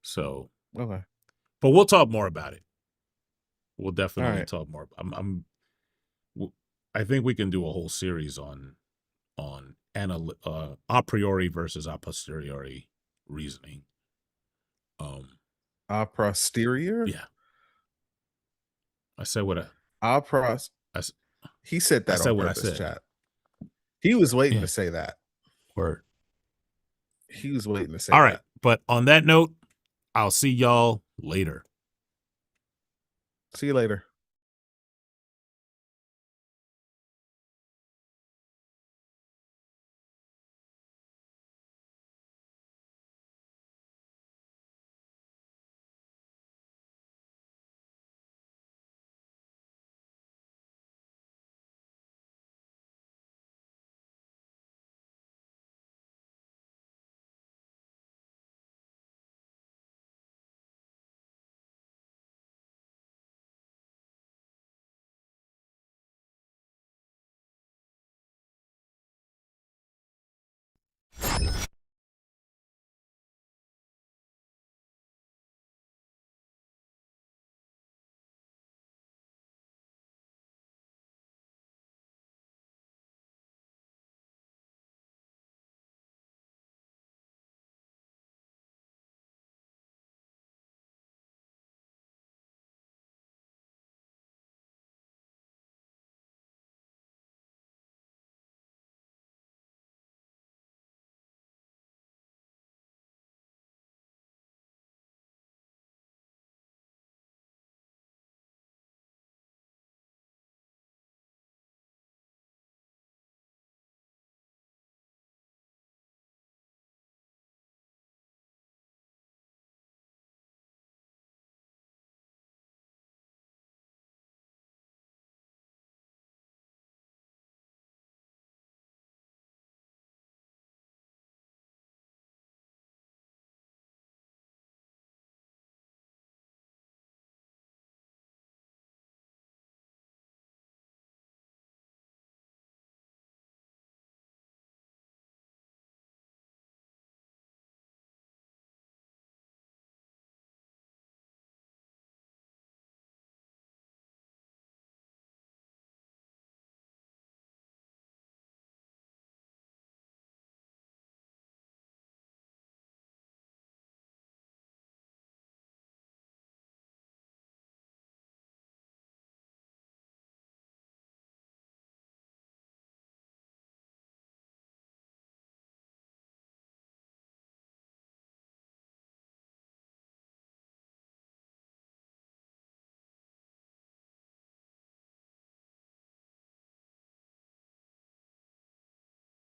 So Okay. but we'll talk more about it. We'll definitely right. talk more. I think we can do a whole series on a priori versus a posteriori reasoning. A posterior? Yeah. I said what he said that I said on what I purpose, said. chat. He was waiting Yeah. to say that. Word. He was waiting to say All right. that. But on that note, I'll see y'all later. See you later.